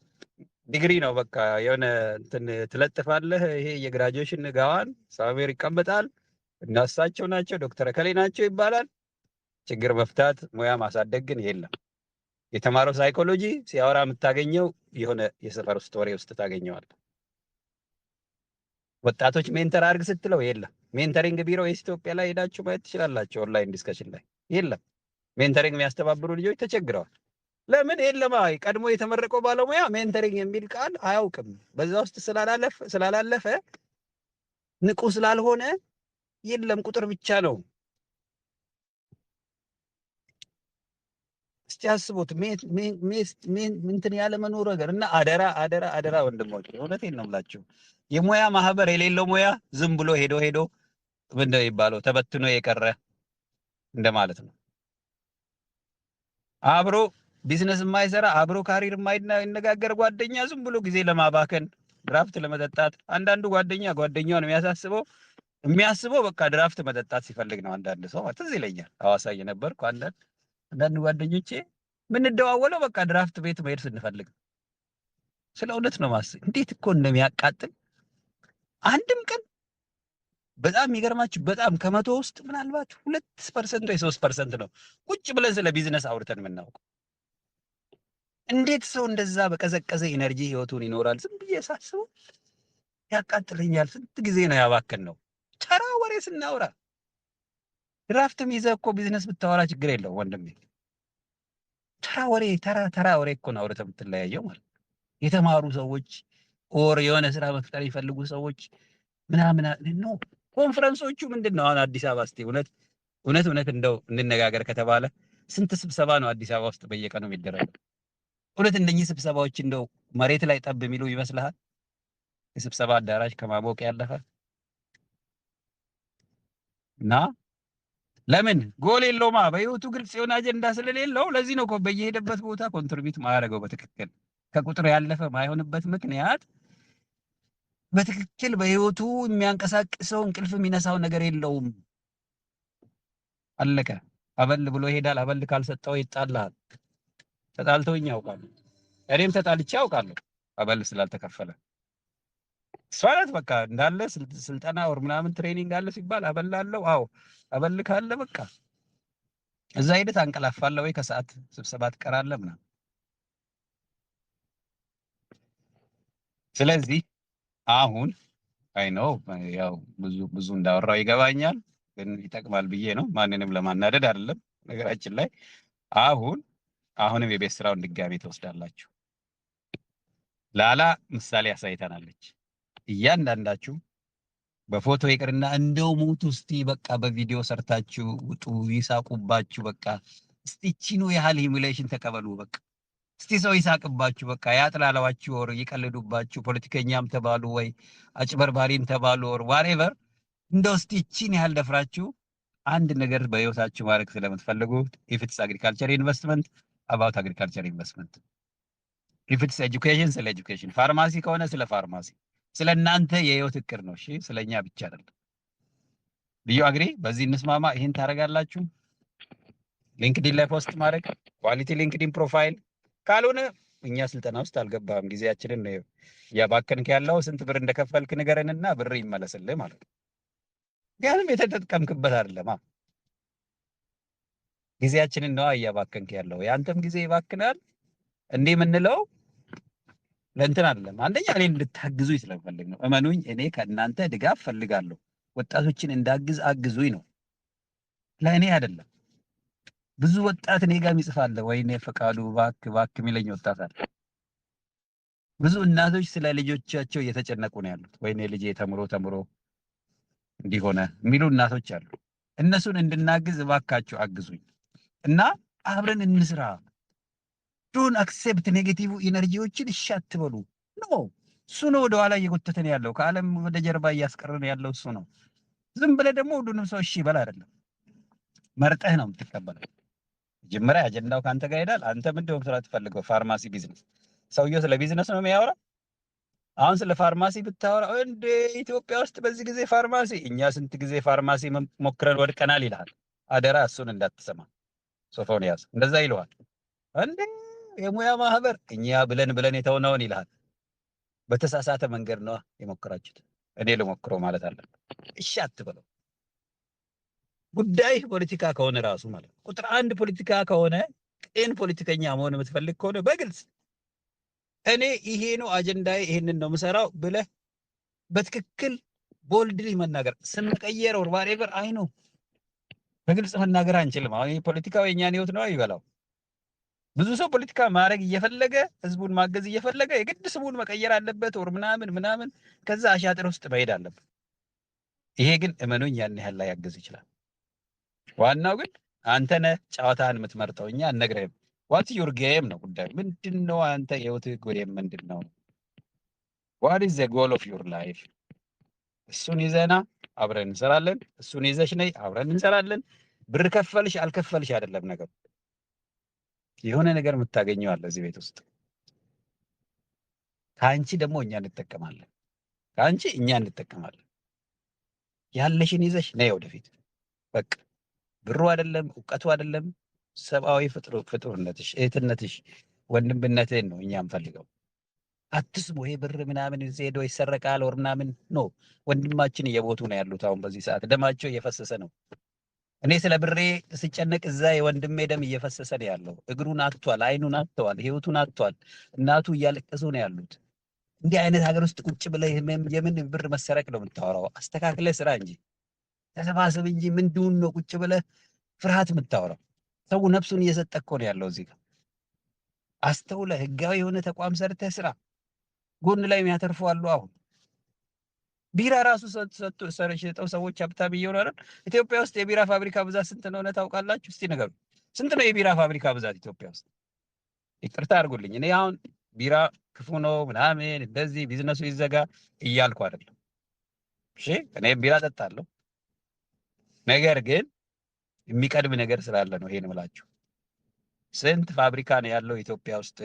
ዲግሪ ነው በቃ የሆነ እንትን ትለጥፋለህ። ይሄ የግራጁዌሽን ጋዋን ሳሜር ይቀመጣል። እናሳቸው ናቸው ዶክተር ከሌ ናቸው ይባላል። ችግር መፍታት ሙያ ማሳደግ ግን የለም። የተማረው ሳይኮሎጂ ሲያወራ የምታገኘው የሆነ የሰፈር ውስጥ ወሬ ውስጥ ታገኘዋል። ወጣቶች ሜንተር አድርግ ስትለው የለም። ሜንተሪንግ ቢሮ ኢትዮጵያ ላይ ሄዳችሁ ማየት ትችላላችሁ። ኦንላይን ዲስከሽን ላይ የለም። ሜንተሪንግ የሚያስተባብሩ ልጆች ተቸግረዋል። ለምን? የለም። ቀድሞ የተመረቀው ባለሙያ ሜንተሪንግ የሚል ቃል አያውቅም። በዛ ውስጥ ስላላለፈ ንቁ ስላልሆነ የለም። ቁጥር ብቻ ነው። እስቲ አስቡት። እንትን ያለ መኖር ነገር እና አደራ ወንድሞች፣ እውነቴን ነው የምላችሁ። የሙያ ማህበር የሌለው ሙያ ዝም ብሎ ሄዶ ምንድነው የሚባለው ተበትኖ የቀረ እንደማለት ነው። አብሮ ቢዝነስ የማይሰራ አብሮ ካሪር የማይነጋገር ጓደኛ ዝም ብሎ ጊዜ ለማባከን ድራፍት ለመጠጣት። አንዳንዱ ጓደኛውን የሚያስበው በቃ ድራፍት መጠጣት ሲፈልግ ነው። አንዳንድ ሰው ትዝ ይለኛል ሐዋሳ እየነበርኩ አንዳንድ ጓደኞቼ የምንደዋወለው በቃ ድራፍት ቤት መሄድ ስንፈልግ። ስለ እውነት ነው ማስብ እንዴት እኮ እንደሚያቃጥል። አንድም ቀን በጣም የሚገርማችሁ በጣም ከመቶ ውስጥ ምናልባት 2% ወይ 3% ነው ቁጭ ብለን ስለ ቢዝነስ አውርተን የምናውቀው። እንዴት ሰው እንደዛ በቀዘቀዘ ኢነርጂ ህይወቱን ይኖራል? ዝም ብዬ ሳስበው ያቃጥለኛል። ስንት ጊዜ ነው ያባከን ነው ተራ ወሬ ስናወራ። ድራፍትም ይዘህ እኮ ቢዝነስ ብታወራ ችግር የለው ወንድሜ። ተራ ወሬ እኮ ነው አውርተህ የምትለያየው ማለት ነው። የተማሩ ሰዎች ኦር የሆነ ስራ መፍጠር የሚፈልጉ ሰዎች ምናምን ነው። ኮንፈረንሶቹ ምንድን ነው? አሁን አዲስ አበባ እስቲ እውነት እንደው እንነጋገር ከተባለ ስንት ስብሰባ ነው አዲስ አበባ ውስጥ በየቀኑ የሚደረገው? እውነት እንደኚህ ስብሰባዎች እንደው መሬት ላይ ጠብ የሚሉ ይመስልሃል? የስብሰባ አዳራሽ ከማሞቅ ያለፈ እና ለምን ጎል የለውማ። በህይወቱ ግልጽ የሆነ አጀንዳ ስለሌለው ለዚህ ነው እኮ በየሄደበት ቦታ ኮንትሪቢዩት ማያደርገው። በትክክል ከቁጥር ያለፈ ማይሆንበት ምክንያት በትክክል በህይወቱ የሚያንቀሳቅሰው እንቅልፍ የሚነሳው ነገር የለውም። አለቀ። አበል ብሎ ይሄዳል። አበል ካልሰጠው ይጣላል። ተጣልተውኝ ያውቃሉ። እኔም ተጣልቼ ያውቃለሁ አበል ስላልተከፈለ። እሷ ናት በቃ እንዳለ ስልጠና ወር ምናምን ትሬኒንግ አለ ሲባል አበላለሁ። አዎ አበል ካለ በቃ እዛ ሄደህ ታንቀላፋለህ ወይ ከሰዓት ስብሰባ ትቀራለህ ምናምን። ስለዚህ አሁን አይ ነው ያው ብዙ እንዳወራው ይገባኛል፣ ግን ይጠቅማል ብዬ ነው። ማንንም ለማናደድ አይደለም። ነገራችን ላይ አሁንም የቤት ስራውን ድጋሜ ትወስዳላችሁ። ላላ ምሳሌ አሳይተናለች። እያንዳንዳችሁ በፎቶ ይቅርና እንደው ሙቱ እስቲ በቃ በቪዲዮ ሰርታችሁ ውጡ፣ ይሳቁባችሁ። በቃ እስቲ ቺኑ ያህል ሂሙሌሽን ተቀበሉ። በቃ እስቲ ሰው ይሳቅባችሁ። በቃ ያጥላላዋችሁ ወር ይቀልዱባችሁ። ፖለቲከኛም ተባሉ ወይ አጭበርባሪም ተባሉ ወር ዋሬቨር፣ እንደው እስቲ ቺን ያህል ደፍራችሁ አንድ ነገር በህይወታችሁ ማድረግ ስለምትፈልጉ ኢፍ ኢትስ አግሪካልቸር ኢንቨስትመንት አባውት አግሪካልቸር ኢንቨስትመንት if it's education ስለ education፣ ፋርማሲ ከሆነ ስለ ፋርማሲ፣ ስለ እናንተ የህይወት እቅድ ነው። እሺ ስለኛ ብቻ አይደለም። ልዩ አግሪ በዚህ እንስማማ። ይሄን ታደርጋላችሁ። ሊንክዲን ላይ ፖስት ማድረግ ኳሊቲ ሊንክዲን ፕሮፋይል ካልሆነ እኛ ስልጠና ውስጥ አልገባም። ጊዜያችንን ነው ያባከንክ ያለው። ስንት ብር እንደከፈልክ ንገረንና ብር ይመለስልህ ማለት ነው። ምክንያቱም የተጠቀምክበት አይደለም። ጊዜያችንን ነው እያባከንክ ያለው። ያንተም ጊዜ ይባክናል። እንዲህ የምንለው ለእንትን አይደለም። አንደኛ እኔን እንድታግዙኝ ስለፈልግ ነው። እመኑኝ፣ እኔ ከእናንተ ድጋፍ ፈልጋለሁ። ወጣቶችን እንዳግዝ አግዙኝ ነው፣ ለእኔ አይደለም። ብዙ ወጣት እኔ ጋር ይጽፋል፣ ወይኔ ፈቃዱ እባክህ የሚለኝ ወጣት አለ። ብዙ እናቶች ስለ ልጆቻቸው እየተጨነቁ ነው ያሉት። ወይኔ ልጄ ተምሮ እንዲሆነ የሚሉ እናቶች አሉ። እነሱን እንድናግዝ እባካችሁ አግዙኝ እና አብረን እንስራ። ዶን አክሴፕት ኔጌቲቭ ኢነርጂዎችን እሺ አትበሉ። ኖ እሱ ነው ወደኋላ እየጎተተን ያለው፣ ከዓለም ወደ ጀርባ እያስቀረን ያለው እሱ ነው። ዝም ብለህ ደግሞ ሁሉንም ሰው እሺ በል አይደለም፣ መርጠህ ነው የምትቀበለው። መጀመሪያ አጀንዳው ከአንተ ጋር ይሄዳል። አንተ ምንድን ነው መስራት ትፈልገው? ፋርማሲ ቢዝነስ። ሰውየው ስለ ቢዝነስ ነው የሚያወራ። አሁን ስለ ፋርማሲ ብታወራ እንደ ኢትዮጵያ ውስጥ በዚህ ጊዜ ፋርማሲ፣ እኛ ስንት ጊዜ ፋርማሲ ሞክረን ወድቀናል ይልሃል። አደራ እሱን እንዳትሰማ ሶፎንያስ፣ እንደዛ ይለዋል። እንደ የሙያ ማህበር እኛ ብለን የተውነውን ይልሃል። በተሳሳተ መንገድ ነው የሞከራችሁት። እኔ ልሞክረው ማለት አለብን። እሺ አትበለው። ጉዳይ ፖለቲካ ከሆነ ራሱ ማለት ነው ቁጥር አንድ ፖለቲካ ከሆነ፣ ቅን ፖለቲከኛ መሆን የምትፈልግ ከሆነ በግልጽ እኔ ይሄ ነው አጀንዳዬ፣ ይሄንን ነው የምሰራው ብለህ በትክክል ቦልድሊ መናገር። ስንቀየር ኦር ዋትኤቨር አይ ነው በግልጽ መናገር አንችልም። አሁን ፖለቲካው የኛን ህይወት ነው ይበላው። ብዙ ሰው ፖለቲካ ማድረግ እየፈለገ ህዝቡን ማገዝ እየፈለገ የግድ ስሙን መቀየር አለበት ኦር ምናምን፣ ከዛ አሻጥር ውስጥ መሄድ አለበት። ይሄ ግን እመኑኝ ያን ያህል ላይ ያገዝ ይችላል። ዋናው ግን አንተ ነህ ጨዋታን የምትመርጠው፣ እኛ አንነግርህም። ዋት ዩር ጌም ነው ጉዳዩ። ምንድነው አንተ የህይወትህ ጎል ምንድነው? ዋት ኢዝ ዘ ጎል ኦፍ ዩር ላይፍ? እሱን ይዘና አብረን እንሰራለን። እሱን ይዘሽ ነይ አብረን እንሰራለን። ብር ከፈልሽ አልከፈልሽ አይደለም ነገሩ። የሆነ ነገር የምታገኘው አለ እዚህ ቤት ውስጥ። ከአንቺ ደግሞ እኛ እንጠቀማለን፣ ከአንቺ እኛ እንጠቀማለን። ያለሽን ይዘሽ ነይ ወደፊት። በቃ ብሩ አይደለም እውቀቱ አይደለም፣ ሰብአዊ ፍጡርነትሽ፣ እህትነትሽ፣ ወንድምነትህን ነው እኛ እንፈልገው። አትስሙ። ይሄ ብር ምናምን ሄዶ ይሰረቃል ወር ምናምን ኖ። ወንድማችን እየሞቱ ነው ያሉት። አሁን በዚህ ሰዓት ደማቸው እየፈሰሰ ነው። እኔ ስለ ብሬ ስጨነቅ እዛ የወንድሜ ደም እየፈሰሰ ነው ያለው። እግሩን አጥቷል፣ አይኑን አጥቷል፣ ህይወቱን አጥቷል። እናቱ እያለቀሱ ነው ያሉት። እንዲህ አይነት ሀገር ውስጥ ቁጭ ብለህ የምን ብር መሰረቅ ነው የምታወራው? አስተካክለህ ስራ እንጂ ተሰባሰብ እንጂ ምንድን ነው ቁጭ ብለህ ፍርሃት የምታወራው? ሰው ነፍሱን እየሰጠ እኮ ነው ያለው እዚህ ጋር። አስተውለህ ህጋዊ የሆነ ተቋም ሰርተህ ስራ። ጎን ላይ የሚያተርፉ አሉ። አሁን ቢራ ራሱ ሸጠው ሰዎች ሀብታም እየሆኑ አይደል? ኢትዮጵያ ውስጥ የቢራ ፋብሪካ ብዛት ስንት እንደሆነ ታውቃላችሁ? እስቲ ንገሩ። ስንት ነው የቢራ ፋብሪካ ብዛት ኢትዮጵያ ውስጥ? ይቅርታ አድርጉልኝ፣ እኔ አሁን ቢራ ክፉ ነው ምናምን እንደዚህ ቢዝነሱ ይዘጋ እያልኩ አይደለም። እሺ እኔ ቢራ ጠጣለሁ፣ ነገር ግን የሚቀድም ነገር ስላለ ነው ይሄን እምላችሁ። ስንት ፋብሪካ ነው ያለው ኢትዮጵያ ውስጥ?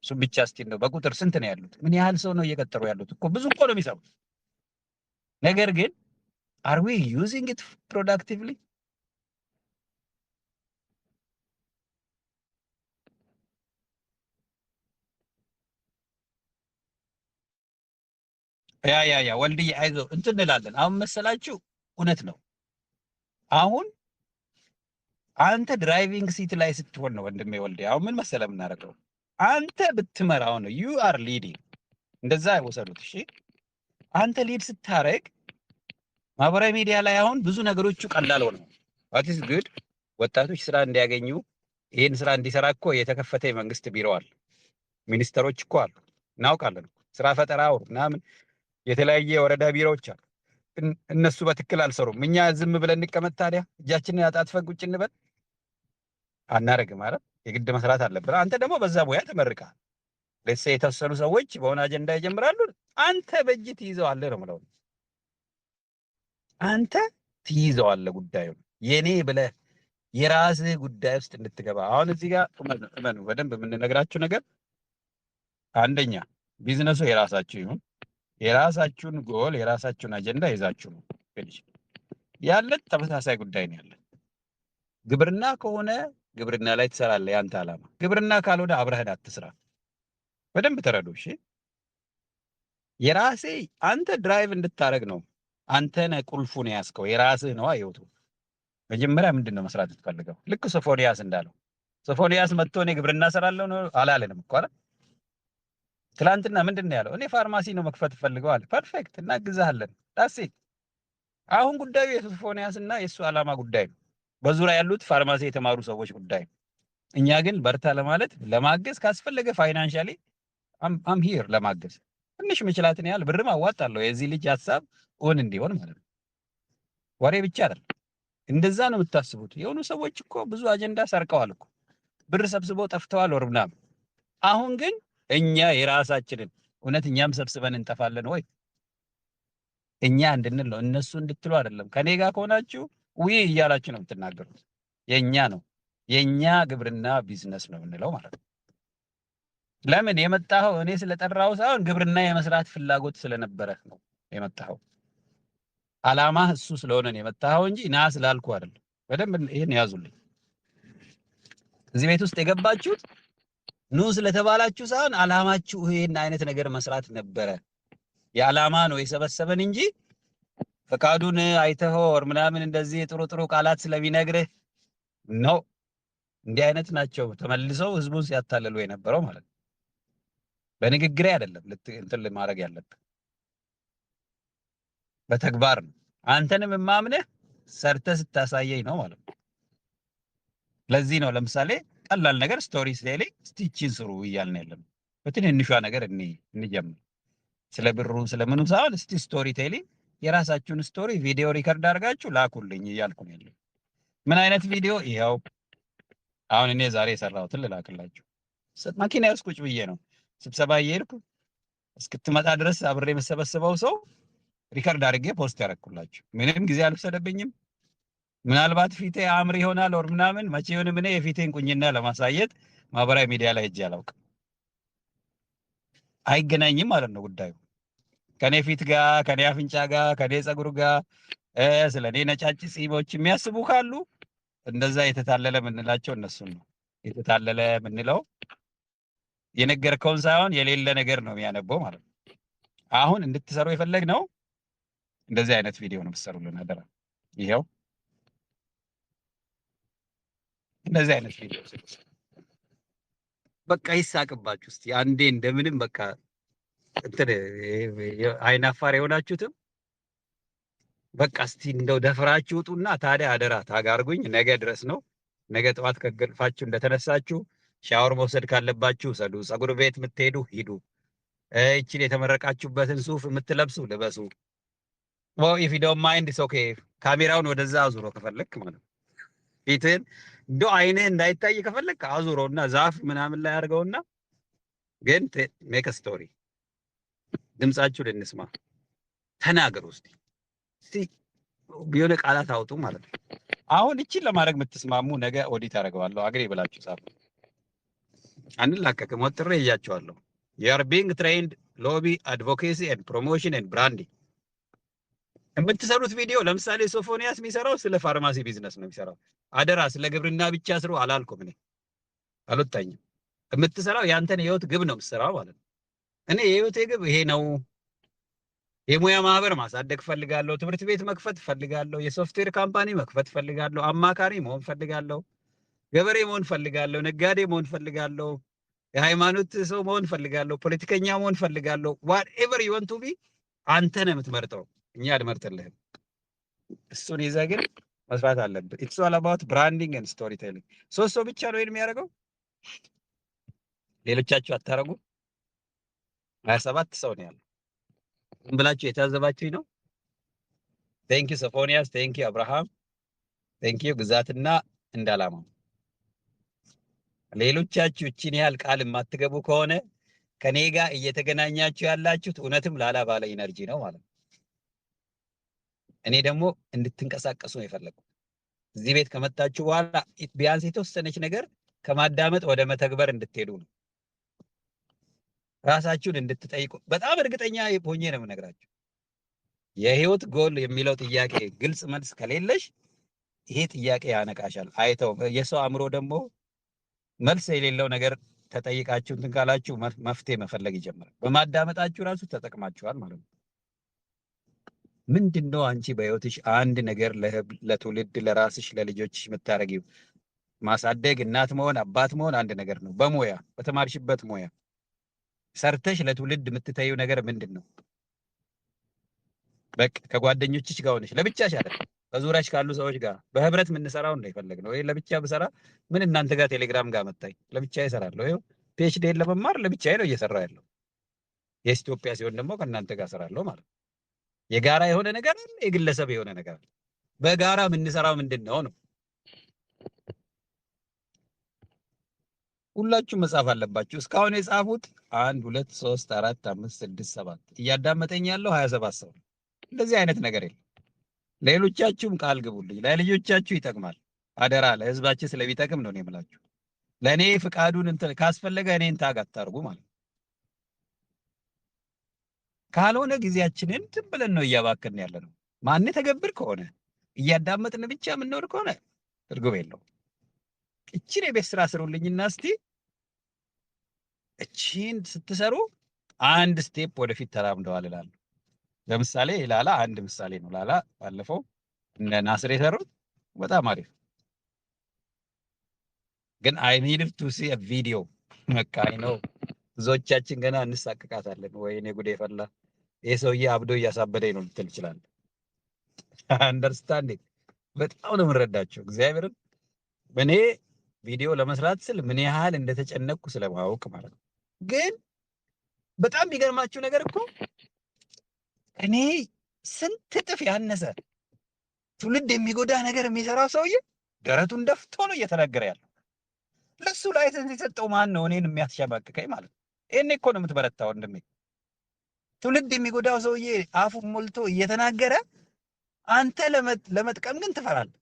እሱም ብቻ እስቲ ነው በቁጥር ስንት ነው ያሉት? ምን ያህል ሰው ነው እየቀጠሩ ያሉት? እኮ ብዙ እኮ ነው የሚሰሩት። ነገር ግን are we using it productively? ያ ወልድዬ አይዞህ እንትን እንላለን። አሁን መሰላችሁ እውነት ነው። አሁን አንተ ድራይቪንግ ሲት ላይ ስትሆን ነው ወንድሜ ወልዴ። አሁን ምን መሰለህ የምናደርገው፣ አንተ ብትመራው ነው you are leading። እንደዛ አይወሰዱት። እሺ አንተ ሊድ ስታረግ ማህበራዊ ሚዲያ ላይ አሁን ብዙ ነገሮቹ ቀላል ሆነው what is good ወጣቶች ስራ እንዲያገኙ ይሄን ስራ እንዲሰራ እኮ የተከፈተ የመንግስት ቢሮ አለ፣ ሚኒስተሮች እኮ አሉ፣ እናውቃለን። ስራ ፈጠራው ምናምን የተለያየ ወረዳ ቢሮዎች አሉ። እነሱ በትክክል አልሰሩም። እኛ ዝም ብለን እንቀመጥ ታዲያ? እጃችንን አጣጥፈን ቁጭ እንበል? አናረግም ማለት የግድ መስራት አለብን። አንተ ደግሞ በዛ ሙያ ተመርቀሃል። ለሴ የተወሰኑ ሰዎች በሆነ አጀንዳ ይጀምራሉ፣ አንተ በእጅ ትይዘዋለህ ነው የምለው። አንተ ትይዘዋለህ ጉዳዩን የኔ ብለህ የራስህ ጉዳይ ውስጥ እንድትገባ። አሁን እዚህ ጋር እመኑ፣ በደንብ የምንነግራችሁ ነገር አንደኛ ቢዝነሱ የራሳችሁ ይሁን፣ የራሳችሁን ጎል የራሳችሁን አጀንዳ ይዛችሁ ነው ፊኒሽ። ያለን ተመሳሳይ ጉዳይ ነው ያለን። ግብርና ከሆነ ግብርና ላይ ትሰራለህ፣ ያንተ ዓላማ። ግብርና ካልሆነ አብረህን አትስራ። በደንብ ተረዱ። እሺ የራሴ አንተ ድራይቭ እንድታረግ ነው። አንተ ነህ ቁልፉን ያዝከው፣ የራስህ ነው ህይወቱ። መጀመሪያ ምንድነው መስራት የምትፈልገው? ልክ ሶፎንያስ እንዳለው ሶፎንያስ መጥቶ እኔ ግብርና እሰራለሁ ነው አላለንም እኮ አይደል? ትላንትና ምንድን ነው ያለው? እኔ ፋርማሲ ነው መክፈት ፈልገዋል። ፐርፌክት፣ እናግዛለን። ዳሴት አሁን ጉዳዩ የሶፎንያስ እና የእሱ ዓላማ ጉዳይ ነው። በዙሪያ ያሉት ፋርማሲ የተማሩ ሰዎች ጉዳይ ነው። እኛ ግን በርታ ለማለት ለማገዝ ካስፈለገ ፋይናንሻሊ አም ሂር ለማገዝ ትንሽ ምችላትን ያህል ብርም አዋጣለሁ። የዚህ ልጅ ሀሳብ እውን እንዲሆን ማለት ነው። ወሬ ብቻ አይደለም። እንደዛ ነው የምታስቡት። የሆኑ ሰዎች እኮ ብዙ አጀንዳ ሰርቀዋል እኮ ብር ሰብስበው ጠፍተዋል ወር ምናምን። አሁን ግን እኛ የራሳችንን እውነት እኛም ሰብስበን እንጠፋለን ወይ? እኛ እንድንል ነው፣ እነሱ እንድትሉ አይደለም። ከኔ ጋር ከሆናችሁ ውይ እያላችሁ ነው የምትናገሩት። የኛ ነው የኛ ግብርና ቢዝነስ ነው የምንለው ማለት ነው። ለምን የመጣኸው? እኔ ስለጠራው ሳይሆን ግብርና የመስራት ፍላጎት ስለነበረ ነው የመጣኸው። ዓላማህ እሱ ስለሆነ ነው የመጣኸው እንጂ ና ስላልኩ አይደለም። በደንብ ይሄን ያዙልኝ። እዚህ ቤት ውስጥ የገባችሁት ኑ ስለተባላችሁ ሳይሆን ዓላማችሁ ይሄን አይነት ነገር መስራት ነበረ። የዓላማ ነው የሰበሰበን እንጂ ፈቃዱን አይተኸው ወር ምናምን እንደዚህ ጥሩ ጥሩ ቃላት ስለሚነግርህ ነው። እንዲህ አይነት ናቸው ተመልሰው ህዝቡን ሲያታልሉ የነበረው ማለት ነው። በንግግሬ አይደለም እንትን ማድረግ ያለብህ በተግባር ነው። አንተንም የማምንህ ሰርተህ ስታሳየኝ ነው ማለት ነው። ለዚህ ነው ለምሳሌ ቀላል ነገር ስቶሪ ቴሊንግ ስቲችን ስሩ እያልን ያለን። በትንንሿ ነገር እንጀምር። ስለ ብሩ ስለምኑ ሳይሆን እስቲ ስቶሪ ቴሊንግ የራሳችሁን ስቶሪ ቪዲዮ ሪከርድ አድርጋችሁ ላኩልኝ እያልኩ ነው ያለው። ምን አይነት ቪዲዮ? ይኸው አሁን እኔ ዛሬ የሰራሁትን ልላክላችሁ። መኪና ውስጥ ቁጭ ብዬ ነው ስብሰባ እየሄድኩ እስክትመጣ ድረስ አብሬ የምሰበስበው ሰው ሪከርድ አድርጌ ፖስት ያደረኩላችሁ። ምንም ጊዜ አልወሰደብኝም። ምናልባት ፊቴ አምር ይሆናል ወር ምናምን መቼውንም እኔ የፊቴን ቁኝና ለማሳየት ማህበራዊ ሚዲያ ላይ ሄጄ አላውቅም። አይገናኝም ማለት ነው ጉዳዩ። ከኔ ፊት ጋር፣ ከኔ አፍንጫ ጋር፣ ከኔ ፀጉር ጋር ስለኔ ነጫጭ ጺሞች የሚያስቡ ካሉ እንደዛ የተታለለ የምንላቸው እነሱን ነው። የተታለለ የምንለው የነገርከውን ሳይሆን የሌለ ነገር ነው የሚያነበው ማለት ነው። አሁን እንድትሰሩ የፈለግነው እንደዚህ አይነት ቪዲዮ ነው የምትሰሩልን አደራ። ይሄው እንደዚህ አይነት ቪዲዮ በቃ ይሳቅባችሁ እስቲ አንዴ እንደምንም በቃ እንትን አይናፋር የሆናችሁትም በቃ እስቲ እንደው ደፍራችሁ ውጡና ታዲያ አደራ ታጋርጉኝ። ነገ ድረስ ነው። ነገ ጠዋት ከእንቅልፋችሁ እንደተነሳችሁ ሻወር መውሰድ ካለባችሁ ሰዱ። ፀጉር ቤት የምትሄዱ ሂዱ። እቺን የተመረቃችሁበትን ሱፍ የምትለብሱ ልበሱ። ኢፍ ዩ ዶንት ማይንድ ኢትስ ኦኬ። ካሜራውን ወደዛ አዙሮ ከፈለክ ማለት ፊትን እንደው አይንህ እንዳይታይ ከፈለክ አዙሮና ዛፍ ምናምን ላይ አድርገውና ግን ሜክ ስቶሪ ድምጻችሁ ልንስማ። ተናገሩ እስቲ ቢሆነ ቃላት አውጡ ማለት ነው። አሁን እቺን ለማድረግ የምትስማሙ ነገ ኦዲት አደርገዋለሁ። አግሪ ብላችሁ ጻፉ። አንላቀቅም። ወጥሬ እያቸዋለሁ። you are being trained lobby advocacy and promotion and branding። የምትሰሩት ቪዲዮ ለምሳሌ ሶፎንያስ የሚሰራው ስለ ፋርማሲ ቢዝነስ ነው የሚሰራው። አደራ ስለ ግብርና ብቻ ስሩ አላልኩም። እኔ አልወጣኝም። የምትሰራው ያንተን የህይወት ግብ ነው የምትሰራው ማለት ነው። እኔ የህይወቴ ግብ ይሄ ነው። የሙያ ማህበር ማሳደግ ፈልጋለሁ። ትምህርት ቤት መክፈት ፈልጋለሁ። የሶፍትዌር ካምፓኒ መክፈት ፈልጋለሁ። አማካሪ መሆን ፈልጋለሁ። ገበሬ መሆን ፈልጋለሁ። ነጋዴ መሆን ፈልጋለሁ። የሃይማኖት ሰው መሆን ፈልጋለሁ። ፖለቲከኛ መሆን ፈልጋለሁ። whatever you want to be አንተ ነህ የምትመርጠው፣ እኛ አልመርጥልህም። እሱን ይዘህ ግን መስራት አለብህ። it's all about branding and storytelling። ሶስት ሰው ብቻ ነው የሚያደርገው። ሌሎቻችሁ አታረጉ። 27 ሰው ነው ያለው። ብላችሁ የታዘባችሁኝ ነው። ቴንክ ዩ ሶፎንያስ፣ ቴንክ ዩ አብርሃም፣ ቴንክ ዩ ግዛትና እንዳላማው። ሌሎቻችሁ እቺን ያህል ቃል የማትገቡ ከሆነ ከኔ ጋር እየተገናኛችሁ ያላችሁት እውነትም ላላ ባለ ኢነርጂ ነው ማለት ነው። እኔ ደግሞ እንድትንቀሳቀሱ ነው የፈለኩት። እዚህ ቤት ከመጣችሁ በኋላ ቢያንስ የተወሰነች ነገር ከማዳመጥ ወደ መተግበር እንድትሄዱ ነው። ራሳችሁን እንድትጠይቁ በጣም እርግጠኛ ሆኜ ነው የምነግራችሁ። የህይወት ጎል የሚለው ጥያቄ ግልጽ መልስ ከሌለሽ ይሄ ጥያቄ ያነቃሻል። አይተው የሰው አእምሮ ደግሞ መልስ የሌለው ነገር ተጠይቃችሁ እንትን ካላችሁ መፍትሄ መፈለግ ይጀምራል። በማዳመጣችሁ ራሱ ተጠቅማችኋል ማለት ነው። ምንድነው አንቺ በህይወትሽ አንድ ነገር ለትውልድ ለራስሽ ለልጆችሽ የምታረጊው? ማሳደግ፣ እናት መሆን፣ አባት መሆን አንድ ነገር ነው። በሙያ በተማርሽበት ሙያ ሰርተሽ ለትውልድ የምትተዩ ነገር ምንድን ነው? በቃ ከጓደኞችሽ ጋር ሆነሽ ለብቻሽ አይደለም፣ በዙሪያሽ ካሉ ሰዎች ጋር በህብረት የምንሰራው ነው የፈለግነው። ይሄ ለብቻ ብሰራ ምን እናንተ ጋር ቴሌግራም ጋር መጣኝ ለብቻዬ እሰራለሁ። ይኸው ፒኤችዲን ለመማር ለብቻዬ ነው እየሰራሁ ያለው። የኢትዮጵያ ሲሆን ደግሞ ከእናንተ ጋር እሰራለሁ ማለት ነው። የጋራ የሆነ ነገር አለ፣ የግለሰብ የሆነ ነገር አለ። በጋራ የምንሰራው ምንድን ነው ነው? ሁላችሁም መጻፍ አለባችሁ። እስካሁን የጻፉት 1 2 3 4 5 6 7 እያዳመጠኝ ያለው 27 ሰው። እንደዚህ አይነት ነገር የለም። ለሌሎቻችሁም ቃል ግቡልኝ። ለልጆቻችሁ ይጠቅማል። አደራ ለህዝባችን ስለሚጠቅም ነው የምላችሁ። ለእኔ ፍቃዱን እንትን ካስፈለገ እኔን ታግ አታርጉ ማለት ነው። ካልሆነ ጊዜያችንን ዝም ብለን ነው እያባከን ያለ ነው። ማን ተገብር ከሆነ እያዳመጥን ብቻ የምንኖር ከሆነ ትርጉም የለውም። እቺን የቤት ስራ ስሩልኝና እስቲ እቺን ስትሰሩ አንድ ስቴፕ ወደፊት ተራምደዋል እላለሁ። ለምሳሌ ላላ አንድ ምሳሌ ነው። ላላ ባለፈው እነ ናስር የሰሩት በጣም አሪፍ ግን I needed to see a video መካኝ ነው። ብዙዎቻችን ገና እንሳቀቃታለን። ወይኔ ጉዴ ፈላ ይሄ ሰውዬ አብዶ እያሳበደኝ ነው ልትል ይችላል። አንደርስታንዲንግ በጣም ነው የምንረዳቸው። እግዚአብሔርን እኔ ቪዲዮ ለመስራት ስል ምን ያህል እንደተጨነቅኩ ስለማወቅ ማለት ነው። ግን በጣም የሚገርማችሁ ነገር እኮ እኔ ስንት እጥፍ ያነሰ ትውልድ የሚጎዳ ነገር የሚሰራው ሰውዬ ደረቱን ደፍቶ ነው እየተናገረ ያለው። ለሱ ላይሰንስ የሰጠው ማን ነው? እኔን የሚያስሸማቅቀኝ ማለት ነው። ይሄኔ እኮ ነው የምትበረታው ወንድሜ። ትውልድ የሚጎዳው ሰውዬ አፉን ሞልቶ እየተናገረ አንተ ለመጥቀም ግን ትፈራለህ።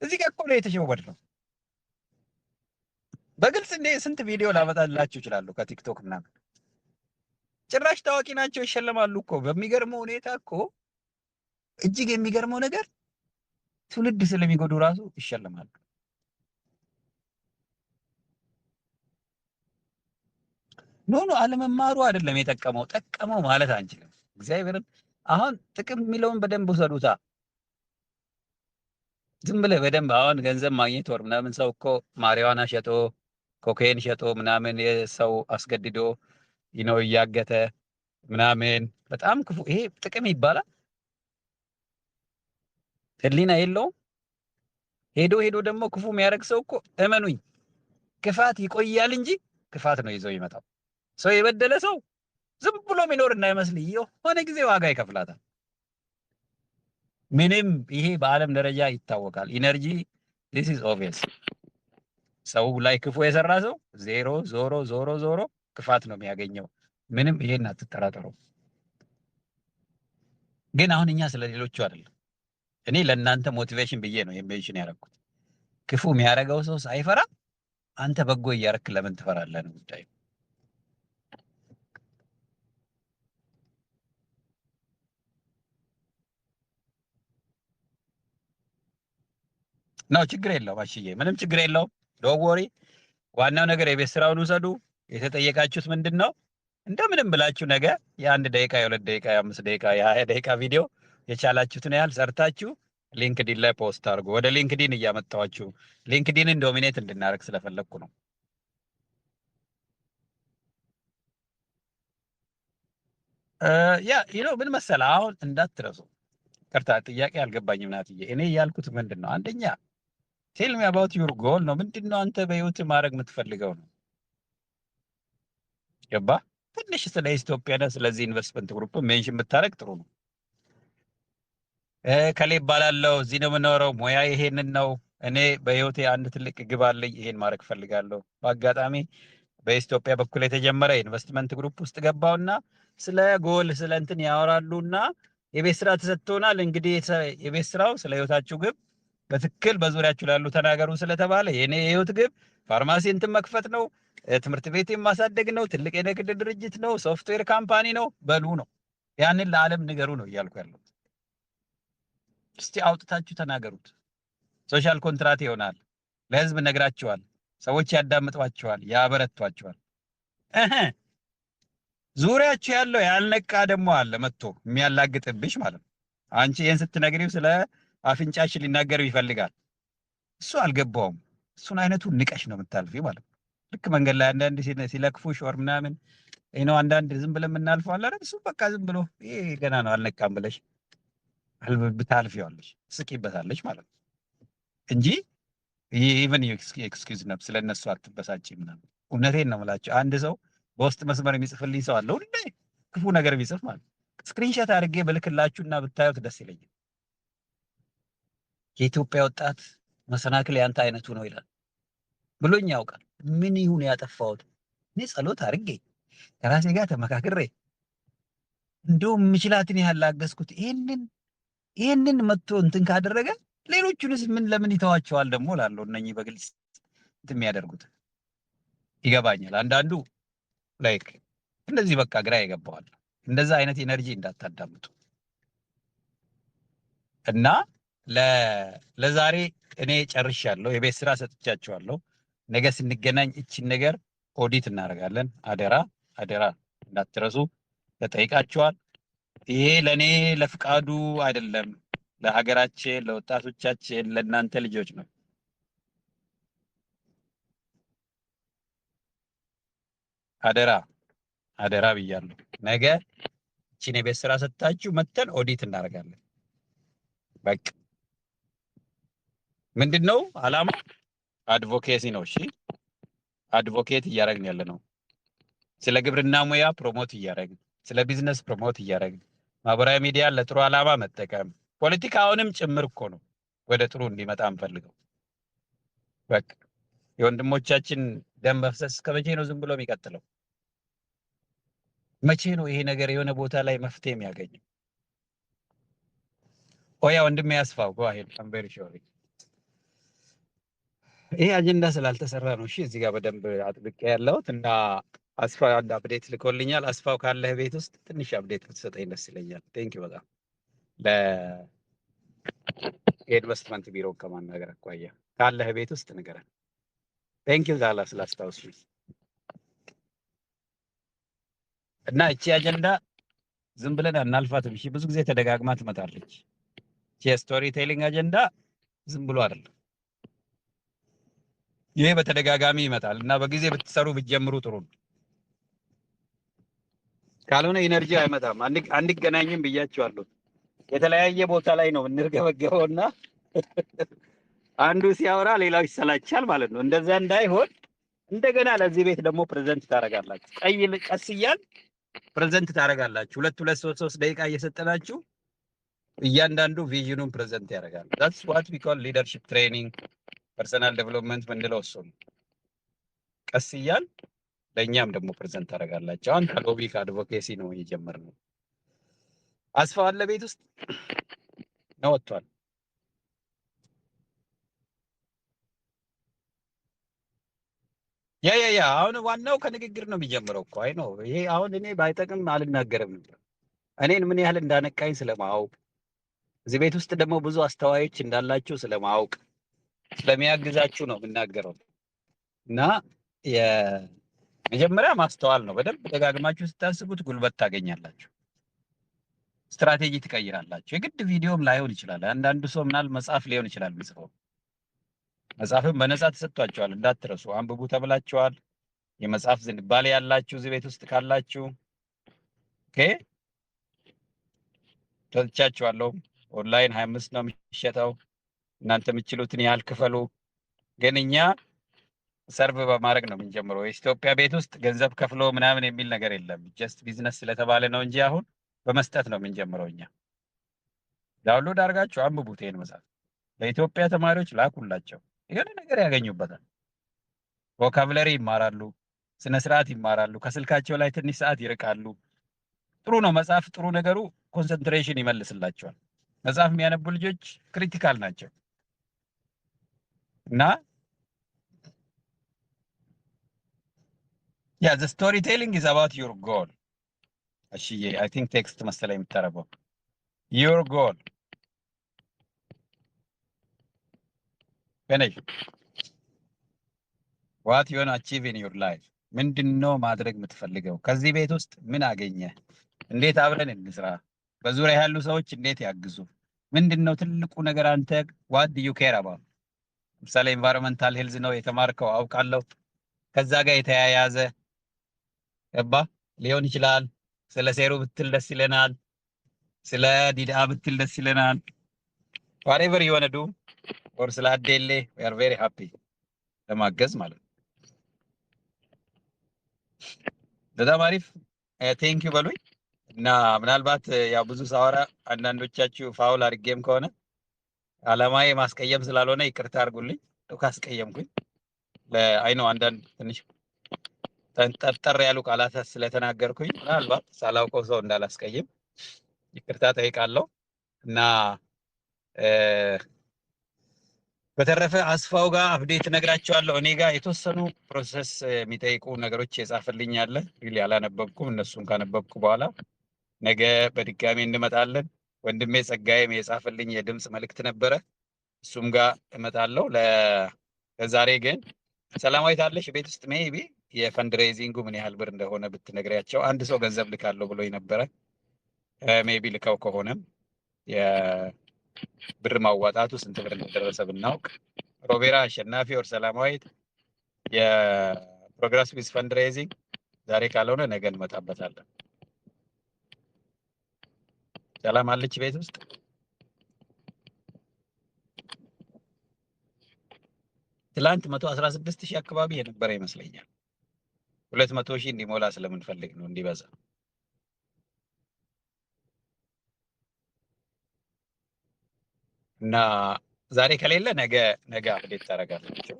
እዚህ ጋር እኮ ነው የተሸወድነው። በግልጽ እንደ ስንት ቪዲዮ ላመጣላችሁ እችላለሁ ከቲክቶክ ምናምን። ጭራሽ ታዋቂ ናቸው ይሸለማሉ እኮ። በሚገርመው ሁኔታ እኮ እጅግ የሚገርመው ነገር ትውልድ ስለሚጎዱ ራሱ ይሸለማሉ። ኖ አለመማሩ አይደለም የጠቀመው፣ ጠቀመው ማለት አንችልም። እግዚአብሔርን አሁን ጥቅም የሚለውን በደንብ ውሰዱታ። ዝም ብለህ በደንብ አሁን ገንዘብ ማግኘት ወር ምናምን ሰው እኮ ማሪዋና ሸጦ ኮኬን ሸጦ ምናምን የሰው አስገድዶ ነው እያገተ ምናምን በጣም ክፉ። ይሄ ጥቅም ይባላል? ህሊና የለውም። ሄዶ ደግሞ ክፉ የሚያደርግ ሰው እኮ እመኑኝ ክፋት ይቆያል እንጂ ክፋት ነው ይዘው ይመጣው። ሰው የበደለ ሰው ዝም ብሎ የሚኖር እንዳይመስል የሆነ ጊዜ ዋጋ ይከፍላታል። ምንም ይሄ በዓለም ደረጃ ይታወቃል። ኢነርጂ this is obvious። ሰው ላይ ክፉ የሰራ ሰው ዞሮ ክፋት ነው የሚያገኘው። ምንም ይሄን አትጠራጠሩ። ግን አሁን እኛ ስለሌሎቹ አይደለም። እኔ ለእናንተ ሞቲቬሽን ብዬ ነው የሜንሽን ያደረኩት። ክፉ የሚያደርገው ሰው ሳይፈራ አንተ በጎ እያደረክ ለምን ትፈራለህ ነው ጉዳዩ። ነው ችግር የለውም አሽዬ፣ ምንም ችግር የለውም። ዶንት ወሪ። ዋናው ነገር የቤት ስራውን ውሰዱ። የተጠየቃችሁት ምንድነው? እንደምንም ብላችሁ ነገ የ1 ደቂቃ የ2 ደቂቃ የ5 ደቂቃ የ20 ደቂቃ ቪዲዮ የቻላችሁትን ያህል ሰርታችሁ ሊንክዲን ላይ ፖስት አድርጉ። ወደ ሊንክዲን እያመጣኋችሁ ሊንክዲንን ዶሚኔት እንድናደርግ ስለፈለኩ ነው። ያ ምን መሰለህ አሁን እንዳትረሱ። ቅርታ ጥያቄ አልገባኝም ናትዬ። እኔ ያልኩት ምንድነው? አንደኛ ቴል ሚ አባውት ዩር ጎል ነው። ምንድነው አንተ በህይወት ማድረግ የምትፈልገው ነው። ገባ? ትንሽ ስለ ኢትዮጵያና ስለዚህ ኢንቨስትመንት ግሩፕ ሜንሽን ብታረግ ጥሩ ነው። ከሌ ባላለው እዚህ ነው የምኖረው፣ ሙያ ይሄንን ነው። እኔ በህይወቴ አንድ ትልቅ ግብ አለኝ፣ ይሄን ማድረግ ፈልጋለሁ። በአጋጣሚ በኢትዮጵያ በኩል የተጀመረ ኢንቨስትመንት ግሩፕ ውስጥ ገባውና ስለ ጎል ስለ እንትን ያወራሉና የቤት ስራ ተሰጥቶናል። እንግዲህ የቤት ስራው ስለ ህይወታችሁ ግብ በትክክል በዙሪያችሁ ላሉ ተናገሩ ስለተባለ የኔ የህይወት ግብ ፋርማሲ እንትን መክፈት ነው፣ ትምህርት ቤት ማሳደግ ነው፣ ትልቅ የንግድ ድርጅት ነው፣ ሶፍትዌር ካምፓኒ ነው በሉ ነው። ያንን ለዓለም ንገሩ ነው እያልኩ ያለው። እስቲ አውጥታችሁ ተናገሩት። ሶሻል ኮንትራት ይሆናል። ለህዝብ ነግራችኋል። ሰዎች ያዳምጧችኋል፣ ያበረቷችኋል። ዙሪያችሁ ያለው ያልነቃ ደግሞ አለ መጥቶ የሚያላግጥብሽ ማለት ነው። አንቺ ይሄን ስትነግሪው ስለ አፍንጫሽ ሊናገር ይፈልጋል። እሱ አልገባውም። እሱን አይነቱ ንቀሽ ነው የምታልፊው ማለት ነው። ልክ መንገድ ላይ አንዳንድ ሲለክፉሽ ወር ምናምን ነው አንዳንድ ዝም ብለን የምናልፈው አለ አይደል? እሱ በቃ ዝም ብሎ ይሄ ገና ነው አልነቃም ብለሽ ብታልፊዋለሽ፣ ስቂበታለሽ ማለት ነው እንጂ ኢቨን ኤክስኪውዝ ነው ስለነሱ አትበሳጭ ምናምን። እውነቴን ነው የምላቸው። አንድ ሰው በውስጥ መስመር የሚጽፍልኝ ሰው አለ ሁሌ ክፉ ነገር ቢጽፍ ማለት ነው። ስክሪንሾት አድርጌ በልክላችሁና ብታዩት ደስ ይለኛል። የኢትዮጵያ ወጣት መሰናክል ያንተ አይነቱ ነው ይላል ብሎኝ ያውቃል። ምን ይሁን ያጠፋሁት? እኔ ጸሎት አድርጌ ከራሴ ጋር ተመካክሬ እንደውም ምችላትን ያህል ላገዝኩት። ይሄንን መጥቶ እንትን ካደረገ ሌሎቹንስ ምን ለምን ይተዋቸዋል ደግሞ ላለው እነኚህ በግልጽ እንትን የሚያደርጉት ይገባኛል። አንዳንዱ ላይክ እንደዚህ በቃ ግራ ይገባዋል። እንደዛ አይነት ኤነርጂ እንዳታዳምጡ እና ለዛሬ እኔ ጨርሻለሁ። የቤት ስራ ሰጥቻችኋለሁ። ነገ ስንገናኝ እቺን ነገር ኦዲት እናደርጋለን። አደራ አደራ እንዳትረሱ ተጠይቃችኋል። ይሄ ለኔ ለፍቃዱ አይደለም፣ ለሀገራችን፣ ለወጣቶቻችን፣ ለእናንተ ልጆች ነው። አደራ አደራ ብያለሁ። ነገ እቺን የቤት ስራ ሰጥታችሁ መተን ኦዲት እናደርጋለን። በቃ ምንድነው አላማ? አድቮኬሲ ነው። እሺ አድቮኬት እያደረግን ያለ ነው። ስለ ግብርና ሙያ ፕሮሞት እያደረግን፣ ስለ ቢዝነስ ፕሮሞት እያደረግን፣ ማህበራዊ ሚዲያ ለጥሩ አላማ መጠቀም፣ ፖለቲካውንም ጭምር እኮ ነው ወደ ጥሩ እንዲመጣ እንፈልገው። በቃ የወንድሞቻችን ደም መፍሰስ ከመቼ ነው ዝም ብሎ የሚቀጥለው? መቼ ነው ይሄ ነገር የሆነ ቦታ ላይ መፍትሄ የሚያገኘው? ኦያ ወንድሜ ያስፋው ጓሄድ አምበሪ ሾሪ ይሄ አጀንዳ ስላልተሰራ ነው። እሺ እዚህ ጋር በደንብ አጥብቄ ያለሁት እና አስፋው አንድ አፕዴት ልኮልኛል። አስፋው ካለህ ቤት ውስጥ ትንሽ አፕዴት ብትሰጠኝ ደስ ይለኛል። ቴንክ ዩ በጣም ለኢንቨስትመንት ቢሮ ከማናገር አኳያ ካለህ ቤት ውስጥ ንገረን። ቴንክ ዩ ዛላ ስላስታውስኝ እና እቺ አጀንዳ ዝም ብለን አናልፋትም። እሺ ብዙ ጊዜ ተደጋግማ ትመጣለች። እቺ ስቶሪ ቴሊንግ አጀንዳ ዝም ብሎ አይደለም። ይሄ በተደጋጋሚ ይመጣል እና በጊዜ ብትሰሩ ብትጀምሩ ጥሩ ነው። ካልሆነ ኢነርጂ አይመጣም። አንገናኝም ብያችኋለሁ። የተለያየ ቦታ ላይ ነው እንርገበገበውና አንዱ ሲያወራ ሌላው ይሰላቻል ማለት ነው። እንደዛ እንዳይሆን እንደገና ለዚህ ቤት ደግሞ ፕሬዘንት ታደርጋላችሁ። ቀስ እያል ፕሬዘንት ታደርጋላችሁ። ሁለት ሶስት ደቂቃ እየሰጠናችሁ እያንዳንዱ ቪዥኑን ፕሬዘንት ያደርጋል። that's what we call leadership training ፐርሰናል ዴቨሎፕመንት ምንድነው? እሱ ነው። ቀስ እያል ለእኛም ደግሞ ፕሬዘንት ታደርጋላችሁ። አሁን ከሎቢ ከአድቮኬሲ ነው የጀመርነው። አስፋው አለ ቤት ውስጥ ነው ወጥቷል። ያ አሁን ዋናው ከንግግር ነው የሚጀምረው እኮ። አይ ነው ይሄ አሁን እኔ ባይጠቅም አልናገርም ነበር። እኔን ምን ያህል እንዳነቃኝ ስለማወቅ እዚህ ቤት ውስጥ ደግሞ ብዙ አስተዋዮች እንዳላችሁ ስለማወቅ ስለሚያግዛችሁ ነው የምናገረው። እና የመጀመሪያ ማስተዋል ነው። በደንብ ደጋግማችሁ ስታስቡት ጉልበት ታገኛላችሁ፣ ስትራቴጂ ትቀይራላችሁ። የግድ ቪዲዮም ላይሆን ይችላል። አንዳንዱ ሰው ምናል መጽሐፍ ሊሆን ይችላል የሚጽፈው። መጽሐፍም በነፃ ተሰጥቷቸዋል እንዳትረሱ፣ አንብቡ ተብላችኋል። የመጽሐፍ ዝንባሌ ያላችሁ እዚህ ቤት ውስጥ ካላችሁ ኦኬ ተልቻችኋለሁ። ኦንላይን 25 ነው የሚሸጠው። እናንተ የምትችሉትን ያህል ክፈሉ። ግን እኛ ሰርቭ በማድረግ ነው የምንጀምረው። የኢትዮጵያ ቤት ውስጥ ገንዘብ ከፍሎ ምናምን የሚል ነገር የለም። ጀስት ቢዝነስ ስለተባለ ነው እንጂ አሁን በመስጠት ነው የምንጀምረው። እኛ ዳውንሎድ አድርጋችሁ አንብቡት። ይሄን መጽሐፍ ለኢትዮጵያ ተማሪዎች ላኩላቸው። የሆነ ነገር ያገኙበታል። ቮካብለሪ ይማራሉ፣ ስነ ስርዓት ይማራሉ። ከስልካቸው ላይ ትንሽ ሰዓት ይርቃሉ። ጥሩ ነው መጽሐፍ። ጥሩ ነገሩ ኮንሰንትሬሽን ይመልስላቸዋል። መጽሐፍ የሚያነቡ ልጆች ክሪቲካል ናቸው። እና ያ the storytelling is about your goal እሺዬ I think text መሰለኝ የምታረገው your goal finish what you want to achieve in your life ምንድነው ማድረግ የምትፈልገው ከዚህ ቤት ውስጥ ምን አገኘ እንዴት አብረን እንስራ በዙሪያ ያሉ ሰዎች እንዴት ያግዙ ምንድነው ትልቁ ነገር አንተ what do you care about ምሳሌ environmental health ነው የተማርከው አውቃለሁ ከዛ ጋር የተያያዘ እባ ሊሆን ይችላል ስለ ሴሩ ብትል ደስ ይለናል ስለ ዲዳ ብትል ደስ ይለናል whatever you want to do or ስለ አዴሌ we are very happy ለማገዝ ማለት ነው በጣም አሪፍ ቴንክ ዩ በሉኝ እና ምናልባት ያው ብዙ ሳወራ አንዳንዶቻችሁ ፋውል አድርጌም ከሆነ አላማዬ ማስቀየም ስላልሆነ ይቅርታ አድርጉልኝ ካስቀየምኩኝ ለአይ ነው አንዳንድ ትንሽ ጠርጠር ያሉ ቃላት ስለተናገርኩኝ ምናልባት ሳላውቀው ሰው እንዳላስቀይም ይቅርታ ጠይቃለሁ እና በተረፈ አስፋው ጋር አፕዴት ነግራቸዋለሁ እኔ ጋር የተወሰኑ ፕሮሰስ የሚጠይቁ ነገሮች የጻፈልኝ አለ ሪሊ አላነበብኩም እነሱን ካነበብኩ በኋላ ነገ በድጋሚ እንመጣለን ወንድሜ ጸጋዬም የጻፈልኝ የድምጽ መልእክት ነበረ እሱም ጋር እመጣለሁ ለዛሬ ግን ሰላማዊት አለሽ ቤት ውስጥ ሜይቢ የፈንድሬዚንጉ ምን ያህል ብር እንደሆነ ብትነግሪያቸው አንድ ሰው ገንዘብ ልካለሁ ብሎኝ ነበረ ሜይቢ ልካው ከሆነም የብር ማዋጣቱ ስንት ብር እንደደረሰ ብናውቅ ሮቤራ አሸናፊ ወር ሰላማዊት የፕሮግረስ ዊዝ ፈንድሬዚንግ ዛሬ ካልሆነ ነገ እንመጣበታለን ሰላም አለች ቤት ውስጥ ትላንት 116,000 አካባቢ የነበረ ይመስለኛል 200,000 እንዲሞላ ስለምንፈልግ ነው እንዲበዛ እና ዛሬ ከሌለ ነገ አፕዴት ታደርጋላችሁ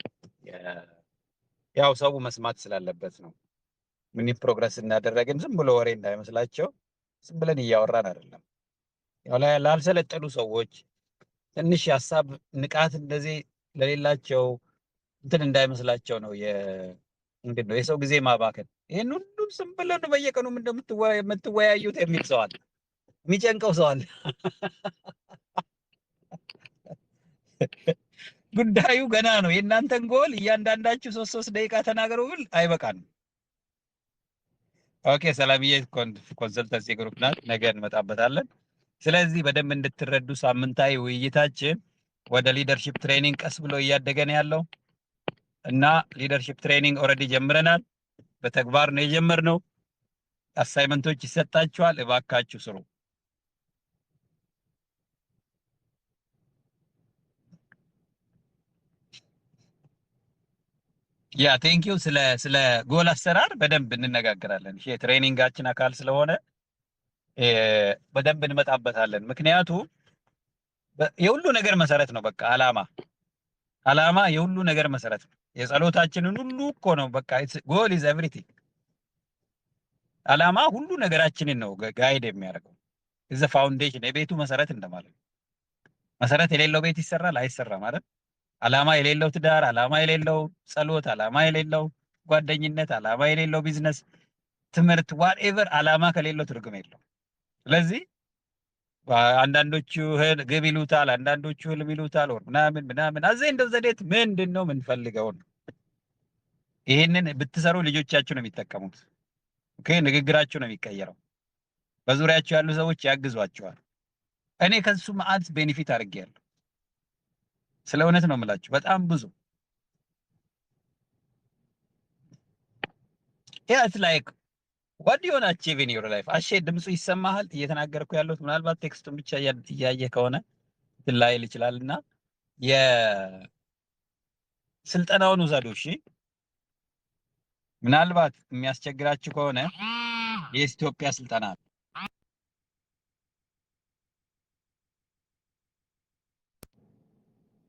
ያው ሰው መስማት ስላለበት ነው ምን ፕሮግረስ እናደረግን ዝም ብሎ ወሬ እንዳይመስላቸው ዝም ብለን እያወራን አይደለም ያው ላልሰለጠኑ ሰዎች ትንሽ ሐሳብ ንቃት እንደዚህ ለሌላቸው እንትን እንዳይመስላቸው ነው ምንድነው የሰው ጊዜ ማባከን ይሄን ሁሉ ዝም ብለን በየቀኑ የምትወያዩት የሚል ሰው አለ የሚጨንቀው ሰው አለ ጉዳዩ ገና ነው የእናንተን ጎል እያንዳንዳችሁ 3 ደቂቃ ተናገሩ ብል አይበቃንም ኦኬ ሰላምዬ ኮንሰልተንሲ ግሩፕ ናት ነገ እንመጣበታለን ስለዚህ በደንብ እንድትረዱ ሳምንታዊ ውይይታችን ወደ ሊደርሺፕ ትሬኒንግ ቀስ ብሎ እያደገ ነው ያለው እና ሊደርሺፕ ትሬኒንግ ኦሬዲ ጀምረናል በተግባር ነው የጀመርነው አሳይመንቶች ይሰጣችኋል እባካችሁ ስሩ ያ ቴንክ ዩ ስለ ጎል አሰራር በደንብ እንነጋገራለን እሺ ትሬኒንጋችን አካል ስለሆነ በደንብ እንመጣበታለን ምክንያቱም የሁሉ ነገር መሰረት ነው በቃ አላማ የሁሉ ነገር መሰረት ነው የጸሎታችንን ሁሉ እኮ ነው በቃ ጎል ኢዝ ኤቭሪቲንግ አላማ ሁሉ ነገራችንን ነው ጋይድ የሚያደርገው ኢዝ ዘ ፋውንዴሽን የቤቱ መሰረት እንደማለት ነው መሰረት የሌለው ቤት ይሰራል አይሰራም አይደል አላማ የሌለው ትዳር አላማ የሌለው ጸሎት አላማ የሌለው ጓደኝነት አላማ የሌለው ቢዝነስ ትምህርት ዋትኤቨር አላማ ከሌለው ትርጉም የለው ስለዚህ አንዳንዶቹ ግብ ይሉታል አንዳንዶቹ ህልም ይሉታል ወር ምናምን አዘይ እንደው ዘዴት ምንድነው ምንፈልገው ይሄንን ብትሰሩ ልጆቻችሁ ነው የሚጠቀሙት ኦኬ ንግግራችሁ ነው የሚቀየረው በዙሪያችሁ ያሉ ሰዎች ያግዟቸዋል እኔ ከሱ ማአት ቤኔፊት አድርጌያለሁ ስለ እውነት ነው የምላችሁ በጣም ብዙ it's like what do you want to achieve in your life አሼ ድምጹ ይሰማሃል እየተናገርኩ ያለሁት ምናልባት ቴክስቱን ብቻ እያየ ከሆነ ትላይል ይችላልና የስልጠናውን ውሰዱ እሺ ምናልባት የሚያስቸግራችሁ ከሆነ የኢትዮጵያ ስልጠና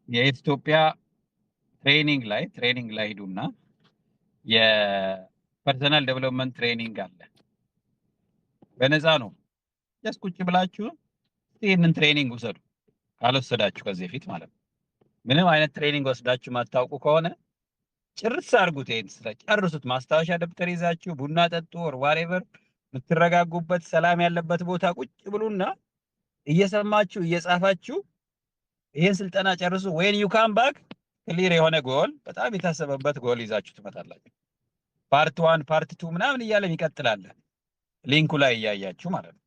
የኢትዮጵያ ትሬኒንግ ላይ ሄዱና የፐርሰናል ዴቨሎፕመንት ትሬኒንግ አለ በነፃ ነው ቁጭ ብላችሁ ይሄንን ትሬኒንግ ውሰዱ ካልወሰዳችሁ ከዚህ በፊት ማለት ነው ምንም አይነት ትሬኒንግ ወስዳችሁ ማታውቁ ከሆነ ጭርስ አድርጉት። ይሄን ስራ ጨርሱት። ማስታወሻ ደብተር ይዛችሁ ቡና ጠጡ ኦር ዋሬቨር የምትረጋጉበት ሰላም ያለበት ቦታ ቁጭ ብሉና እየሰማችሁ እየጻፋችሁ ይሄን ስልጠና ጨርሱ። ዌን ዩ ካም ባክ ክሊር የሆነ ጎል፣ በጣም የታሰበበት ጎል ይዛችሁ ትመጣላችሁ። ፓርት 1 ፓርት 2 ምናምን እያለም ይቀጥላል። ሊንኩ ላይ እያያችሁ ማለት ነው።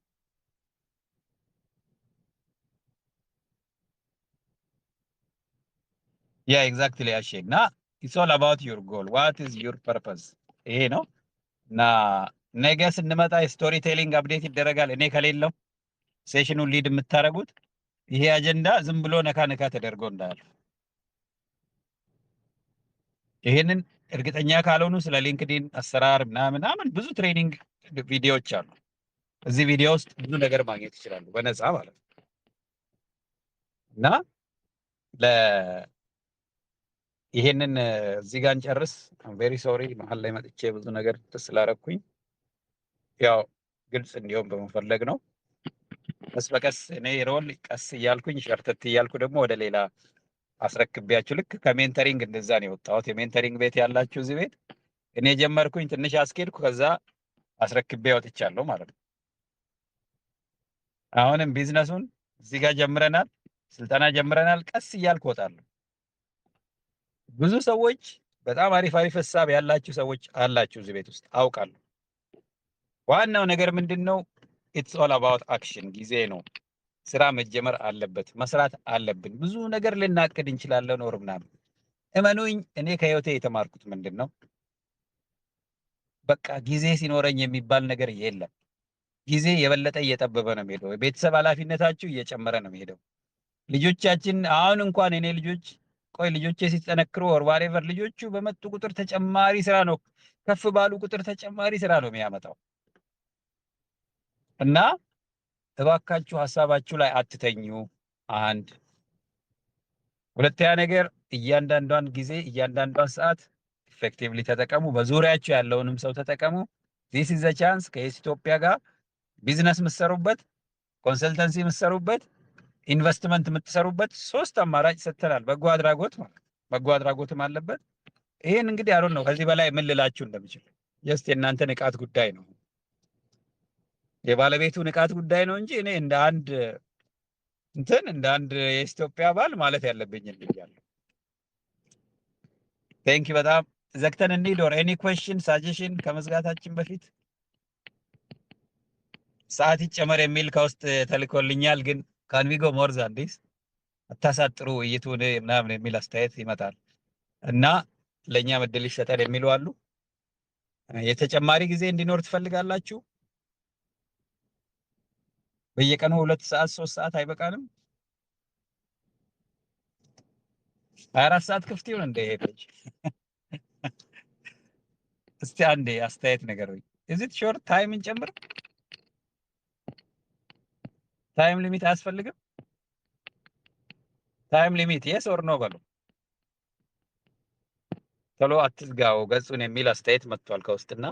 ያ ኤግዛክትሊ ያሸና ኢትስ ኦል አባውት ዩር ጎል ዋት ኢዝ ዩር ፐርፐስ። ይሄ ነው እና ነገ ስንመጣ የስቶሪ ቴሊንግ አፕዴት ይደረጋል። እኔ ከሌለው ሴሽኑን ሊድ የምታደርጉት ይሄ አጀንዳ ዝም ብሎ ነካ ነካ ተደርጎ እንዳያልፍ። ይሄንን እርግጠኛ ካልሆኑ ስለ ሊንክዲን አሰራር ምናምን ብዙ ትሬኒንግ ቪዲዮዎች አሉ። እዚህ ቪዲዮ ውስጥ ብዙ ነገር ማግኘት ይችላሉ በነፃ ማለት ነው። እና ይሄንን እዚህ ጋር እንጨርስ። አም ቬሪ ሶሪ መሀል ላይ መጥቼ ብዙ ነገር ስላረኩኝ ያው ግልጽ እንዲሆን በመፈለግ ነው። ቀስ በቀስ እኔ ሮል ቀስ እያልኩኝ ሸርተት እያልኩ ደግሞ ወደ ሌላ አስረክቤያችሁ ልክ ከሜንተሪንግ እንደዛ ነው የወጣሁት። የሜንተሪንግ ቤት ያላችሁ እዚህ ቤት እኔ ጀመርኩኝ፣ ትንሽ አስኬድኩ፣ ከዛ አስረክቤ ወጥቻለሁ ማለት ነው። አሁንም ቢዝነሱን እዚህ ጋር ጀምረናል፣ ስልጠና ጀምረናል። ቀስ እያልኩ እወጣለሁ። ብዙ ሰዎች በጣም አሪፍ ሀሳብ ያላችሁ ሰዎች አላችሁ እዚህ ቤት ውስጥ አውቃለሁ። ዋናው ነገር ምንድነው? ኢትስ ኦል አባውት አክሽን። ጊዜ ነው። ስራ መጀመር አለበት፣ መስራት አለብን። ብዙ ነገር ልናቅድ እንችላለን ወር ምናምን። እመኑኝ እኔ ከህይወቴ የተማርኩት ምንድነው? በቃ ጊዜ ሲኖረኝ የሚባል ነገር የለም። ጊዜ የበለጠ እየጠበበ ነው የሚሄደው። የቤተሰብ ኃላፊነታችሁ እየጨመረ ነው የሚሄደው። ልጆቻችን አሁን እንኳን እኔ ልጆች ቆይ ልጆቼ ሲጠነክሩ ወር ዋሬቨር ልጆቹ በመጡ ቁጥር ተጨማሪ ስራ ነው፣ ከፍ ባሉ ቁጥር ተጨማሪ ስራ ነው የሚያመጣው። እና እባካችሁ ሀሳባችሁ ላይ አትተኙ። አንድ ሁለተኛ ነገር እያንዳንዷን ጊዜ እያንዳንዷን ሰዓት ኢፌክቲቭሊ ተጠቀሙ። በዙሪያችሁ ያለውንም ሰው ተጠቀሙ። ዚስ ኢዝ ዘ ቻንስ ከኢትዮጵያ ጋር ቢዝነስ የምትሰሩበት፣ ኮንሰልተንሲ የምትሰሩበት፣ ኢንቨስትመንት የምትሰሩበት 3 አማራጭ ሰጥተናል። በጎ አድራጎት ማለት በጎ አድራጎትም አለበት። ይሄን እንግዲህ አሮን ነው ከዚህ በላይ ምን ልላችሁ እንደምችል። ጀስት የእናንተ ንቃት ጉዳይ ነው፣ የባለቤቱ ንቃት ጉዳይ ነው እንጂ እኔ እንደ አንድ የኢትዮጵያ ባል ማለት ያለብኝ ልያለሁ። ቴንክ ዩ በጣም ዘግተን እንሂድ። ኦር ኤኒ ኩዌስችን ሳጀሽን ከመዝጋታችን በፊት ሰዓት ይጨመር የሚል ከውስጥ ተልኮልኛል። ግን ካን ዊ ጎ ሞር ዛን ዲስ አታሳጥሩ ውይይቱን ምናምን የሚል አስተያየት ይመጣል እና ለእኛ እድል ይሰጠን የሚሉ አሉ። የተጨማሪ ጊዜ እንዲኖር ትፈልጋላችሁ? በየቀኑ 2 ሰዓት 3 ሰዓት አይበቃንም? 24 ሰዓት ክፍት ይሁን እንደ ይሄ ልጅ? እስቲ አንዴ አስተያየት ነገሩኝ። ኢዝ ኢት ሾርት ታይም እንጨምር? ታይም ሊሚት አያስፈልግም? ታይም ሊሚት የስ ኦር ኖ በሉ። ቶሎ አትዝጋው ገጹን የሚል አስተያየት መጥቷል ከውስጥና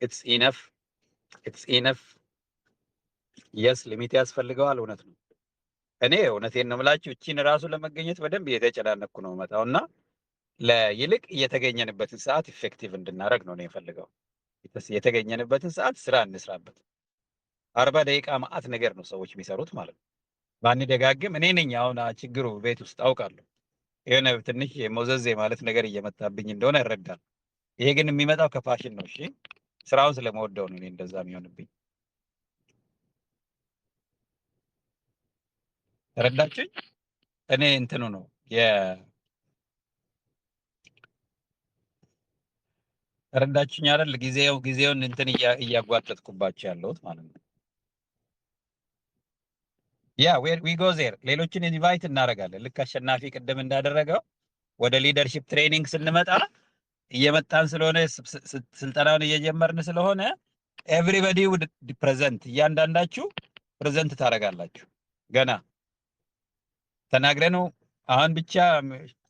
ኢትስ ኢነፍ የስ ሊሚት ያስፈልገዋል። እውነት ነው። እኔ እውነቴን ነው የምላችሁ እቺን ራሱ ለመገኘት በደንብ እየተጨናነኩ ነው መጣውና ለይልቅ እየተገኘንበትን ሰዓት ኢፌክቲቭ እንድናደርግ ነው የፈልገው። የተገኘንበትን ሰዓት ስራ እንስራበት። 40 ደቂቃ ማአት ነገር ነው ሰዎች የሚሰሩት ማለት ነው። ባንደጋግም እኔ ነኝ አሁን ችግሩ ቤት ውስጥ አውቃለሁ። የሆነ ትንሽ ሞዘዜ ማለት ነገር እየመጣብኝ እንደሆነ ይረዳል። ይሄ ግን የሚመጣው ከፋሽን ነው። እሺ ስራውን ስለመወደው ነው እኔ እንደዛ የሚሆንብኝ። ተረዳችሁኝ? እኔ እንትኑ ነው ተረዳችሁኝ አይደል? ጊዜውን እንትን እያጓተትኩባቸው ያለሁት ማለት ነው። ያ ዊ ጎ ዜር ሌሎችን ኢንቫይት እናደርጋለን። ልክ አሸናፊ ቅድም እንዳደረገው ወደ ሊደርሺፕ ትሬኒንግ ስንመጣ እየመጣን ስለሆነ ስልጠናውን እየጀመርን ስለሆነ ኤቭሪባዲ ውድ ፕሬዘንት እያንዳንዳችሁ ፕሬዘንት ታደርጋላችሁ። ገና ተናግረን አሁን ብቻ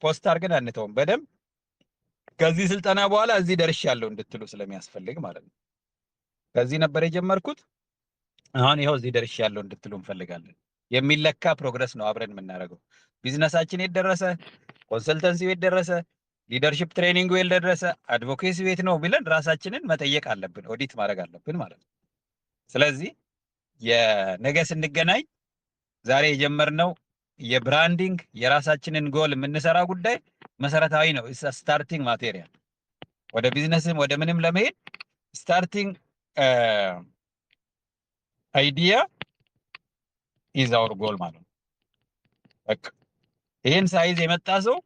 ፖስት አድርገን አንተውም። በደንብ ከዚህ ስልጠና በኋላ እዚህ ደርሻለሁ እንድትሉ ስለሚያስፈልግ ማለት ነው። ከዚህ ነበር የጀመርኩት። አሁን ይኸው እዚህ ደርሻለሁ እንድትሉ እንፈልጋለን። የሚለካ ፕሮግረስ ነው አብረን የምናደርገው። ቢዝነሳችን የት ደረሰ? ኮንሰልተንሲ ቤት ደረሰ? ሊደርሺፕ ትሬኒንግ ቤት ደረሰ? አድቮኬሲ ቤት ነው ብለን ራሳችንን መጠየቅ አለብን፣ ኦዲት ማድረግ አለብን ማለት ነው። ስለዚህ የነገ ስንገናኝ ዛሬ የጀመርነው የብራንዲንግ የራሳችንን ጎል የምንሰራ ጉዳይ መሰረታዊ ነው። ስታርቲንግ ማቴሪያል ወደ ቢዝነስም ወደ ምንም ለመሄድ ስታርቲንግ አይዲያ ኢዝ አወር ጎል ማለት ነው። በቃ ይህን ሳይዝ የመጣ ሰው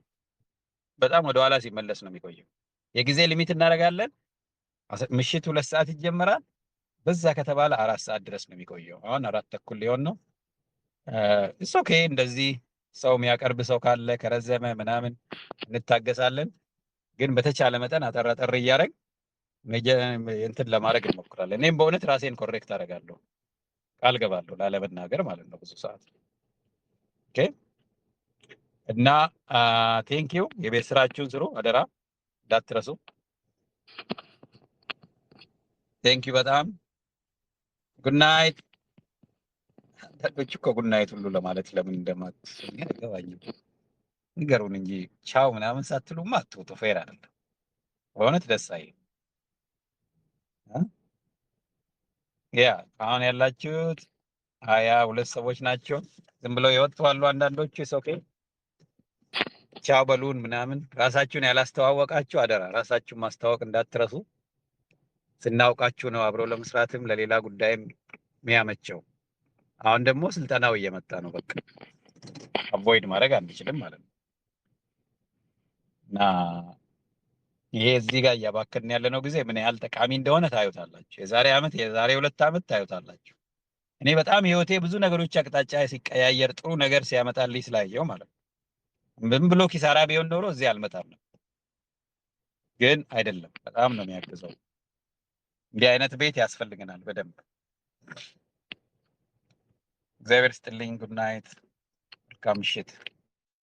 በጣም ወደ ኋላ ሲመለስ ነው የሚቆየው። የጊዜ ሊሚት እናደርጋለን። ምሽት 2 ሰዓት ይጀምራል። በዛ ከተባለ 4 ሰዓት ድረስ ነው የሚቆየው። አሁን 4:30 ሊሆን ነው። እሱ ኦኬ። እንደዚህ ሰው የሚያቀርብ ሰው ካለ ከረዘመ ምናምን እንታገሳለን። ግን በተቻለ መጠን አጠር እያደረግ እንትን ለማድረግ እንሞክራለን። እኔም በእውነት ራሴን ኮሬክት አደርጋለሁ፣ ቃል ገባለሁ ላለመናገር ማለት ነው ብዙ ሰዓት። ኦኬ። እና ቴንኪው። የቤት ስራችሁን ስሩ አደራ እንዳትረሱ። ቴንኪው በጣም ጉድ ናይት። አንዳንዶች እኮ ጉድ ናይት ሁሉ ለማለት ለምን እንደማትሰኝ አይገባኝም። ንገሩን እንጂ ቻው ምናምን ሳትሉማ አትውጡ። ፌር አይደለም በእውነት ደስ አይልም። ያ አሁን ያላችሁት 22 ሰዎች ናቸው። ዝም ብለው የወጡ አሉ አንዳንዶቹ። ኦኬ ቻው በሉን ምናምን። ራሳችሁን ያላስተዋወቃችሁ አደራ ራሳችሁን ማስተዋወቅ እንዳትረሱ። ስናውቃችሁ ነው አብሮ ለመስራትም ለሌላ ጉዳይም የሚያመቸው። አሁን ደግሞ ስልጠናው እየመጣ ነው። በቃ አቮይድ ማድረግ አንችልም ማለት ነው። እና ይሄ እዚህ ጋር እያባከንን ያለነው ጊዜ ምን ያህል ጠቃሚ እንደሆነ ታዩታላችሁ። የዛሬ ዓመት የዛሬ 2 ዓመት ታዩታላችሁ። እኔ በጣም ህይወቴ ብዙ ነገሮች አቅጣጫ ሲቀያየር ጥሩ ነገር ሲያመጣልኝ ስላየው ማለት ነው። ምን ብሎ ኪሳራ ቢሆን ኖሮ እዚህ አልመጣም ነው። ግን አይደለም፣ በጣም ነው የሚያግዘው። እንዲህ አይነት ቤት ያስፈልገናል በደንብ። እግዚአብሔር ስጥልኝ። ጉድ ናይት። መልካም ምሽት።